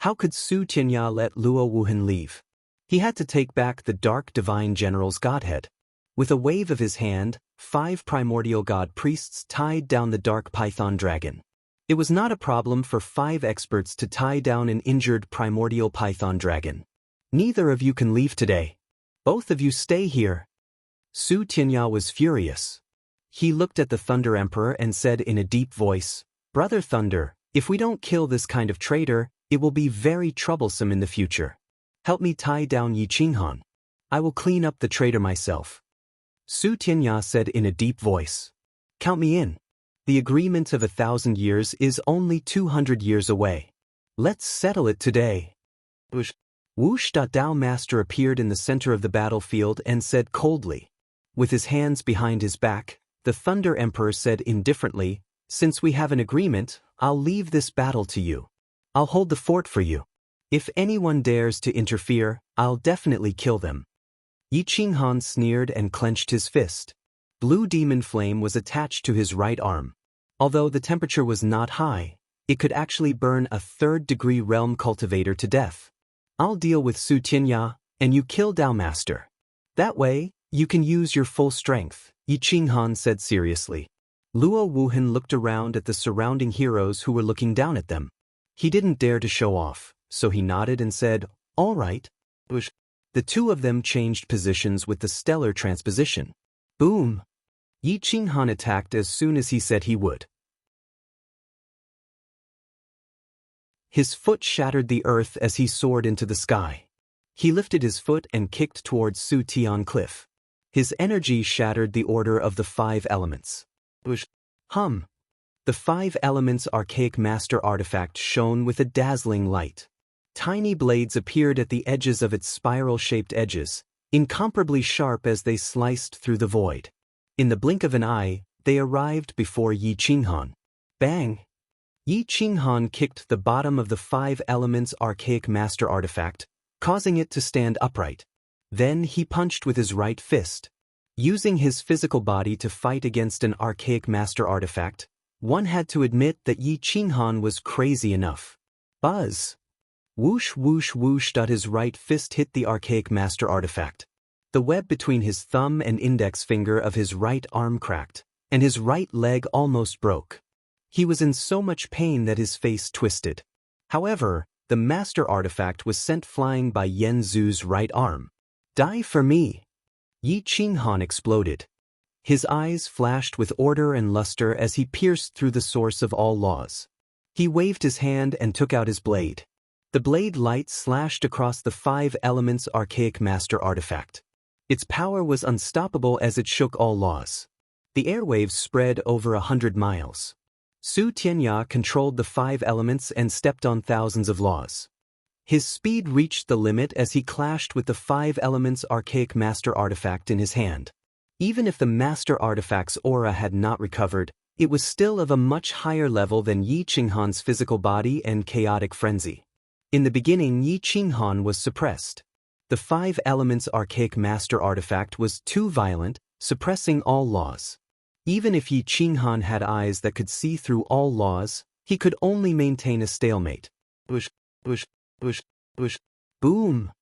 How could Su Tianya let Luo Wuhan leave? He had to take back the dark divine general's godhead. With a wave of his hand, 5 primordial god priests tied down the dark python dragon. It was not a problem for 5 experts to tie down an injured primordial python dragon. Neither of you can leave today. Both of you stay here. Su Tianya was furious. He looked at the Thunder Emperor and said in a deep voice, "Brother Thunder, if we don't kill this kind of traitor, it will be very troublesome in the future. Help me tie down Yi Qinghan. I will clean up the traitor myself." Su Tianya said in a deep voice. Count me in. The agreement of 1,000 years is only 200 years away. Let's settle it today. Whoosh. Whoosh. Dao Master appeared in the center of the battlefield and said coldly. With his hands behind his back, the Thunder Emperor said indifferently, "Since we have an agreement, I'll leave this battle to you. I'll hold the fort for you. If anyone dares to interfere, I'll definitely kill them." Yi Qinghan sneered and clenched his fist. Blue demon flame was attached to his right arm. Although the temperature was not high, it could actually burn a third-degree realm cultivator to death. "I'll deal with Su Tianya, and you kill Dao Master. That way, you can use your full strength," Yi Qinghan said seriously. Luo Wuhan looked around at the surrounding heroes who were looking down at them. He didn't dare to show off, so he nodded and said, "All right." The two of them changed positions with the stellar transposition. Boom! Yi Qinghan attacked as soon as he said he would. His foot shattered the earth as he soared into the sky. He lifted his foot and kicked towards Su Tian Cliff. His energy shattered the order of the 5 elements. Hum! The 5 elements archaic master artifact shone with a dazzling light. Tiny blades appeared at the edges of its spiral-shaped edges, incomparably sharp as they sliced through the void. In the blink of an eye, they arrived before Yi Qinghan. Bang! Yi Qinghan kicked the bottom of the 5 elements archaic master artifact, causing it to stand upright. Then he punched with his right fist. Using his physical body to fight against an archaic master artifact, one had to admit that Yi Qinghan was crazy enough. Buzz! Whoosh whoosh whoosh. His right fist hit the archaic master artifact. The web between his thumb and index finger of his right arm cracked, and his right leg almost broke. He was in so much pain that his face twisted. However, the master artifact was sent flying by Yen Zhu's right arm. "Die for me!" Yi Qinghan exploded. His eyes flashed with order and luster as he pierced through the source of all laws. He waved his hand and took out his blade. The blade light slashed across the 5 elements archaic master artifact. Its power was unstoppable as it shook all laws. The airwaves spread over 100 miles. Su Tianya controlled the 5 elements and stepped on thousands of laws. His speed reached the limit as he clashed with the 5 elements archaic master artifact in his hand. Even if the master artifact's aura had not recovered, it was still of a much higher level than Yi Qinghan's physical body and chaotic frenzy. In the beginning, Yi Qinghan was suppressed. The 5 elements archaic master artifact was too violent, suppressing all laws. Even if Yi Qinghan had eyes that could see through all laws, he could only maintain a stalemate. Whoosh, whoosh, whoosh, whoosh, boom!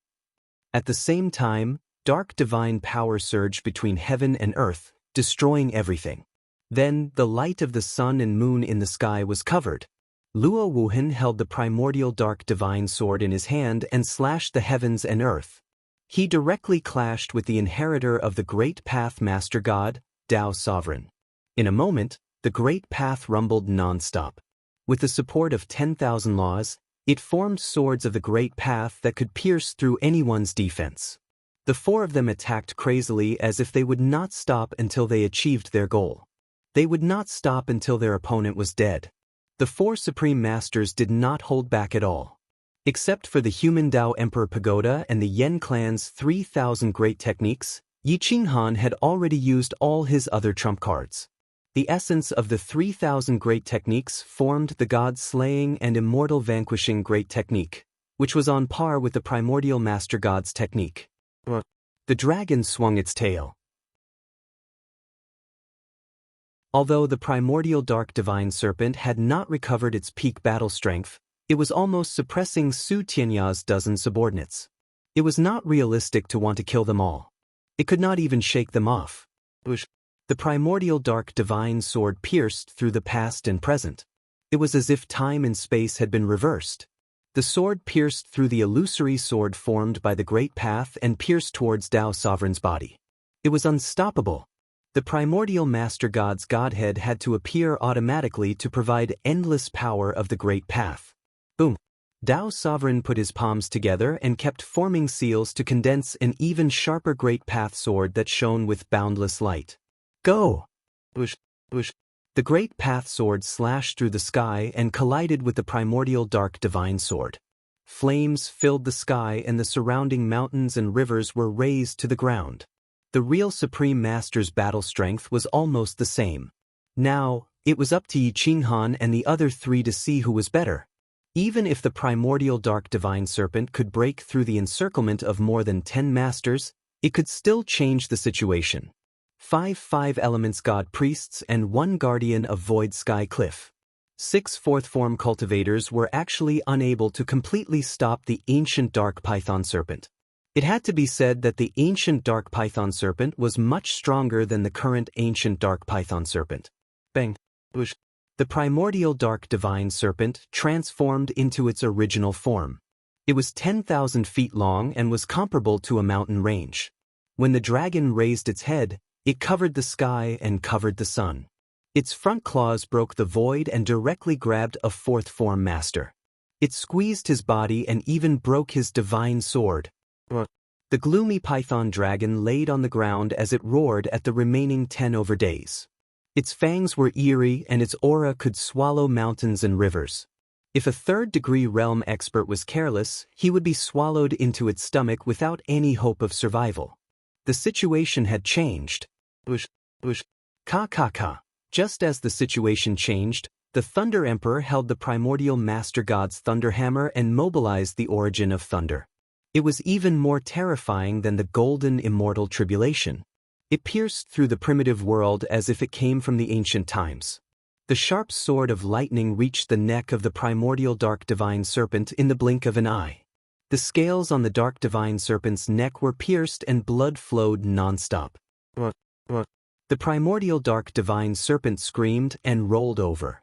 At the same time, dark divine power surged between heaven and earth, destroying everything. Then, the light of the sun and moon in the sky was covered. Luo Wuhan held the primordial dark divine sword in his hand and slashed the heavens and earth. He directly clashed with the inheritor of the Great Path Master God, Dao Sovereign. In a moment, the Great Path rumbled non-stop. With the support of 10,000 laws, it formed swords of the Great Path that could pierce through anyone's defense. The 4 of them attacked crazily as if they would not stop until they achieved their goal. They would not stop until their opponent was dead. The 4 Supreme Masters did not hold back at all. Except for the human Dao Emperor Pagoda and the Yen clan's 3,000 great techniques, Yi Qinghan had already used all his other trump cards. The essence of the 3,000 great techniques formed the God-slaying and immortal vanquishing great technique, which was on par with the primordial Master God's technique. The dragon swung its tail. Although the primordial dark divine serpent had not recovered its peak battle strength, it was almost suppressing Su Tianya's dozen subordinates. It was not realistic to want to kill them all. It could not even shake them off. The primordial dark divine sword pierced through the past and present. It was as if time and space had been reversed. The sword pierced through the illusory sword formed by the Great Path and pierced towards Dao Sovereign's body. It was unstoppable. The primordial Master God's Godhead had to appear automatically to provide endless power of the Great Path. Boom! Dao Sovereign put his palms together and kept forming seals to condense an even sharper Great Path sword that shone with boundless light. Go! The great path sword slashed through the sky and collided with the primordial dark divine sword. Flames filled the sky and the surrounding mountains and rivers were razed to the ground. The real Supreme Master's battle strength was almost the same. Now, it was up to Yi Qinghan and the other three to see who was better. Even if the primordial dark divine serpent could break through the encirclement of more than 10 masters, it could still change the situation. 5 elements god priests and 1 guardian of void sky cliff. 6 fourth form cultivators were actually unable to completely stop the ancient dark python serpent. It had to be said that the ancient dark python serpent was much stronger than the current ancient dark python serpent. Bang! Whoosh! The primordial dark divine serpent transformed into its original form. It was 10,000 feet long and was comparable to a mountain range. When the dragon raised its head, it covered the sky and covered the sun. Its front claws broke the void and directly grabbed a fourth form master. It squeezed his body and even broke his divine sword. The gloomy python dragon laid on the ground as it roared at the remaining 10 over days. Its fangs were eerie and its aura could swallow mountains and rivers. If a third-degree realm expert was careless, he would be swallowed into its stomach without any hope of survival. The situation had changed. Ka. Just as the situation changed, the Thunder Emperor held the primordial Master God's Thunderhammer and mobilized the origin of thunder. It was even more terrifying than the golden immortal tribulation. It pierced through the primitive world as if it came from the ancient times. The sharp sword of lightning reached the neck of the primordial dark divine serpent in the blink of an eye. The scales on the dark divine serpent's neck were pierced and blood flowed non-stop. The primordial dark divine serpent screamed and rolled over.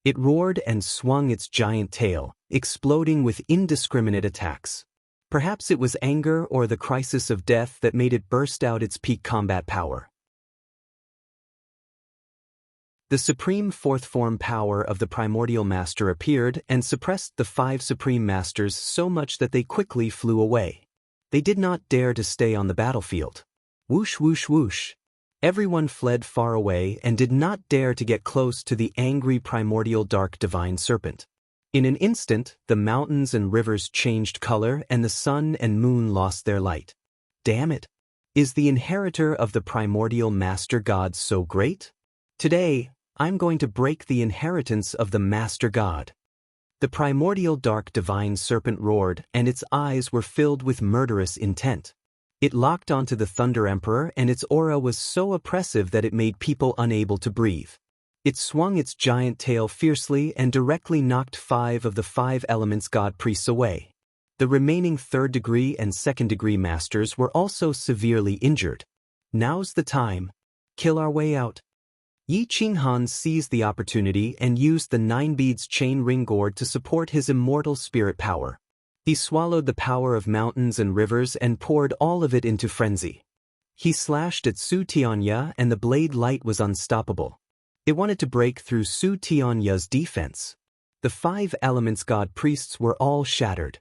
It roared and swung its giant tail, exploding with indiscriminate attacks. Perhaps it was anger or the crisis of death that made it burst out its peak combat power. The supreme fourth form power of the primordial master appeared and suppressed the 5 supreme masters so much that they quickly flew away. They did not dare to stay on the battlefield. Whoosh whoosh whoosh. Everyone fled far away and did not dare to get close to the angry primordial dark divine serpent. In an instant, the mountains and rivers changed color and the sun and moon lost their light. Damn it! Is the inheritor of the primordial master god so great? Today, I'm going to break the inheritance of the master god. The primordial dark divine serpent roared and its eyes were filled with murderous intent. It locked onto the Thunder Emperor and its aura was so oppressive that it made people unable to breathe. It swung its giant tail fiercely and directly knocked 5 of the 5 elements god priests away. The remaining 3rd degree and 2nd degree masters were also severely injured. Now's the time. Kill our way out. Yi Qinghan seized the opportunity and used the 9 beads chain ring gourd to support his immortal spirit power. He swallowed the power of mountains and rivers and poured all of it into frenzy. He slashed at Su Tianya and the blade light was unstoppable. It wanted to break through Su Tianya's defense. The 5 elements god priests were all shattered.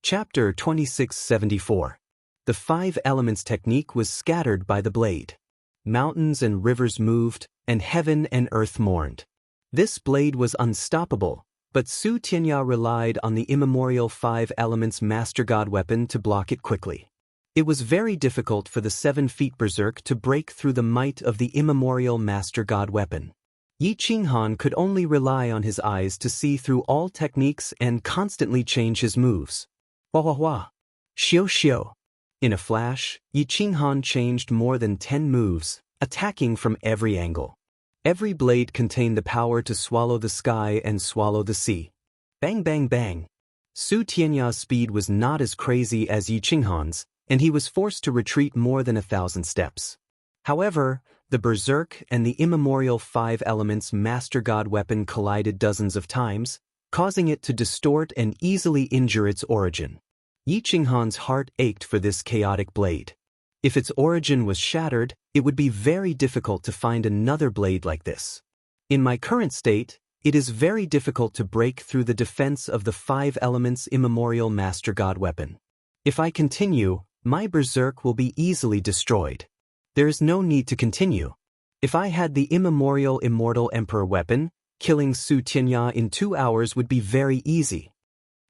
Chapter 2674. The 5 elements technique was scattered by the blade. Mountains and rivers moved, and heaven and earth mourned. This blade was unstoppable, but Su Tianya relied on the immemorial 5 elements master god weapon to block it quickly. It was very difficult for the 7 feet berserk to break through the might of the immemorial master god weapon. Yi Qinghan could only rely on his eyes to see through all techniques and constantly change his moves. Hua hua hua. Xiu xiu. In a flash, Yi Qinghan changed more than 10 moves, attacking from every angle. Every blade contained the power to swallow the sky and swallow the sea. Bang bang bang. Su Tianya's speed was not as crazy as Yi Qinghan's, and he was forced to retreat more than 1,000 steps. However, the berserk and the immemorial 5 elements master god weapon collided dozens of times, causing it to distort and easily injure its origin. Yi Qinghan's heart ached for this chaotic blade. If its origin was shattered, it would be very difficult to find another blade like this. In my current state, it is very difficult to break through the defense of the 5 elements immemorial master god weapon. If I continue, My berserk will be easily destroyed. There is no need to continue. If I had the immortal emperor weapon, killing Su Tianya in 2 hours would be very easy.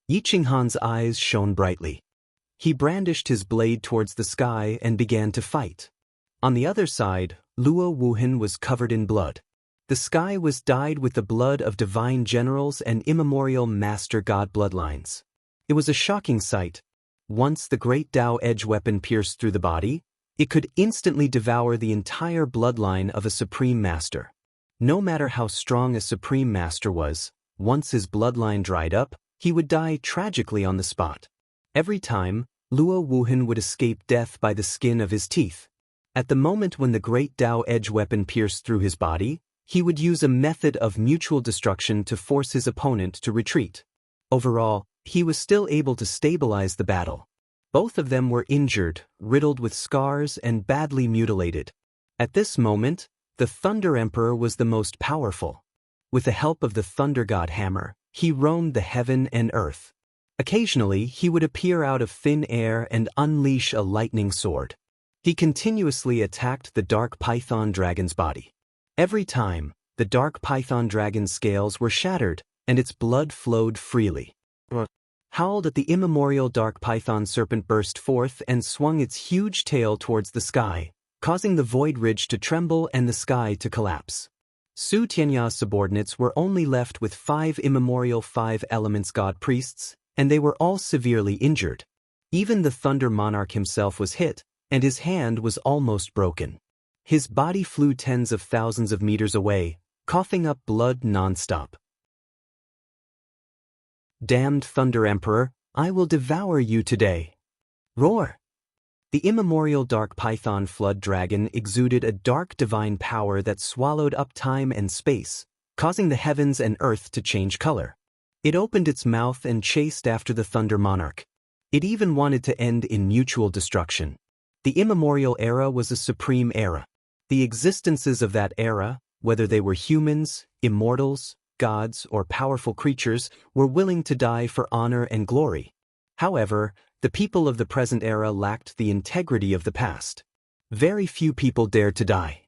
Yi Qinghan's eyes shone brightly. He brandished his blade towards the sky and began to fight. On the other side, Luo Wuhan was covered in blood. The sky was dyed with the blood of divine generals and immemorial master god bloodlines. It was a shocking sight. Once the great Dao edge weapon pierced through the body, it could instantly devour the entire bloodline of a supreme master. No matter how strong a supreme master was, once his bloodline dried up, he would die tragically on the spot. Every time, Luo Wuhan would escape death by the skin of his teeth. At the moment when the great Dao edge weapon pierced through his body, he would use a method of mutual destruction to force his opponent to retreat. Overall, he was still able to stabilize the battle. Both of them were injured, riddled with scars and badly mutilated. At this moment, the Thunder Emperor was the most powerful. With the help of the Thunder God Hammer, he roamed the heaven and earth. Occasionally, he would appear out of thin air and unleash a lightning sword. He continuously attacked the Dark Python Dragon's body. Every time, the Dark Python Dragon's scales were shattered, and its blood flowed freely. Howled at the immemorial Dark Python Serpent burst forth and swung its huge tail towards the sky, causing the Void Ridge to tremble and the sky to collapse. Su Tianya's subordinates were only left with 5 immemorial 5 elements god priests, and they were all severely injured. Even the Thunder Monarch himself was hit, and his hand was almost broken. His body flew tens of thousands of meters away, coughing up blood non-stop. Damned Thunder Emperor, I will devour you today. Roar! The immemorial Dark Python Flood Dragon exuded a dark divine power that swallowed up time and space, causing the heavens and earth to change color. It opened its mouth and chased after the Thunder Monarch. It even wanted to end in mutual destruction. The immemorial era was a supreme era. The existences of that era, whether they were humans, immortals, gods, or powerful creatures, were willing to die for honor and glory. However, the people of the present era lacked the integrity of the past. Very few people dared to die.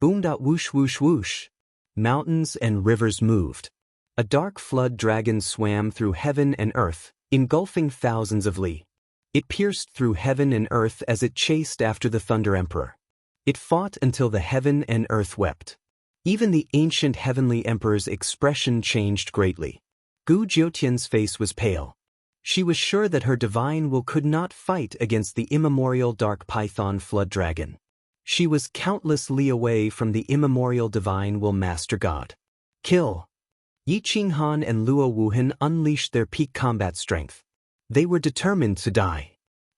Boom! Whoosh whoosh whoosh. Mountains and rivers moved. A dark flood dragon swam through heaven and earth, engulfing thousands of li. It pierced through heaven and earth as it chased after the Thunder Emperor. It fought until the heaven and earth wept. Even the ancient heavenly emperor's expression changed greatly. Gu Jiutian's face was pale. She was sure that her divine will could not fight against the immemorial Dark Python Flood Dragon. She was countless li away from the immemorial divine will Master God. Kill! Yi Qinghan and Luo Wuhan unleashed their peak combat strength. They were determined to die.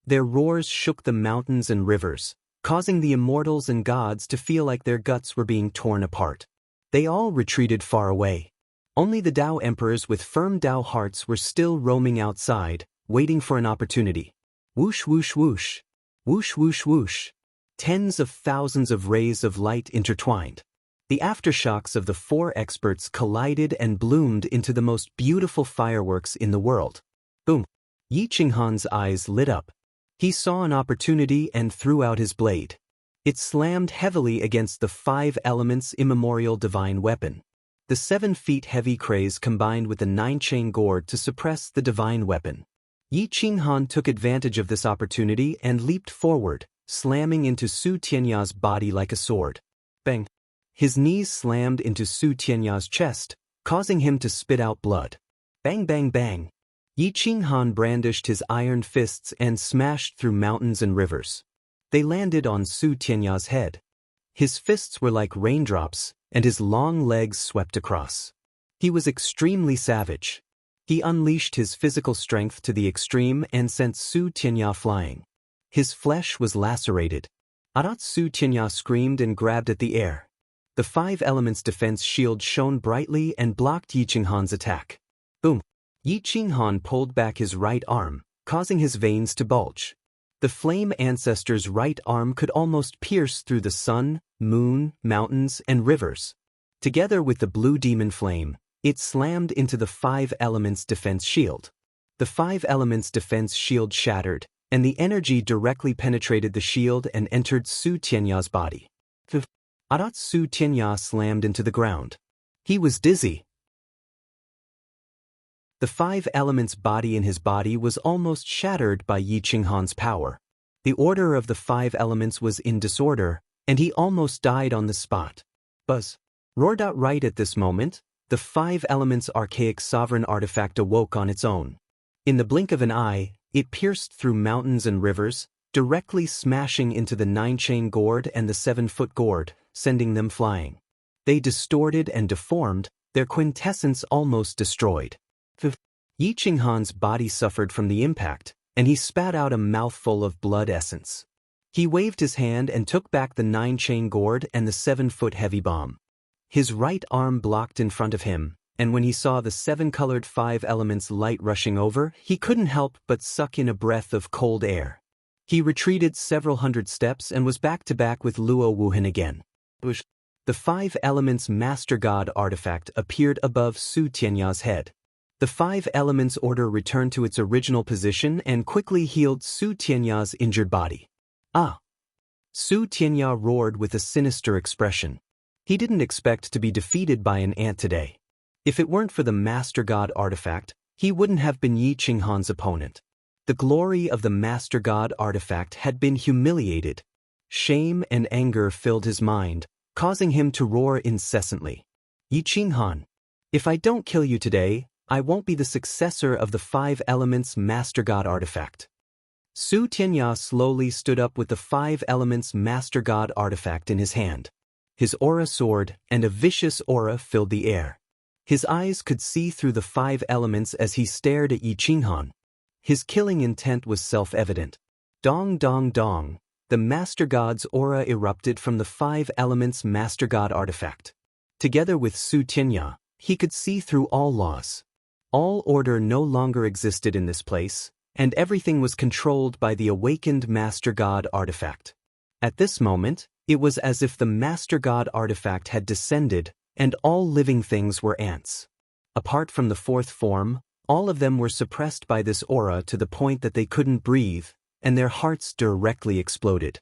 Their roars shook the mountains and rivers, causing the immortals and gods to feel like their guts were being torn apart. They all retreated far away. Only the Dao emperors with firm Dao hearts were still roaming outside, waiting for an opportunity. Whoosh whoosh whoosh. Whoosh whoosh whoosh. Tens of thousands of rays of light intertwined. The aftershocks of the 4 experts collided and bloomed into the most beautiful fireworks in the world. Boom! Yi Qinghan's eyes lit up. He saw an opportunity and threw out his blade. It slammed heavily against the 5 elements immemorial divine weapon. The 7 feet heavy craze combined with the 9-chain gourd to suppress the divine weapon. Yi Qinghan took advantage of this opportunity and leaped forward, slamming into Su Tianya's body like a sword. Bang! His knees slammed into Su Tianya's chest, causing him to spit out blood. Bang bang bang! Yi Qinghan brandished his iron fists and smashed through mountains and rivers. They landed on Su Tianya's head. His fists were like raindrops, and his long legs swept across. He was extremely savage. He unleashed his physical strength to the extreme and sent Su Tianya flying. His flesh was lacerated. Su Tianya screamed and grabbed at the air. The 5 elements defense shield shone brightly and blocked Yi Qinghan's attack. Boom! Yi Qinghan pulled back his right arm, causing his veins to bulge. The flame ancestor's right arm could almost pierce through the sun, moon, mountains, and rivers. Together with the blue demon flame, it slammed into the 5 elements defense shield. The 5 elements defense shield shattered, and the energy directly penetrated the shield and entered Su Tianya's body. Su Tianya slammed into the ground. He was dizzy. The 5 elements body in his body was almost shattered by Yi Qinghan's power. The order of the 5 elements was in disorder, and he almost died on the spot. Buzz. Roared out right at this moment, the 5 elements archaic sovereign artifact awoke on its own. In the blink of an eye, it pierced through mountains and rivers, directly smashing into the 9-chain gourd and the 7-foot gourd, sending them flying. They distorted and deformed, their quintessence almost destroyed. Yi Qinghan's body suffered from the impact, and he spat out a mouthful of blood essence. He waved his hand and took back the 9-chain gourd and the 7-foot heavy bomb. His right arm blocked in front of him, and when he saw the 7-colored 5 elements light rushing over, he couldn't help but suck in a breath of cold air. He retreated several hundred steps and was back to back with Luo Wuhan again. The 5 elements Master God artifact appeared above Su Tianya's head. The 5 elements order returned to its original position and quickly healed Su Tianya's injured body. Ah! Su Tianya roared with a sinister expression. He didn't expect to be defeated by an ant today. If it weren't for the Master God artifact, he wouldn't have been Yi Qinghan's opponent. The glory of the Master God artifact had been humiliated. Shame and anger filled his mind, causing him to roar incessantly. Yi Qinghan, if I don't kill you today, I won't be the successor of the 5 elements Master God artifact. Su Tianya slowly stood up with the 5 elements Master God artifact in his hand. His aura soared, and a vicious aura filled the air. His eyes could see through the 5 elements as he stared at Yi Qinghan. His killing intent was self-evident. Dong dong dong, the Master God's aura erupted from the 5 elements Master God artifact. Together with Su Tianya, he could see through all laws. All order no longer existed in this place, and everything was controlled by the awakened Master God artifact. At this moment, it was as if the Master God artifact had descended, and all living things were ants. Apart from the 4th form, all of them were suppressed by this aura to the point that they couldn't breathe, and their hearts directly exploded.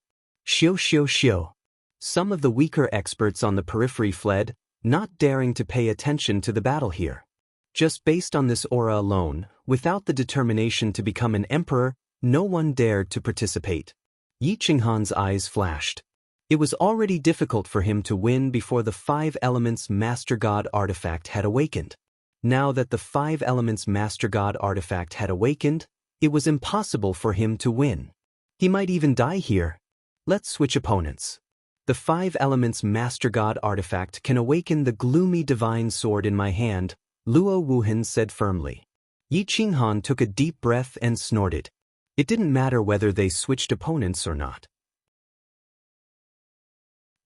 Xiu xiu xiu. Some of the weaker experts on the periphery fled, not daring to pay attention to the battle here. Just based on this aura alone, without the determination to become an emperor, no one dared to participate. Yi Qinghan's eyes flashed. It was already difficult for him to win before the 5 elements Master God artifact had awakened. Now that the 5 elements Master God artifact had awakened, it was impossible for him to win. He might even die here. Let's switch opponents. The 5 elements Master God artifact can awaken the gloomy divine sword in my hand, Luo Wuhan said firmly. Yi Qinghan took a deep breath and snorted. It didn't matter whether they switched opponents or not.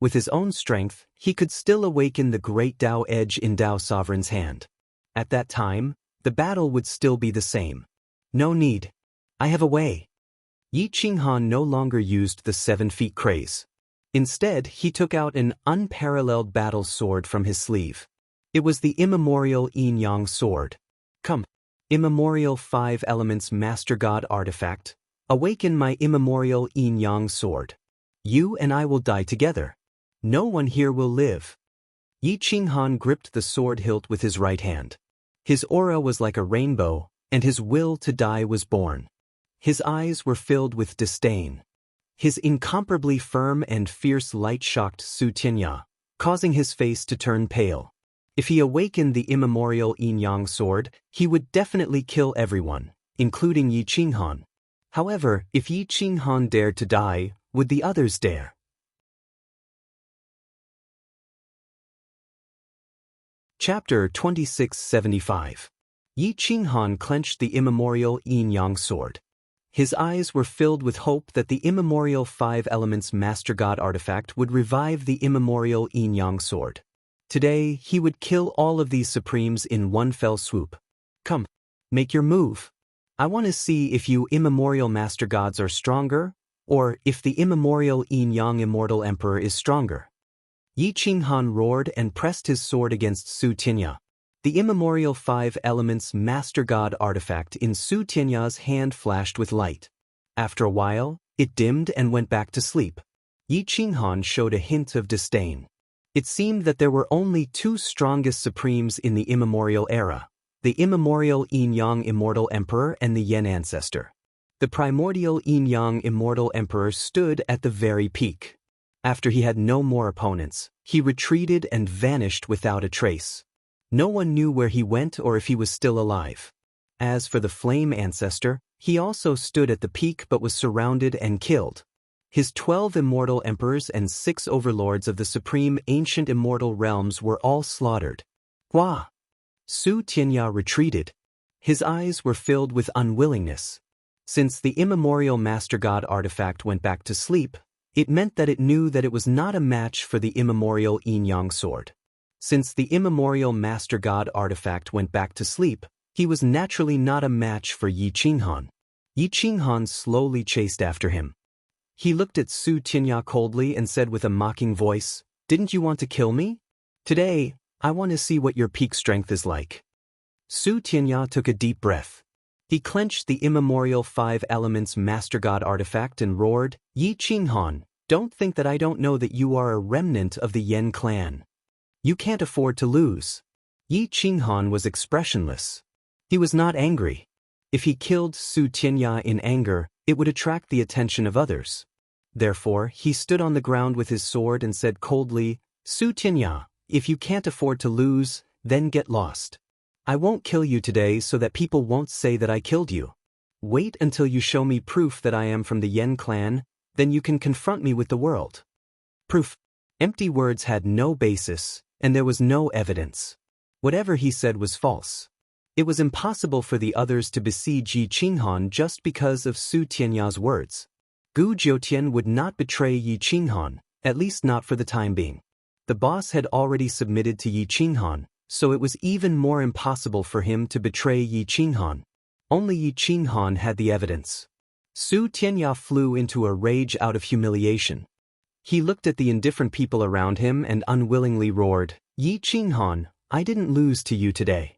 With his own strength, he could still awaken the great Dao edge in Dao Sovereign's hand. At that time, the battle would still be the same. No need. I have a way. Yi Qinghan no longer used the 7 feet craze. Instead, he took out an unparalleled battle sword from his sleeve. It was the immemorial Yin-Yang sword. Come, immemorial 5 elements Master God artifact, awaken my immemorial Yin-Yang sword. You and I will die together. No one here will live. Yi Qinghan gripped the sword hilt with his right hand. His aura was like a rainbow, and his will to die was born. His eyes were filled with disdain. His incomparably firm and fierce light shocked Su Tianya, causing his face to turn pale. If he awakened the immemorial Yin-Yang sword, he would definitely kill everyone, including Yi Qinghan. However, if Yi Qinghan dared to die, would the others dare? Chapter 2675. Yi Qinghan clenched the immemorial Yin-Yang sword. His eyes were filled with hope that the immemorial 5 elements Master God artifact would revive the immemorial Yin-Yang sword. Today, he would kill all of these supremes in one fell swoop. Come, make your move. I want to see if you immemorial Master Gods are stronger, or if the immemorial Yin-Yang Immortal Emperor is stronger. Yi Qinghan roared and pressed his sword against Su Tianya. The immemorial 5 elements Master God artifact in Su Tianya's hand flashed with light. After a while, it dimmed and went back to sleep. Yi Qinghan showed a hint of disdain. It seemed that there were only two strongest supremes in the immemorial era: the immemorial Yin-Yang Immortal Emperor and the Yen Ancestor. The primordial Yin-Yang Immortal Emperor stood at the very peak. After he had no more opponents, he retreated and vanished without a trace. No one knew where he went or if he was still alive. As for the Flame Ancestor, he also stood at the peak but was surrounded and killed. His 12 immortal emperors and 6 overlords of the supreme ancient immortal realms were all slaughtered. Hua! Su Tianya retreated. His eyes were filled with unwillingness. Since the immemorial Master God artifact went back to sleep, it meant that it knew that it was not a match for the immemorial Yin-Yang sword. Since the immemorial Master God artifact went back to sleep, he was naturally not a match for Yi Qinghan. Yi Qinghan slowly chased after him. He looked at Su Tianya coldly and said with a mocking voice, "Didn't you want to kill me? Today, I want to see what your peak strength is like." Su Tianya took a deep breath. He clenched the immemorial 5 elements Master God artifact and roared, "Yi Qinghan, don't think that I don't know that you are a remnant of the Yen clan. You can't afford to lose." Yi Qinghan was expressionless. He was not angry. If he killed Su Tianya in anger, it would attract the attention of others. Therefore, he stood on the ground with his sword and said coldly, "Su Tianya, if you can't afford to lose, then get lost. I won't kill you today so that people won't say that I killed you. Wait until you show me proof that I am from the Yen clan, then you can confront me with the world." Proof. Empty words had no basis, and there was no evidence. Whatever he said was false. It was impossible for the others to besiege Yi Qinghan just because of Su Tianya's words. Gu Jiutian would not betray Yi Qinghan, at least not for the time being. The boss had already submitted to Yi Qinghan, so it was even more impossible for him to betray Yi Qinghan. Only Yi Qinghan had the evidence. Su Tianya flew into a rage out of humiliation. He looked at the indifferent people around him and unwillingly roared, "Yi Qinghan, I didn't lose to you today.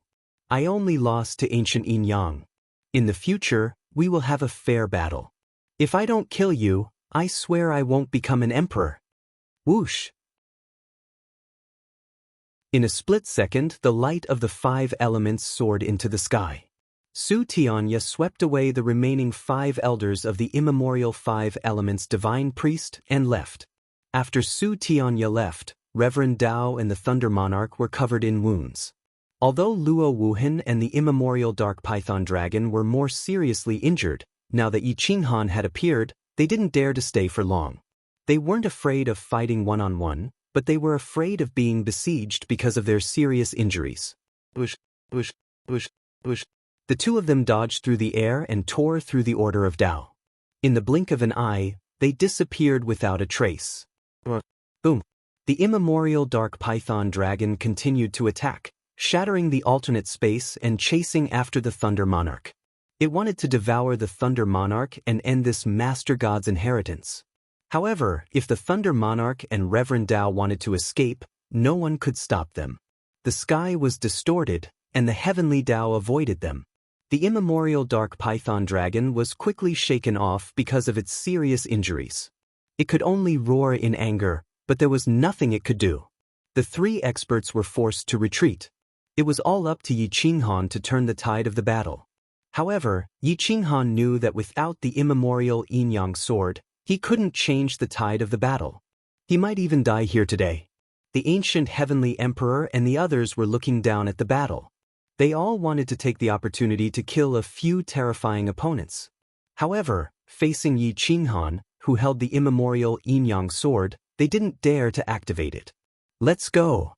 I only lost to ancient Yin-Yang. In the future, we will have a fair battle. If I don't kill you, I swear I won't become an emperor." Whoosh! In a split second, the light of the 5 elements soared into the sky. Su Tianya swept away the remaining 5 elders of the immemorial 5 elements divine priest and left. After Su Tianya left, Reverend Dao and the Thunder Monarch were covered in wounds. Although Luo Wuhan and the immemorial Dark Python Dragon were more seriously injured, now that Yi Qinghan had appeared, they didn't dare to stay for long. They weren't afraid of fighting one-on-one, but they were afraid of being besieged because of their serious injuries. Bush, bush, bush, bush. The two of them dodged through the air and tore through the Order of Dao. In the blink of an eye, they disappeared without a trace. Boom. The immemorial Dark Python Dragon continued to attack, shattering the alternate space and chasing after the Thunder Monarch. It wanted to devour the Thunder Monarch and end this Master God's inheritance. However, if the Thunder Monarch and Reverend Dao wanted to escape, no one could stop them. The sky was distorted, and the heavenly Dao avoided them. The immemorial Dark Python Dragon was quickly shaken off because of its serious injuries. It could only roar in anger, but there was nothing it could do. The 3 experts were forced to retreat. It was all up to Yi Qinghan to turn the tide of the battle. However, Yi Qinghan knew that without the immemorial Yin-Yang sword, he couldn't change the tide of the battle. He might even die here today. The ancient heavenly emperor and the others were looking down at the battle. They all wanted to take the opportunity to kill a few terrifying opponents. However, facing Yi Qinghan, who held the immemorial Yin-Yang sword, they didn't dare to activate it. "Let's go,"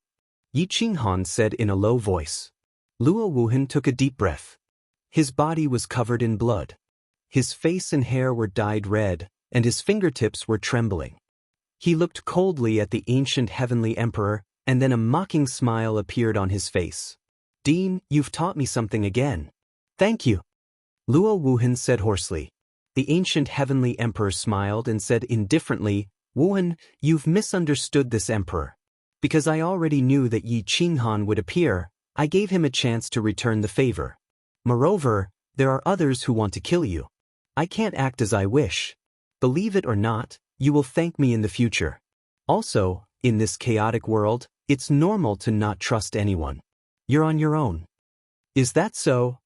Yi Qinghan said in a low voice. Luo Wuhan took a deep breath. His body was covered in blood. His face and hair were dyed red, and his fingertips were trembling. He looked coldly at the ancient heavenly emperor, and then a mocking smile appeared on his face. "Dean, you've taught me something again." "Thank you," Luo Wuhan said hoarsely. The ancient heavenly emperor smiled and said indifferently, "Wuhan, you've misunderstood this emperor. Because I already knew that Yi Qinghan would appear, I gave him a chance to return the favor. Moreover, there are others who want to kill you. I can't act as I wish. Believe it or not, you will thank me in the future. Also, in this chaotic world, it's normal to not trust anyone. You're on your own. Is that so?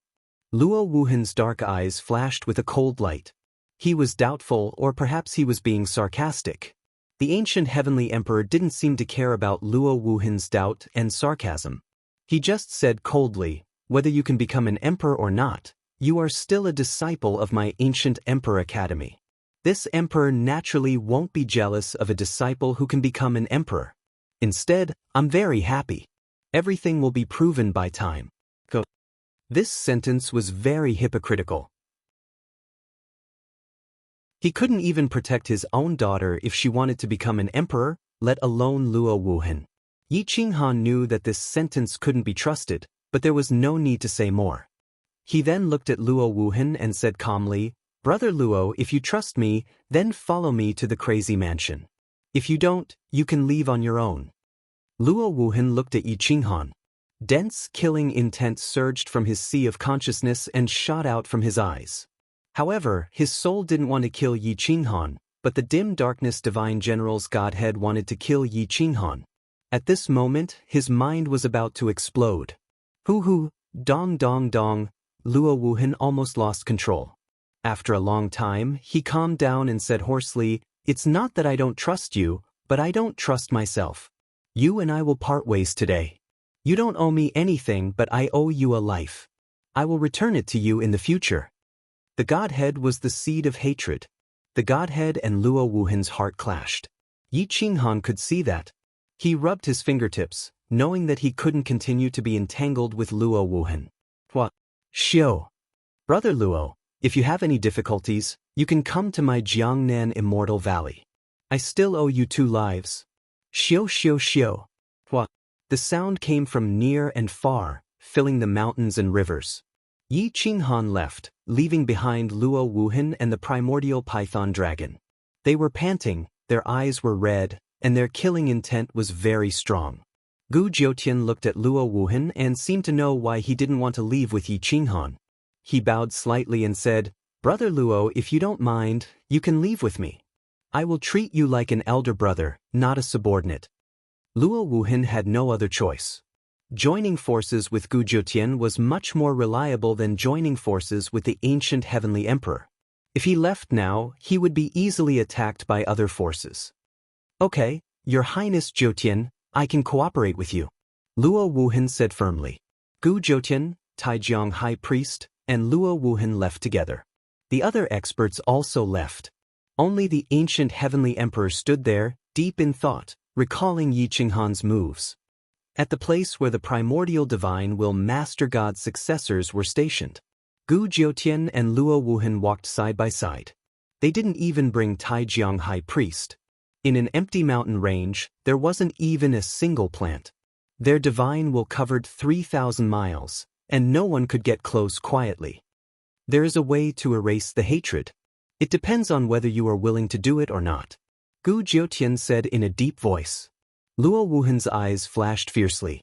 Luo Wuhan's dark eyes flashed with a cold light. He was doubtful, or perhaps he was being sarcastic. The ancient heavenly emperor didn't seem to care about Luo Wuhan's doubt and sarcasm. He just said coldly, whether you can become an emperor or not, you are still a disciple of my ancient emperor academy. This emperor naturally won't be jealous of a disciple who can become an emperor. Instead, I'm very happy. Everything will be proven by time. This sentence was very hypocritical. He couldn't even protect his own daughter if she wanted to become an emperor, let alone Luo Wuhan. Yi Qinghan knew that this sentence couldn't be trusted, but there was no need to say more. He then looked at Luo Wuhan and said calmly, "Brother Luo, if you trust me, then follow me to the crazy mansion. If you don't, you can leave on your own." Luo Wuhan looked at Yi Qinghan. Dense, killing intent surged from his sea of consciousness and shot out from his eyes. However, his soul didn't want to kill Yi Qinghan, but the dim darkness divine general's godhead wanted to kill Yi Qinghan. At this moment, his mind was about to explode. Hoo, dong dong dong, Luo Wuhan almost lost control. After a long time, he calmed down and said hoarsely, "It's not that I don't trust you, but I don't trust myself. You and I will part ways today. You don't owe me anything, but I owe you a life. I will return it to you in the future." The godhead was the seed of hatred. The godhead and Luo Wuhan's heart clashed. Yi Qinghan could see that. He rubbed his fingertips, knowing that he couldn't continue to be entangled with Luo Wuhan. What? Xiao. Brother Luo, if you have any difficulties, you can come to my Jiangnan Immortal Valley. I still owe you 2 lives. Xiao. What? The sound came from near and far, filling the mountains and rivers. Yi Qinghan left, leaving behind Luo Wuhan and the primordial python dragon. They were panting, their eyes were red, and their killing intent was very strong. Gu Jiutian looked at Luo Wuhan and seemed to know why he didn't want to leave with Yi Qinghan. He bowed slightly and said, "Brother Luo, if you don't mind, you can leave with me. I will treat you like an elder brother, not a subordinate." Luo Wuhan had no other choice. Joining forces with Gu Jiutian was much more reliable than joining forces with the ancient heavenly emperor. If he left now, he would be easily attacked by other forces. "Okay, Your Highness Jiutian, I can cooperate with you," Luo Wuhan said firmly. Gu Jiutian, Taijiang High Priest, and Luo Wuhan left together. The other experts also left. Only the ancient heavenly emperor stood there, deep in thought, recalling Yi Qinghan's moves. At the place where the primordial divine will master God's successors were stationed, Gu Jiutian and Luo Wuhan walked side by side. They didn't even bring Taijiang High Priest. In an empty mountain range, there wasn't even a single plant. Their divine will covered 3,000 miles, and no one could get close quietly. There is a way to erase the hatred. It depends on whether you are willing to do it or not, Gu Jiutian said in a deep voice. Luo Wuhan's eyes flashed fiercely.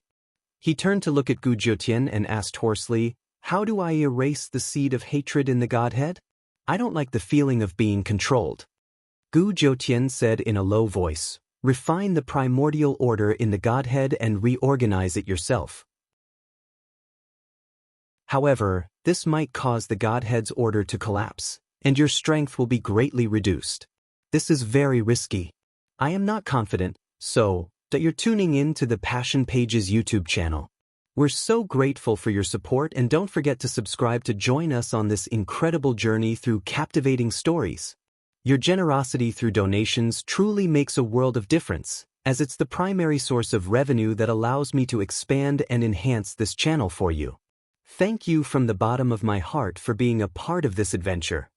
He turned to look at Gu Jiutian and asked hoarsely, "How do I erase the seed of hatred in the godhead? I don't like the feeling of being controlled." Gu Jiutian said in a low voice, "Refine the primordial order in the godhead and reorganize it yourself." However, this might cause the godhead's order to collapse, and your strength will be greatly reduced. This is very risky. I am not confident, so that you're tuning in to the Passion Pages YouTube channel. We're so grateful for your support, and don't forget to subscribe to join us on this incredible journey through captivating stories. Your generosity through donations truly makes a world of difference, as it's the primary source of revenue that allows me to expand and enhance this channel for you. Thank you from the bottom of my heart for being a part of this adventure.